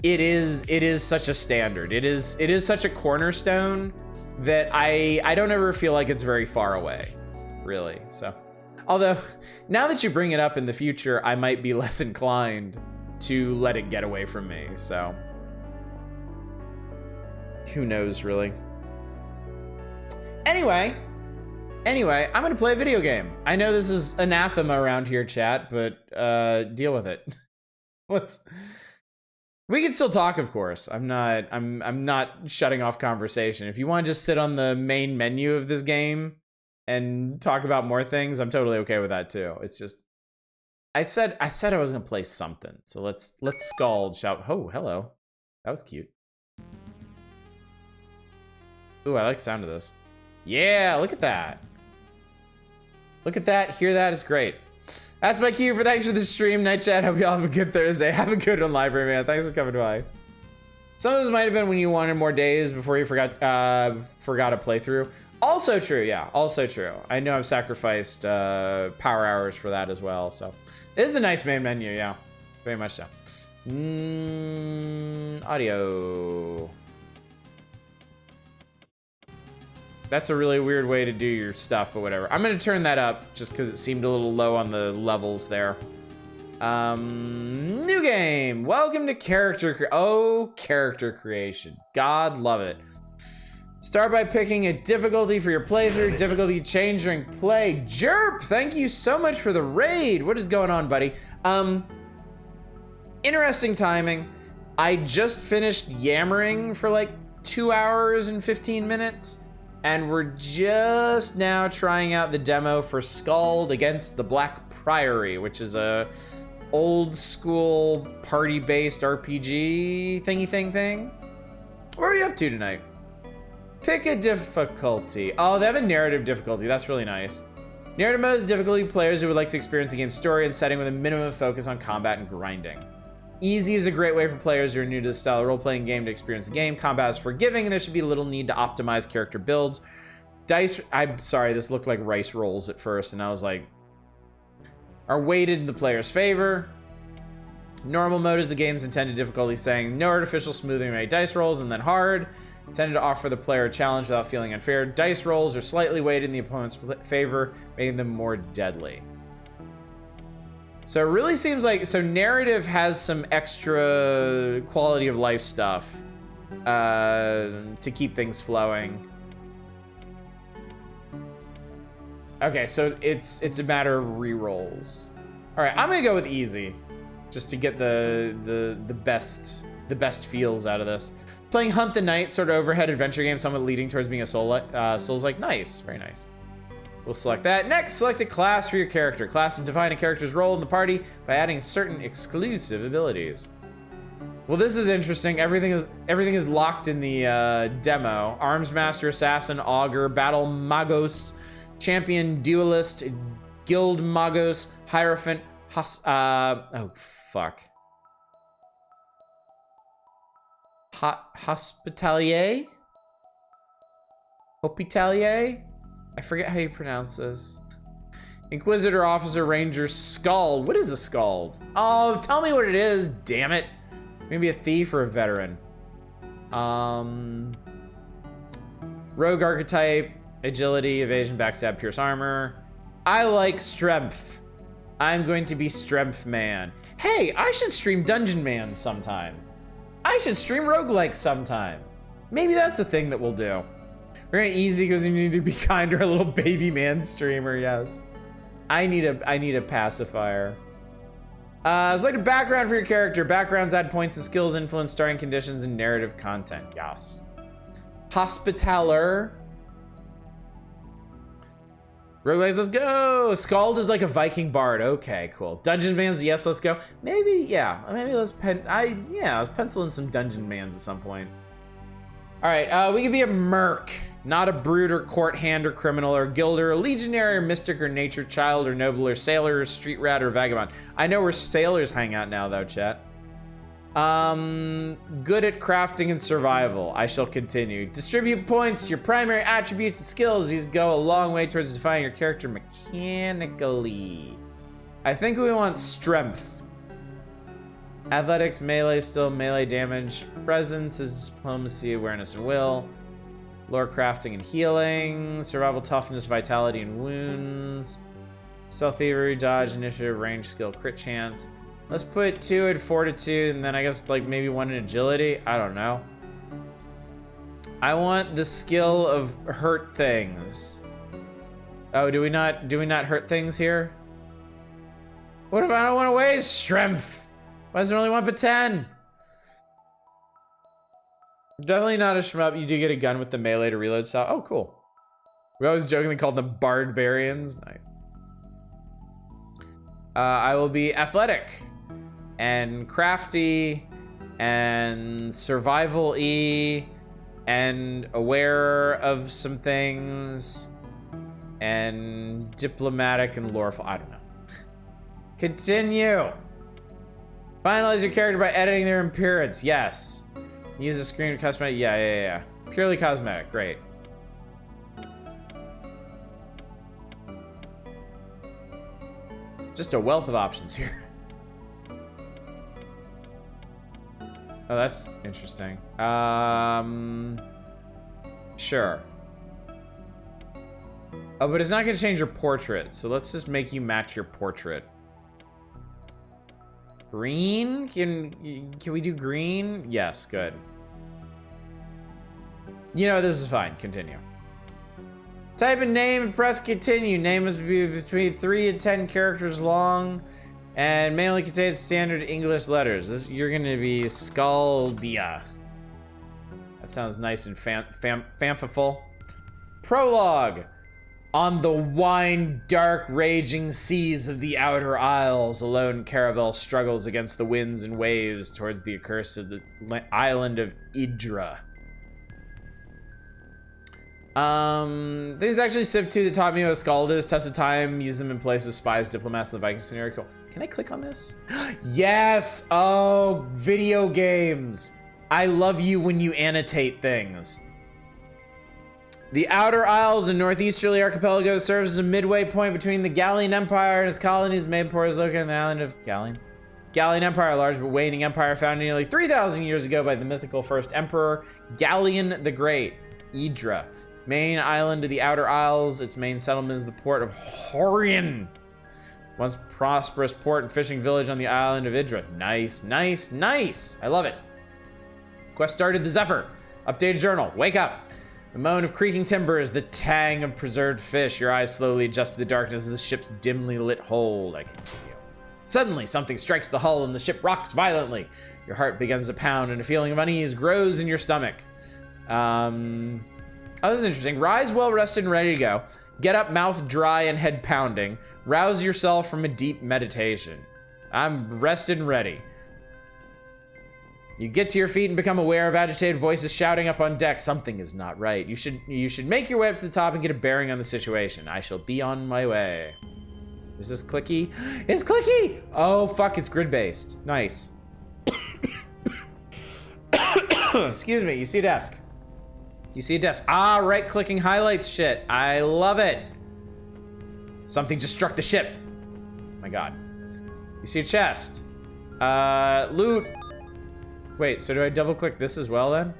it is such a standard. It is such a cornerstone that I don't ever feel like it's very far away, really. So, although now that you bring it up in the future, I might be less inclined to let it get away from me. So, who knows, really? Anyway, I'm gonna play a video game. I know this is anathema around here, chat, but deal with it. We can still talk, of course. I'm not shutting off conversation. If you want to just sit on the main menu of this game and talk about more things, I'm totally okay with that too. It's just I said I was gonna play something. So let's SKALD. Shout. Oh, hello. That was cute. Ooh, I like the sound of this. Yeah, look at that. Look at that, hear that, it's great. That's my cue for thanks for the stream, Night Chat. Hope y'all have a good Thursday. Have a good one, Library Man. Thanks for coming by. Some of this might have been when you wanted more days before you forgot a playthrough. Also true, yeah, also true. I know I've sacrificed power hours for that as well, so. It is a nice main menu, yeah, very much so. Audio. That's a really weird way to do your stuff, but whatever. I'm gonna turn that up just because it seemed a little low on the levels there. New game. Welcome to character creation. God love it. Start by picking a difficulty for your playthrough. Difficulty change during play. Jerp, thank you so much for the raid. What is going on, buddy? Interesting timing. I just finished yammering for like 2 hours and 15 minutes. And we're just now trying out the demo for SKALD against the Black Priory, which is a old school party-based RPG thingy thing. What are you up to tonight? Pick a difficulty. Oh, they have a narrative difficulty. That's really nice. Narrative mode is difficulty players who would like to experience the game's story and setting with a minimum focus on combat and grinding. Easy is a great way for players who are new to the style of role-playing game to experience the game. Combat is forgiving, and there should be little need to optimize character builds. Dice, I'm sorry, this looked like rice rolls at first, and I was like, are weighted in the player's favor. Normal mode is the game's intended difficulty, saying no artificial smoothing made dice rolls, and then hard, intended to offer the player a challenge without feeling unfair. Dice rolls are slightly weighted in the opponent's favor, making them more deadly. So it really seems like, so narrative has some extra quality of life stuff to keep things flowing. Okay, so it's a matter of re-rolls. All right, I'm gonna go with easy, just to get the best feels out of this. Playing Hunt the Night, sort of overhead adventure game, somewhat leading towards being a Souls-like. Nice, very nice. We'll select that. Next, select a class for your character. Classes define a character's role in the party by adding certain exclusive abilities. Well, this is interesting. Everything is locked in the demo. Arms Master, Assassin, Augur, Battle Magos, Champion, Duelist, Guild Magos, Hierophant, oh fuck. Hospitalier? Hospitalier? I forget how you pronounce this. Inquisitor, Officer, Ranger, SKALD. What is a SKALD? Oh, tell me what it is, damn it. Maybe a thief or a veteran. Rogue archetype, agility, evasion, backstab, pierce armor. I like strength. I'm going to be strength man. Hey, I should stream Dungeon Man sometime. I should stream roguelike sometime. Maybe that's a thing that we'll do. We're going easy because you need to be kind to our little baby man streamer, yes. I need a pacifier. Select a background for your character. Backgrounds add points and skills, influence starting conditions, and narrative content. Yes. Hospitaller. Roguelikes, let's go. SKALD is like a Viking bard. Okay, cool. Dungeon Mans, yes, let's go. Maybe, yeah. Maybe let's pencil in some Dungeon Mans at some point. All right, we can be a merc, not a brute or court hand or criminal or guilder, a legionary or mystic or nature child or noble or sailor or street rat or vagabond. I know where sailors hang out now though, chat. Good at crafting and survival. I shall continue. Distribute points, your primary attributes and skills. These go a long way towards defining your character mechanically. I think we want strength. Athletics, melee, still melee damage. Presence is diplomacy, awareness, and will. Lore, crafting, and healing. Survival, toughness, vitality, and wounds. Stealth, thievery, dodge, initiative, range, skill, crit chance. Let's put 2 in fortitude, and then I guess like maybe 1 in agility. I don't know. I want the skill of hurt things. Oh, do we not hurt things here? What if I don't want to waste strength? Why is there only 1 per 10? Definitely not a shmup. You do get a gun with the melee to reload style. Oh, cool. We always jokingly called them barbarians. Nice. I will be athletic and crafty and survival E and aware of some things and diplomatic and loreful. I don't know. Continue. Finalize your character by editing their appearance. Yes. Use a screen to customize. Yeah. Purely cosmetic. Great. Just a wealth of options here. Oh, that's interesting. Sure. Oh, but it's not gonna change your portrait, so let's just make you match your portrait. Green? Can we do green? Yes, good. You know, this is fine. Continue. Type in name and press continue. Name must be between 3 and 10 characters long and may only contain standard English letters. You're gonna be Skaldia. That sounds nice and fanful. Prologue. On the wine dark raging seas of the outer isles, a lone caravel struggles against the winds and waves towards the accursed island of Idra. There's actually Civ 2 that taught me what SKALD is. Test of time, use them in place of spies, diplomats, in the Viking scenario. Cool. Can I click on this? Yes! Oh, video games. I love you when you annotate things. The Outer Isles in northeasterly archipelago serves as a midway point between the Gallian Empire and its colonies. Main port is located on the island of Gallian. Gallian Empire, a large but waning empire founded nearly 3,000 years ago by the mythical first emperor, Gallian the Great. Idra. Main island of the Outer Isles. Its main settlement is the port of Horion. Once prosperous port and fishing village on the island of Idra. Nice, nice, nice. I love it. Quest started the Zephyr. Updated journal. Wake up. The moan of creaking timbers, the tang of preserved fish. Your eyes slowly adjust to the darkness of the ship's dimly lit hold. I continue. Suddenly, something strikes the hull and the ship rocks violently. Your heart begins to pound and a feeling of unease grows in your stomach. Oh, this is interesting. Rise well rested and ready to go. Get up, mouth dry and head pounding. Rouse yourself from a deep meditation. I'm rested and ready. You get to your feet and become aware of agitated voices shouting up on deck. Something is not right. You should make your way up to the top and get a bearing on the situation. I shall be on my way. Is this clicky? It's clicky! Oh, fuck, it's grid-based. Nice. Excuse me, you see a desk. You see a desk. Ah, right-clicking highlights shit. I love it. Something just struck the ship. Oh my god. You see a chest. Loot. Wait, so do I double-click this as well then?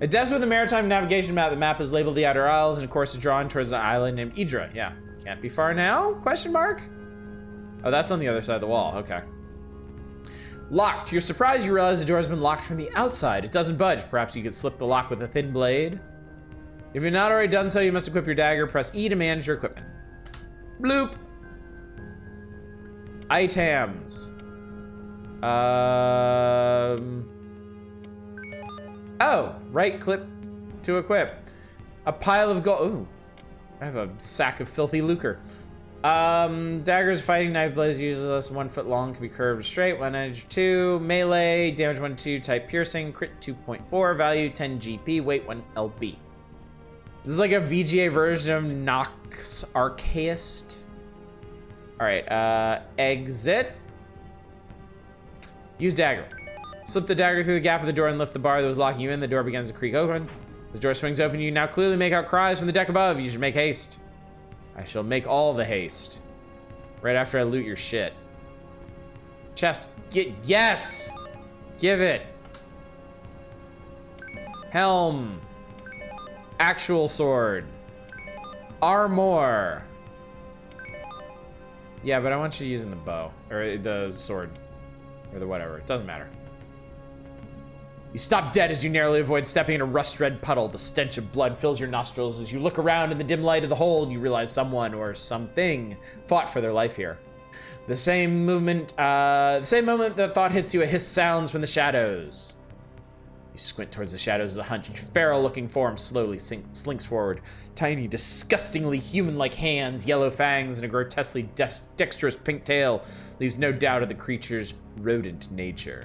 A desk with a maritime navigation map. The map is labeled the Outer Isles and of course is drawn towards an island named Idra. Yeah, can't be far now? Question mark? Oh, that's on the other side of the wall. Okay. Locked. To your surprise, you realize the door has been locked from the outside. It doesn't budge. Perhaps you could slip the lock with a thin blade. If you're not already done so, you must equip your dagger. Press E to manage your equipment. Bloop. Items. Oh, right click to equip. A pile of gold. Ooh, I have a sack of filthy lucre. Daggers, fighting knife blades, usually less than 1 foot long, can be curved or straight. 1 edge 2, melee, damage 1-2, type piercing, crit 2.4, value 10 GP, weight 1 LB. This is like a VGA version of Nox Archaist. All right, exit. Use dagger. Slip the dagger through the gap of the door and lift the bar that was locking you in. The door begins to creak open. As the door swings open, you now clearly make out cries from the deck above. You should make haste. I shall make all the haste. Right after I loot your shit. Chest. Yes! Give it. Helm. Actual sword. Armor. Yeah, but I want you using the bow. Or the sword. Or the whatever. It doesn't matter. You stop dead as you narrowly avoid stepping in a rust-red puddle. The stench of blood fills your nostrils. As you look around in the dim light of the hold, you realize someone or something fought for their life here. The same moment that thought hits you, a hiss sounds from the shadows. You squint towards the shadows of the hunt. Your feral-looking form slowly slinks forward. Tiny, disgustingly human-like hands, yellow fangs, and a grotesquely dexterous pink tail leaves no doubt of the creature's rodent nature.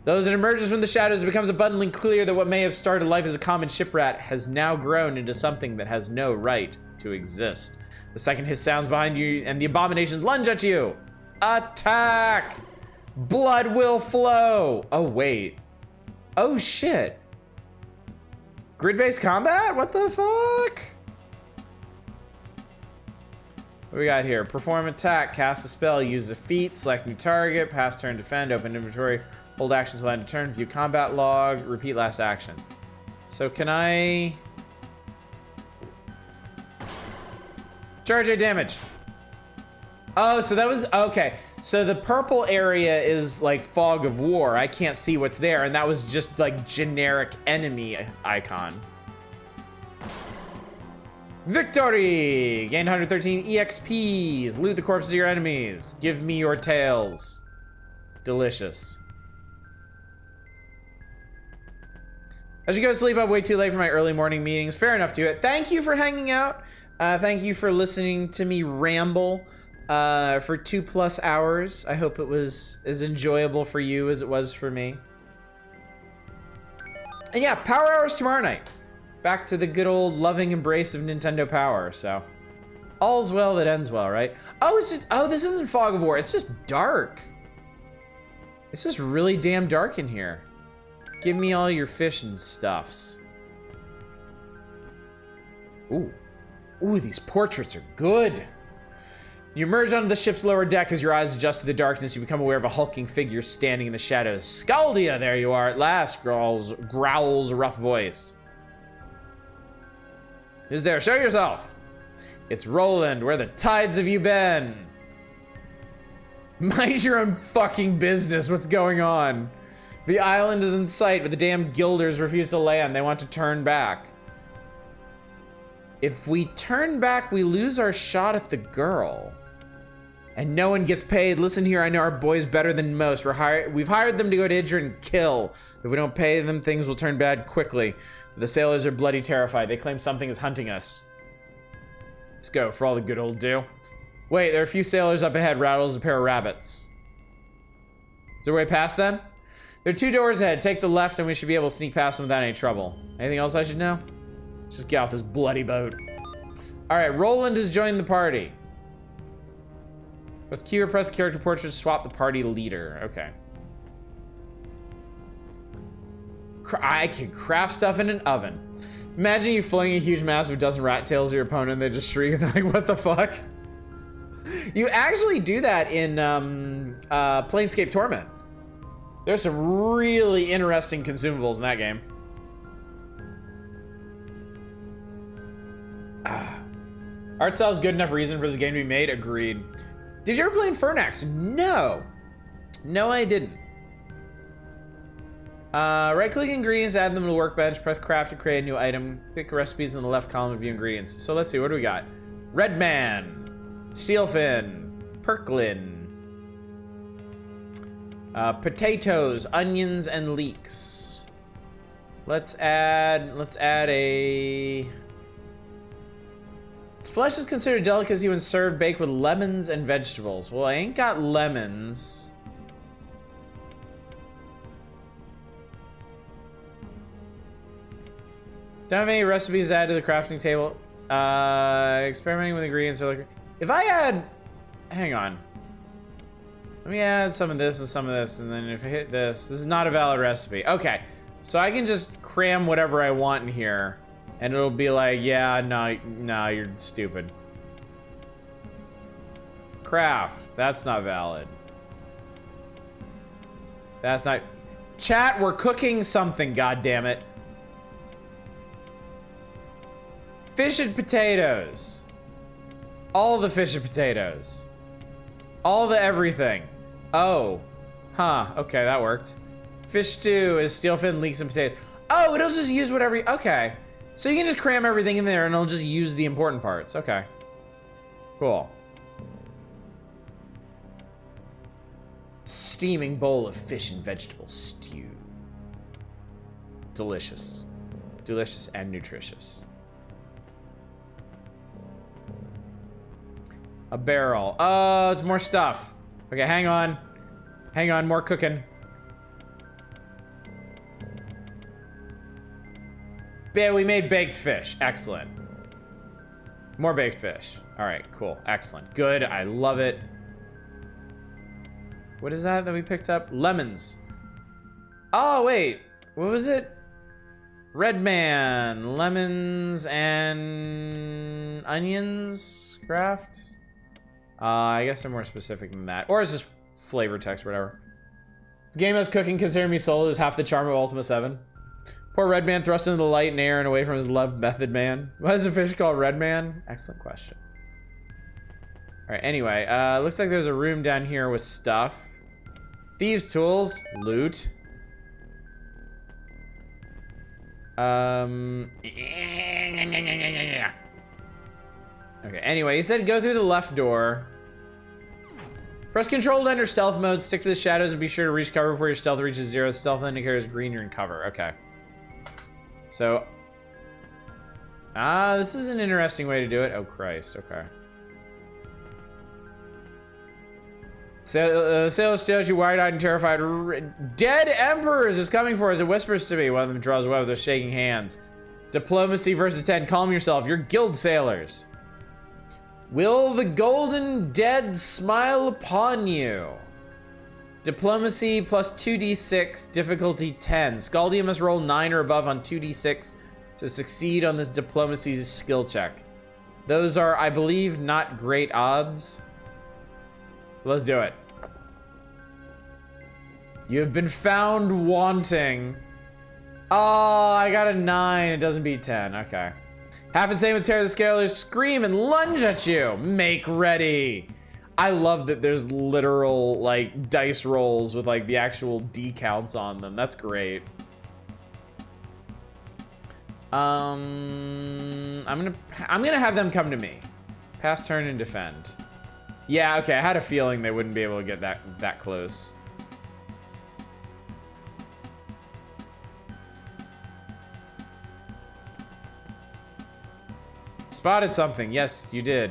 Though as it emerges from the shadows, it becomes abundantly clear that what may have started life as a common shiprat has now grown into something that has no right to exist. The second hiss sounds behind you, and the abominations lunge at you. Attack! Blood will flow! Oh, wait. Oh, shit. Grid-based combat? What the fuck? What we got here? Perform attack, cast a spell, use a feat, select new target, pass turn, defend, open inventory, hold action till end of turn, view combat log, repeat last action. So can I... Charge A damage. Oh, so that was... Okay. So the purple area is like fog of war. I can't see what's there, and that was just like generic enemy icon. Victory! Gain 113 EXPs. Loot the corpses of your enemies. Give me your tails. Delicious. I should go to sleep. I'm way too late for my early morning meetings. Fair enough to it. Thank you for hanging out. Thank you for listening to me ramble for 2+ hours. I hope it was as enjoyable for you as it was for me. And yeah, Power Hours tomorrow night. Back to the good old loving embrace of Nintendo Power, so. All's well that ends well, right? Oh, this isn't Fog of War, it's just dark. It's just really damn dark in here. Give me all your fish and stuffs. Ooh. Ooh, these portraits are good. You emerge onto the ship's lower deck. As your eyes adjust to the darkness, you become aware of a hulking figure standing in the shadows. Skaldia, there you are at last, growls a rough voice. Who's there? Show yourself. It's Roland. Where the tides have you been? Mind your own fucking business. What's going on? The island is in sight, but the damn guilders refuse to land. They want to turn back. If we turn back, we lose our shot at the girl. And no one gets paid. Listen here, I know our boys better than most. We've hired them to go to Idra and kill. If we don't pay them, things will turn bad quickly. The sailors are bloody terrified. They claim something is hunting us. Let's go, for all the good old do. Wait, there are a few sailors up ahead. Rattles a pair of rabbits. Is there a way past them? There are 2 doors ahead. Take the left and we should be able to sneak past them without any trouble. Anything else I should know? Let's just get off this bloody boat. All right, Roland has joined the party. Press Q or press character portrait to swap the party leader. Okay. I can craft stuff in an oven. Imagine you flinging a huge mass of a dozen rat tails at your opponent and they just shriek and they're like, what the fuck? You actually do that in Planescape Torment. There's some really interesting consumables in that game. Art style is good enough reason for this game to be made. Agreed. Did you ever play Infernax? No. No, I didn't. Right-click ingredients, add them to the workbench, press craft to create a new item. Click recipes in the left column of view ingredients. So let's see, what do we got? Redman, Steelfin, Perklin, potatoes, onions, and leeks. Let's add a... Its flesh is considered a delicacy when served baked with lemons and vegetables. Well, I ain't got lemons. Don't have any recipes to add to the crafting table. Experimenting with ingredients are like... If I add... Hang on. Let me add some of this and some of this, and then if I hit this... This is not a valid recipe. Okay. So I can just cram whatever I want in here. And it'll be like, yeah, no, you're stupid. Craft. That's not valid. That's not... Chat, we're cooking something, goddammit. Fish and potatoes. All the fish and potatoes. All the everything. Oh. Huh. Okay, that worked. Fish stew is steelfin, leeks, and potato. Oh, it'll just use whatever... Okay. So you can just cram everything in there and it'll just use the important parts. Okay. Cool. Steaming bowl of fish and vegetable stew. Delicious. Delicious and nutritious. A barrel. Oh, it's more stuff. Okay, hang on. Hang on, more cooking. Yeah, we made baked fish. Excellent. More baked fish. All right, cool. Excellent. Good. I love it. What is that we picked up? Lemons. Oh, wait. What was it? Red man. Lemons and onions. Craft. I guess they're more specific than that. Or it's just flavor text or whatever. This game has cooking. Consider me sold is half the charm of Ultima 7. Poor Red Man thrust into the light and air and away from his loved Method Man. Why is the fish called Red Man? Excellent question. All right, anyway, looks like there's a room down here with stuff. Thieves' tools, loot. Okay, anyway, he said go through the left door. Press control to enter stealth mode, stick to the shadows, and be sure to reach cover before your stealth reaches 0. The stealth indicator is green, you're in cover. Okay. So, this is an interesting way to do it. Oh, Christ, okay. Sailor stares you wide-eyed and terrified. Dead emperors is coming for us. It whispers to me. One of them draws away with their shaking hands. Diplomacy versus 10. Calm yourself. You're guild sailors. Will the golden dead smile upon you? Diplomacy plus 2d6, difficulty 10. Scaldia must roll 9 or above on 2d6 to succeed on this diplomacy skill check. Those are, I believe, not great odds. Let's do it. You have been found wanting. Oh, I got a 9. It doesn't beat 10. Okay. Half insane with terror, the scalers scream and lunge at you. Make ready. I love that there's literal, like, dice rolls with, like, the actual D counts on them. That's great. I'm gonna have them come to me. Pass turn and defend. Yeah, okay, I had a feeling they wouldn't be able to get that close. Spotted something. Yes, you did.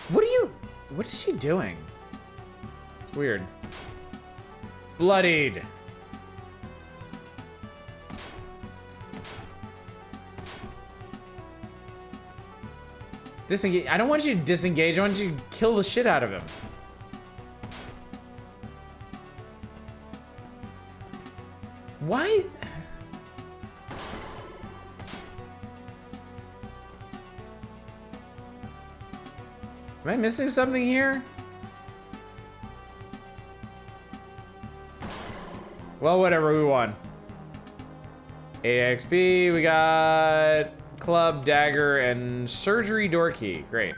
What is she doing? It's weird. Bloodied. Disengage. I don't want you to disengage. I want you to kill the shit out of him. Why? Am I missing something here? Well, whatever, we won. 8 XP, we got club, dagger, and surgery door key. Great.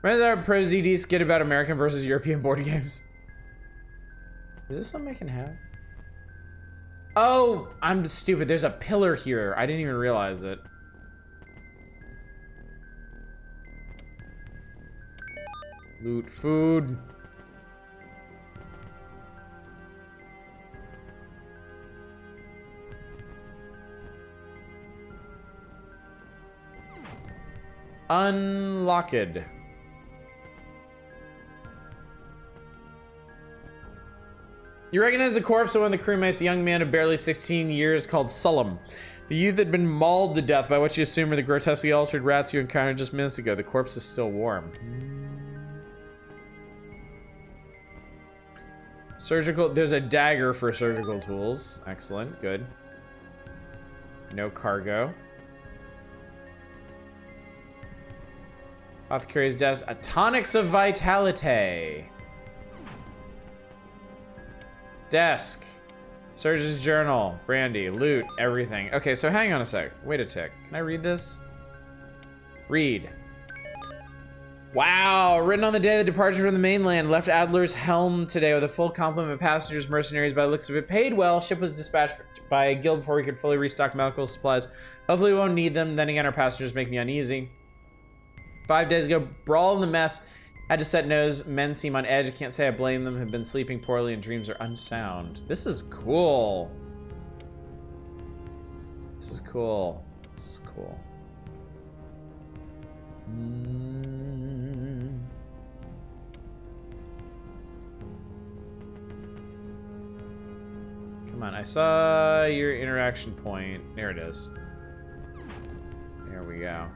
Remember that Pro ZD skit about American versus European board games? Is this something I can have? Oh, I'm stupid. There's a pillar here. I didn't even realize it. Loot food. Unlocked. You recognize the corpse of one of the crewmates, a young man of barely 16 years called Sullum. The youth had been mauled to death by what you assume are the grotesquely altered rats you encountered just minutes ago. The corpse is still warm. Surgical, there's a dagger for surgical tools. Excellent, good. No cargo. Apothecary's desk, a tonics of vitality. Desk. Surgeon's journal, brandy, loot, everything. Okay, so hang on a sec. Wait a tick. Can I read this? Read. Wow, written on the day of the departure from the mainland, left Adler's helm today with a full complement of passengers, mercenaries by the looks of it. Paid well, ship was dispatched by a guild before we could fully restock medical supplies. Hopefully we won't need them, then again our passengers make me uneasy. 5 days ago, brawl in the mess. Had to set nose, men seem on edge. I can't say I blame them, have been sleeping poorly and dreams are unsound. This is cool. This is cool. This is cool. Come on, I saw your interaction point. There it is. There we go.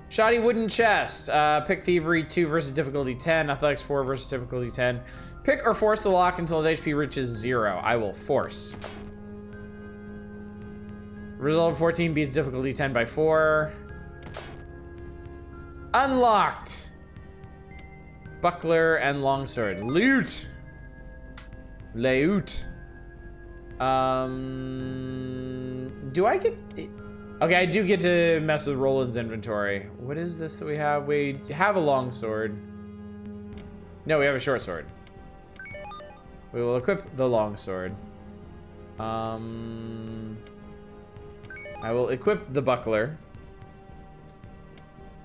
Shoddy wooden chest. Pick thievery 2 versus difficulty 10. Athletics 4 versus difficulty 10. Pick or force the lock until his HP reaches 0. I will force. Result of 14 beats difficulty 10 by 4. Unlocked. Buckler and longsword. Loot. Loot. Do I get... Okay, I do get to mess with Roland's inventory. What is this that we have? We have a long sword. No, we have a short sword. We will equip the long sword. I will equip the buckler.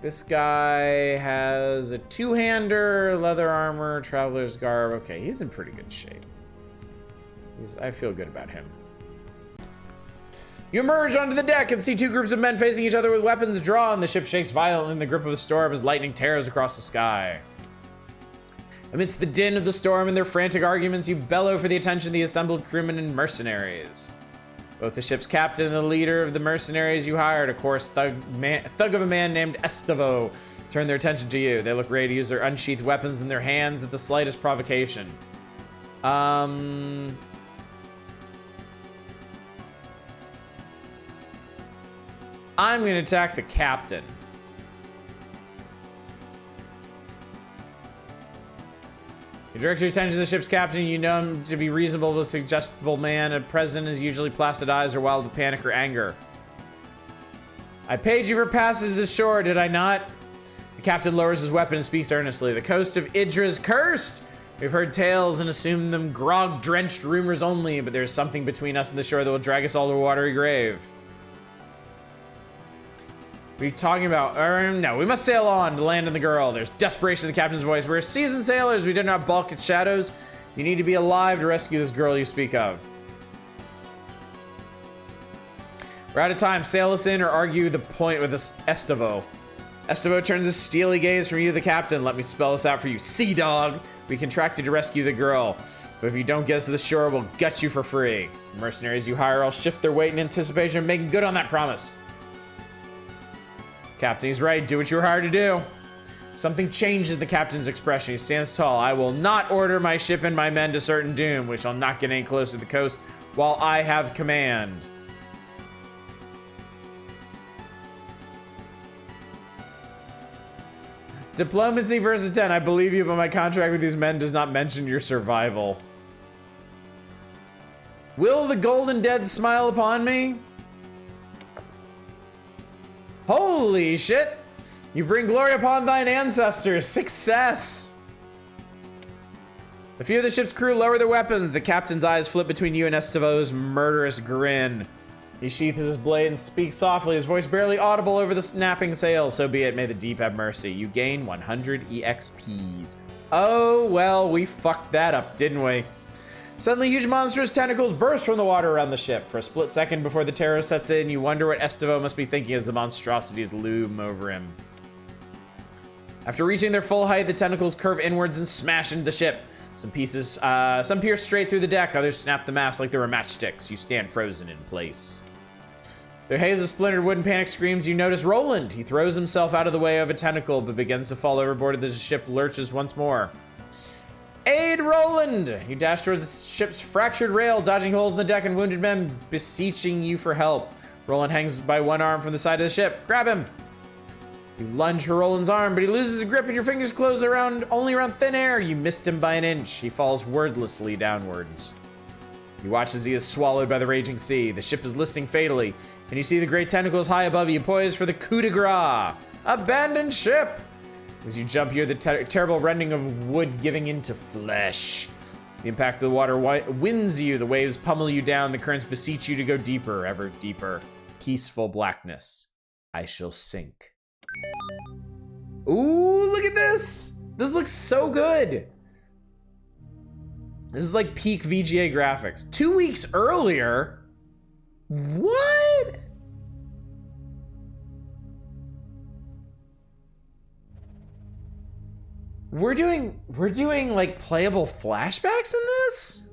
This guy has a two-hander, leather armor, traveler's garb. Okay, he's in pretty good shape. I feel good about him. You emerge onto the deck and see two groups of men facing each other with weapons drawn. The ship shakes violently in the grip of a storm as lightning tears across the sky. Amidst the din of the storm and their frantic arguments, you bellow for the attention of the assembled crewmen and mercenaries. Both the ship's captain and the leader of the mercenaries you hired, a coarse thug of a man named Estavo, turn their attention to you. They look ready to use their unsheathed weapons in their hands at the slightest provocation. I'm gonna attack the captain. You direct your attention to the ship's captain. You know him to be reasonable but suggestible man. A president is usually placid eyes or wild with panic or anger. I paid you for passage to the shore, did I not? The captain lowers his weapon and speaks earnestly. The coast of Idra is cursed. We've heard tales and assumed them grog-drenched rumors only, but there's something between us and the shore that will drag us all to a watery grave. What are you talking about? No, we must sail on to land on the girl. There's desperation in the captain's voice. We're seasoned sailors. We do not balk at shadows. You need to be alive to rescue this girl you speak of. We're out of time. Sail us in or argue the point with Estavo. Estavo turns his steely gaze from you, the captain. Let me spell this out for you. Sea dog. We contracted to rescue the girl. But if you don't get us to the shore, we'll gut you for free. The mercenaries you hire all shift their weight in anticipation of making good on that promise. Captain, he's right. Do what you were hired to do. Something changes the captain's expression. He stands tall. I will not order my ship and my men to certain doom. We shall not get any closer to the coast while I have command. Diplomacy versus 10. I believe you, but my contract with these men does not mention your survival. Will the golden dead smile upon me? Holy shit! You bring glory upon thine ancestors. Success! A few of the ship's crew lower their weapons. The captain's eyes flip between you and Estavo's murderous grin. He sheathes his blade and speaks softly, his voice barely audible over the snapping sails. So be it, may the deep have mercy. You gain 100 EXPs. Oh, well, we fucked that up, didn't we? Suddenly, huge monstrous tentacles burst from the water around the ship. For a split second before the terror sets in, you wonder what Estavo must be thinking as the monstrosities loom over him. After reaching their full height, the tentacles curve inwards and smash into the ship. Some pierce straight through the deck, others snap the mast like they were matchsticks. You stand frozen in place. Their haze of splintered wood and panic screams. You notice Roland. He throws himself out of the way of a tentacle, but begins to fall overboard as the ship lurches once more. Aid Roland! You dash towards the ship's fractured rail, dodging holes in the deck and wounded men beseeching you for help. Roland hangs by one arm from the side of the ship. Grab him! You lunge for Roland's arm, but he loses his grip and your fingers close only around thin air. You missed him by an inch. He falls wordlessly downwards. You watch as he is swallowed by the raging sea. The ship is listing fatally, and you see the great tentacles high above you, poised for the coup de grace. Abandoned ship! As you jump, you hear the terrible rending of wood giving into flesh. The impact of the water winds you. The waves pummel you down. The currents beseech you to go deeper, ever deeper. Peaceful blackness. I shall sink. Ooh, look at this. This looks so good. This is like peak VGA graphics. 2 weeks earlier? What? We're doing like playable flashbacks in this?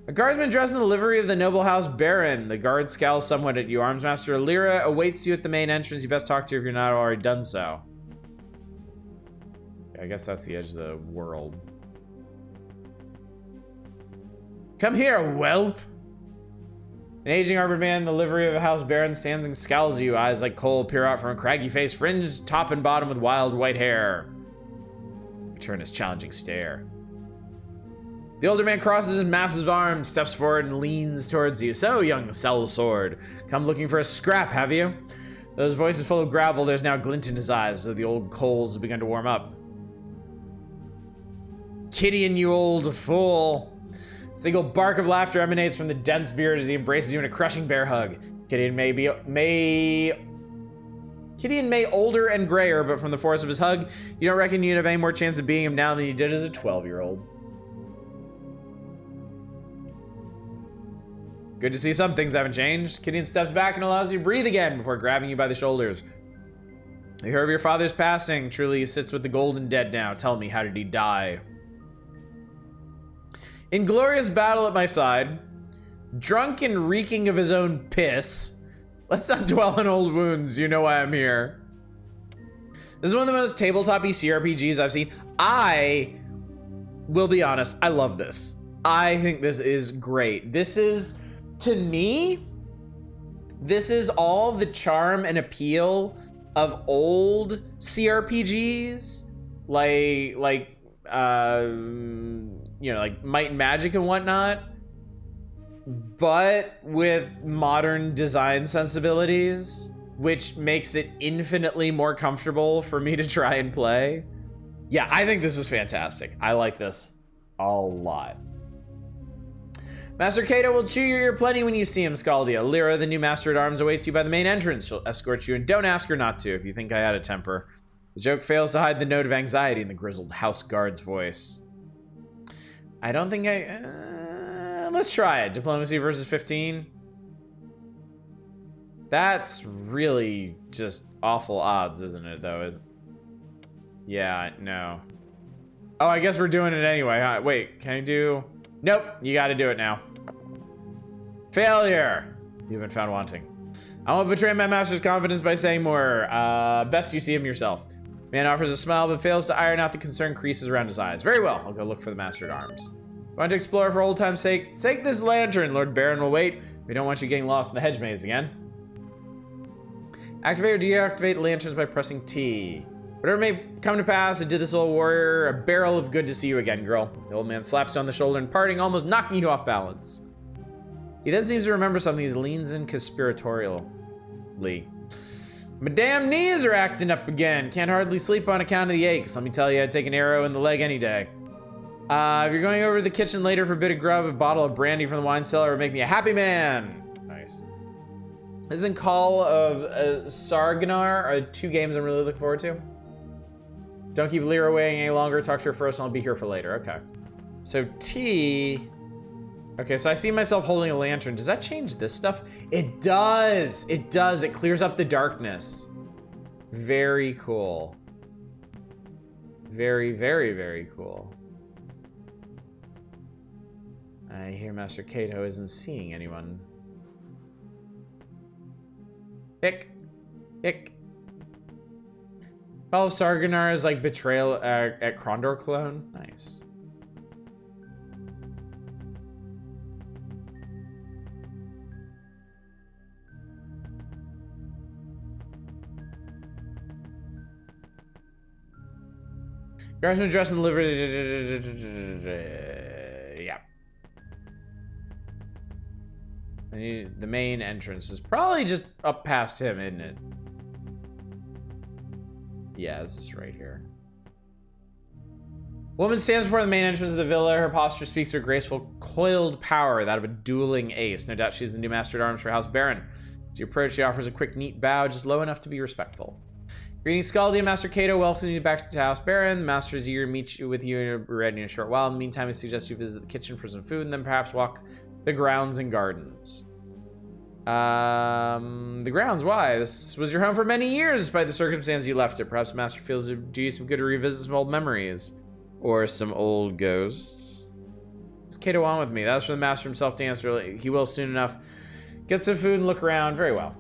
A guardsman dressed in the livery of the noble house Baron. The guard scowls somewhat at you. Armsmaster Alira awaits you at the main entrance. You best talk to her if you're not already done so. I guess that's the edge of the world. Come here, whelp! An aging armored man in the livery of a house Baron stands and scowls at you. Eyes like coal peer out from a craggy face, fringed top and bottom with wild white hair. Return his challenging stare. The older man crosses his massive arms, steps forward, and leans towards you. So, young sellsword, come looking for a scrap, have you? Though his voice is full of gravel, there's now a glint in his eyes, though the old coals have begun to warm up. Gideon, you old fool! A single bark of laughter emanates from the dense beard as he embraces you in a crushing bear hug. Gideon may older and grayer, but from the force of his hug, you don't reckon you'd have any more chance of beating him now than you did as a 12-year-old. Good to see some things haven't changed. Gideon steps back and allows you to breathe again before grabbing you by the shoulders. I heard of your father's passing. Truly, he sits with the golden dead now. Tell me, how did he die? In glorious battle at my side, drunk and reeking of his own piss. Let's not dwell on old wounds. You know why I'm here. This is one of the most tabletop-y CRPGs I've seen. I will be honest, I love this. I think this is great. This is, to me, this is all the charm and appeal of old CRPGs, like you know, like Might and Magic and whatnot, but with modern design sensibilities, which makes it infinitely more comfortable for me to try and play. Yeah, I think this is fantastic. I like this a lot. Master Kato will chew your ear plenty when you see him, Scaldia. Lyra, the new Master at Arms, awaits you by the main entrance. She'll escort you, and don't ask her not to if you think I had a temper. The joke fails to hide the note of anxiety in the grizzled house guard's voice. I don't think let's try it. Diplomacy versus 15. That's really just awful odds, isn't it, though? Yeah, no. Oh, I guess we're doing it anyway. Wait, can I do... Nope, you gotta do it now. Failure! You've been found wanting. I won't betray my master's confidence by saying more. Best you see him yourself. Man offers a smile, but fails to iron out the concerned creases around his eyes. Very well, I'll go look for the Master at Arms. Want to explore for old time's sake? Take this lantern, Lord Baron will wait. We don't want you getting lost in the hedge maze again. Activate or deactivate lanterns by pressing T. Whatever may come to pass, it did this old warrior a barrel of good to see you again, girl. The old man slaps you on the shoulder and parting, almost knocking you off balance. He then seems to remember something. He leans in conspiratorially. My damn knees are acting up again. Can't hardly sleep on account of the aches. Let me tell you, I'd take an arrow in the leg any day. If you're going over to the kitchen later for a bit of grub, a bottle of brandy from the wine cellar would make me a happy man. Nice. This and Call of Sarganar are two games I'm really looking forward to. Don't keep Lyra waiting any longer. Talk to her first and I'll be here for later. Okay. So T... Okay, so I see myself holding a lantern. Does that change this stuff? It does. It does. It clears up the darkness. Very cool. Very, very, very cool. I hear Master Kato isn't seeing anyone. Hick. Hick. Call of Sarganar is like betrayal at Krondor Clone. Nice. Guardsman dressed in livery. Yeah. The main entrance is probably just up past him, isn't it? Yeah, this is right here. Woman stands before the main entrance of the villa. Her posture speaks her graceful, coiled power, that of a dueling ace. No doubt she's the new Master at Arms for House Baron. As you approach, she offers a quick, neat bow, just low enough to be respectful. Greetings, Scaldi. Master Kato welcomes you back to House Baron. The Master is eager to meet you with you in a short while. In the meantime, I suggest you visit the kitchen for some food and then perhaps walk the grounds and gardens. The grounds, why? This was your home for many years, despite the circumstances you left it. Perhaps the Master feels it do you some good to revisit some old memories. Or some old ghosts. Let's Kato on with me. That was for the Master himself to answer. He will soon enough. Get some food and look around. Very well.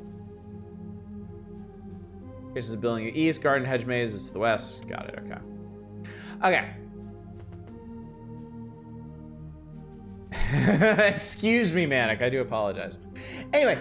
Kitchen's a building to the east, garden hedge maze is to the west. Got it, okay. Okay. Excuse me, Manic. I do apologize. Anyway,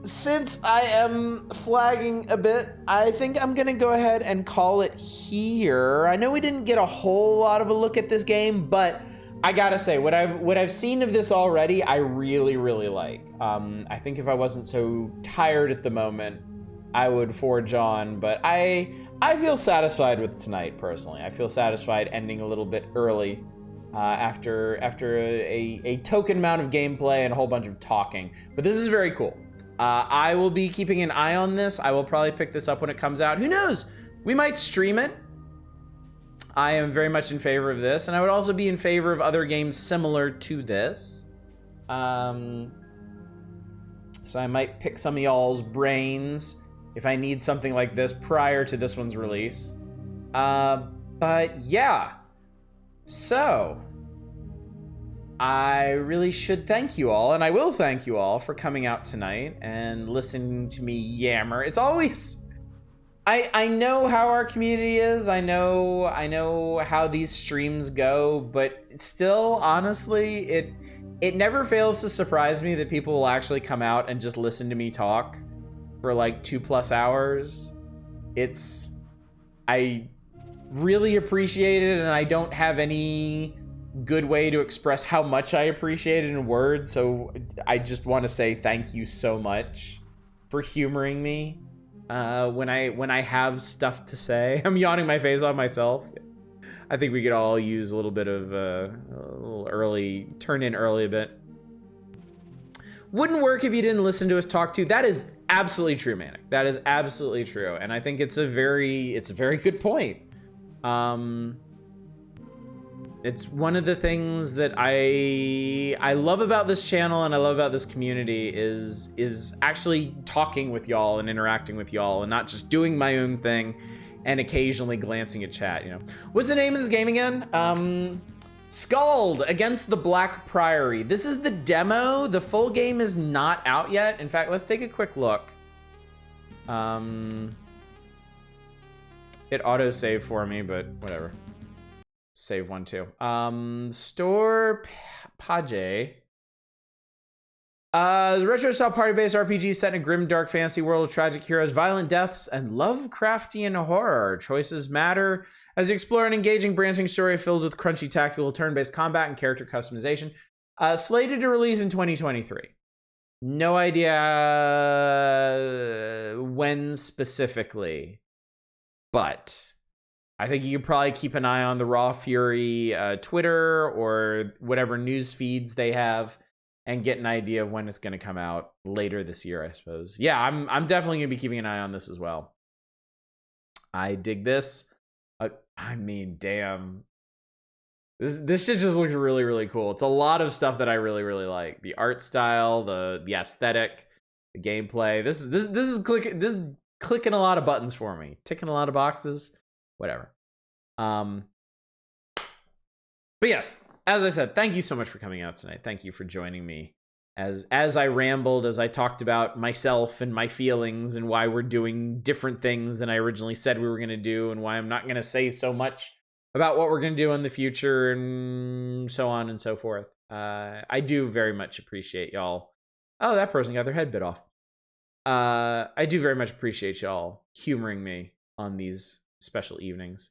since I am flagging a bit, I think I'm gonna go ahead and call it here. I know we didn't get a whole lot of a look at this game, but I gotta say, what I've seen of this already, I really, really like. I think if I wasn't so tired at the moment, I would forge on, but I feel satisfied with tonight, personally. I feel satisfied ending a little bit early after a token amount of gameplay and a whole bunch of talking. But this is very cool. I will be keeping an eye on this. I will probably pick this up when it comes out. Who knows? We might stream it. I am very much in favor of this, and I would also be in favor of other games similar to this. so I might pick some of y'all's brains if I need something like this prior to this one's release. But yeah, so I really should thank you all, and I will thank you all for coming out tonight and listening to me yammer. It's always, I know how our community is. I know how these streams go, but still, honestly, it never fails to surprise me that people will actually come out and just listen to me talk for like 2+ hours. I really appreciate it, and I don't have any good way to express how much I appreciate it in words, so I just want to say thank you so much for humoring me when I have stuff to say. I'm yawning my face off myself. I think we could all use a little bit of a little early, turn in early a bit. Wouldn't work if you didn't listen to us talk to. That is absolutely true, Manic. That is absolutely true, and I think it's a very good point. It's one of the things that I love about this channel and I love about this community is actually talking with y'all and interacting with y'all and not just doing my own thing and occasionally glancing at chat, you know. What's the name of this game again? SKALD against the Black Priory. This is the demo. The full game is not out yet. In fact, let's take a quick look. It auto-saved for me, but whatever. Save one too. Store Page. The retro-style party-based RPG set in a grim, dark fantasy world of tragic heroes, violent deaths, and Lovecraftian horror. Choices matter as you explore an engaging, branching story filled with crunchy tactical, turn-based combat and character customization. Slated to release in 2023. No idea when specifically, but I think you can probably keep an eye on the Raw Fury Twitter or whatever news feeds they have and get an idea of when it's going to come out later this year, I suppose. Yeah, I'm definitely going to be keeping an eye on this as well. I dig this. I mean, damn. This shit just looks really, really cool. It's a lot of stuff that I really, really like. The art style, the aesthetic, the gameplay. This is clicking a lot of buttons for me. Ticking a lot of boxes. Whatever. But yes, as I said, thank you so much for coming out tonight. Thank you for joining me as I rambled, as I talked about myself and my feelings and why we're doing different things than I originally said we were going to do and why I'm not going to say so much about what we're going to do in the future and so on and so forth. I do very much appreciate y'all. Oh, that person got their head bit off. I do very much appreciate y'all humoring me on these special evenings.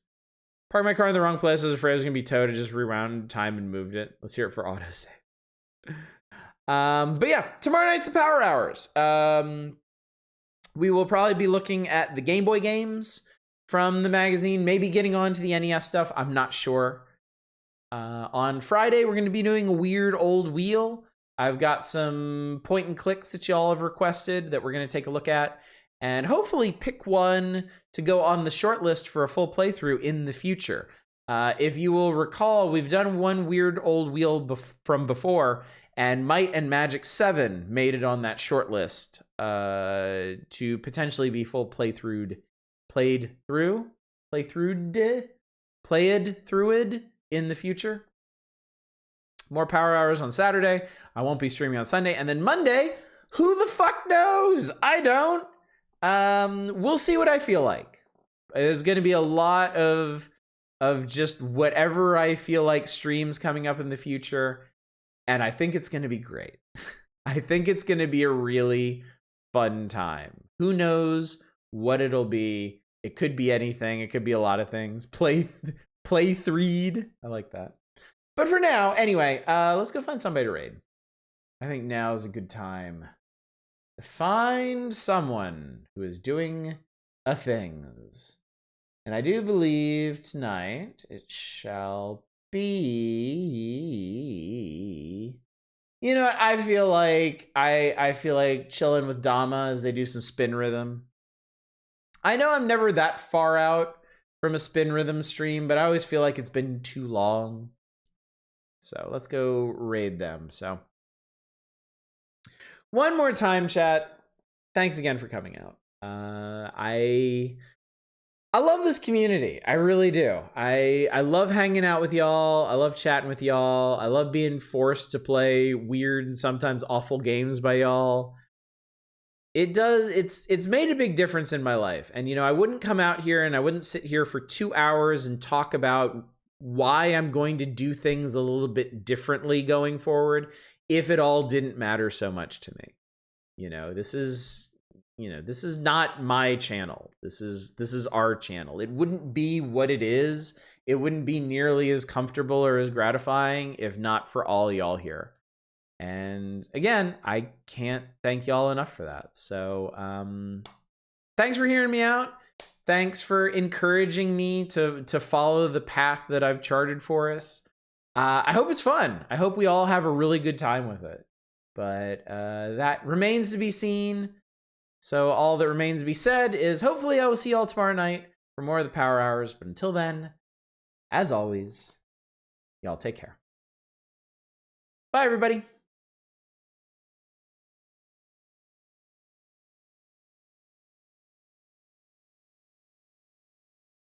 Parked my car in the wrong place. I was afraid I was going to be towed. I just rewound time and moved it. Let's hear it for autosave. But yeah, tomorrow night's the Power Hours. We will probably be looking at the Game Boy games from the magazine, maybe getting on to the NES stuff. I'm not sure. On Friday, we're going to be doing a weird old wheel. I've got some point and clicks that y'all have requested that we're going to take a look at and hopefully pick one to go on the short list for a full playthrough in the future. If you will recall, we've done one weird old wheel from before, and Might and Magic 7 made it on that short list to potentially be full played through in the future. More Power Hours on Saturday. I won't be streaming on Sunday. And then Monday, who the fuck knows? I don't. We'll see what I feel like. There's going to be a lot of just whatever I feel like streams coming up in the future. And I think it's going to be great. I think it's going to be a really fun time. Who knows what it'll be? It could be anything. It could be a lot of things. Play threed. I like that. But for now, anyway, let's go find somebody to raid. I think now is a good time to find someone who is doing a things. And I do believe tonight it shall be... You know what? I feel like chilling with Dama as they do some spin rhythm. I know I'm never that far out from a spin rhythm stream, but I always feel like it's been too long. So let's go raid them. So one more time, chat. Thanks again for coming out. I love this community. I really do. I love hanging out with y'all. I love chatting with y'all. I love being forced to play weird and sometimes awful games by y'all. It's made a big difference in my life. And I wouldn't come out here and I wouldn't sit here for 2 hours and talk about why I'm going to do things a little bit differently going forward if it all didn't matter so much to me. This is not my channel. This is our channel. It wouldn't be what it is. It wouldn't be nearly as comfortable or as gratifying if not for all y'all here. And again, I can't thank y'all enough for that. So thanks for hearing me out. Thanks for encouraging me to follow the path that I've charted for us. I hope it's fun. I hope we all have a really good time with it. But that remains to be seen. So all that remains to be said is hopefully I will see y'all tomorrow night for more of the Power Hours. But until then, as always, y'all take care. Bye, everybody.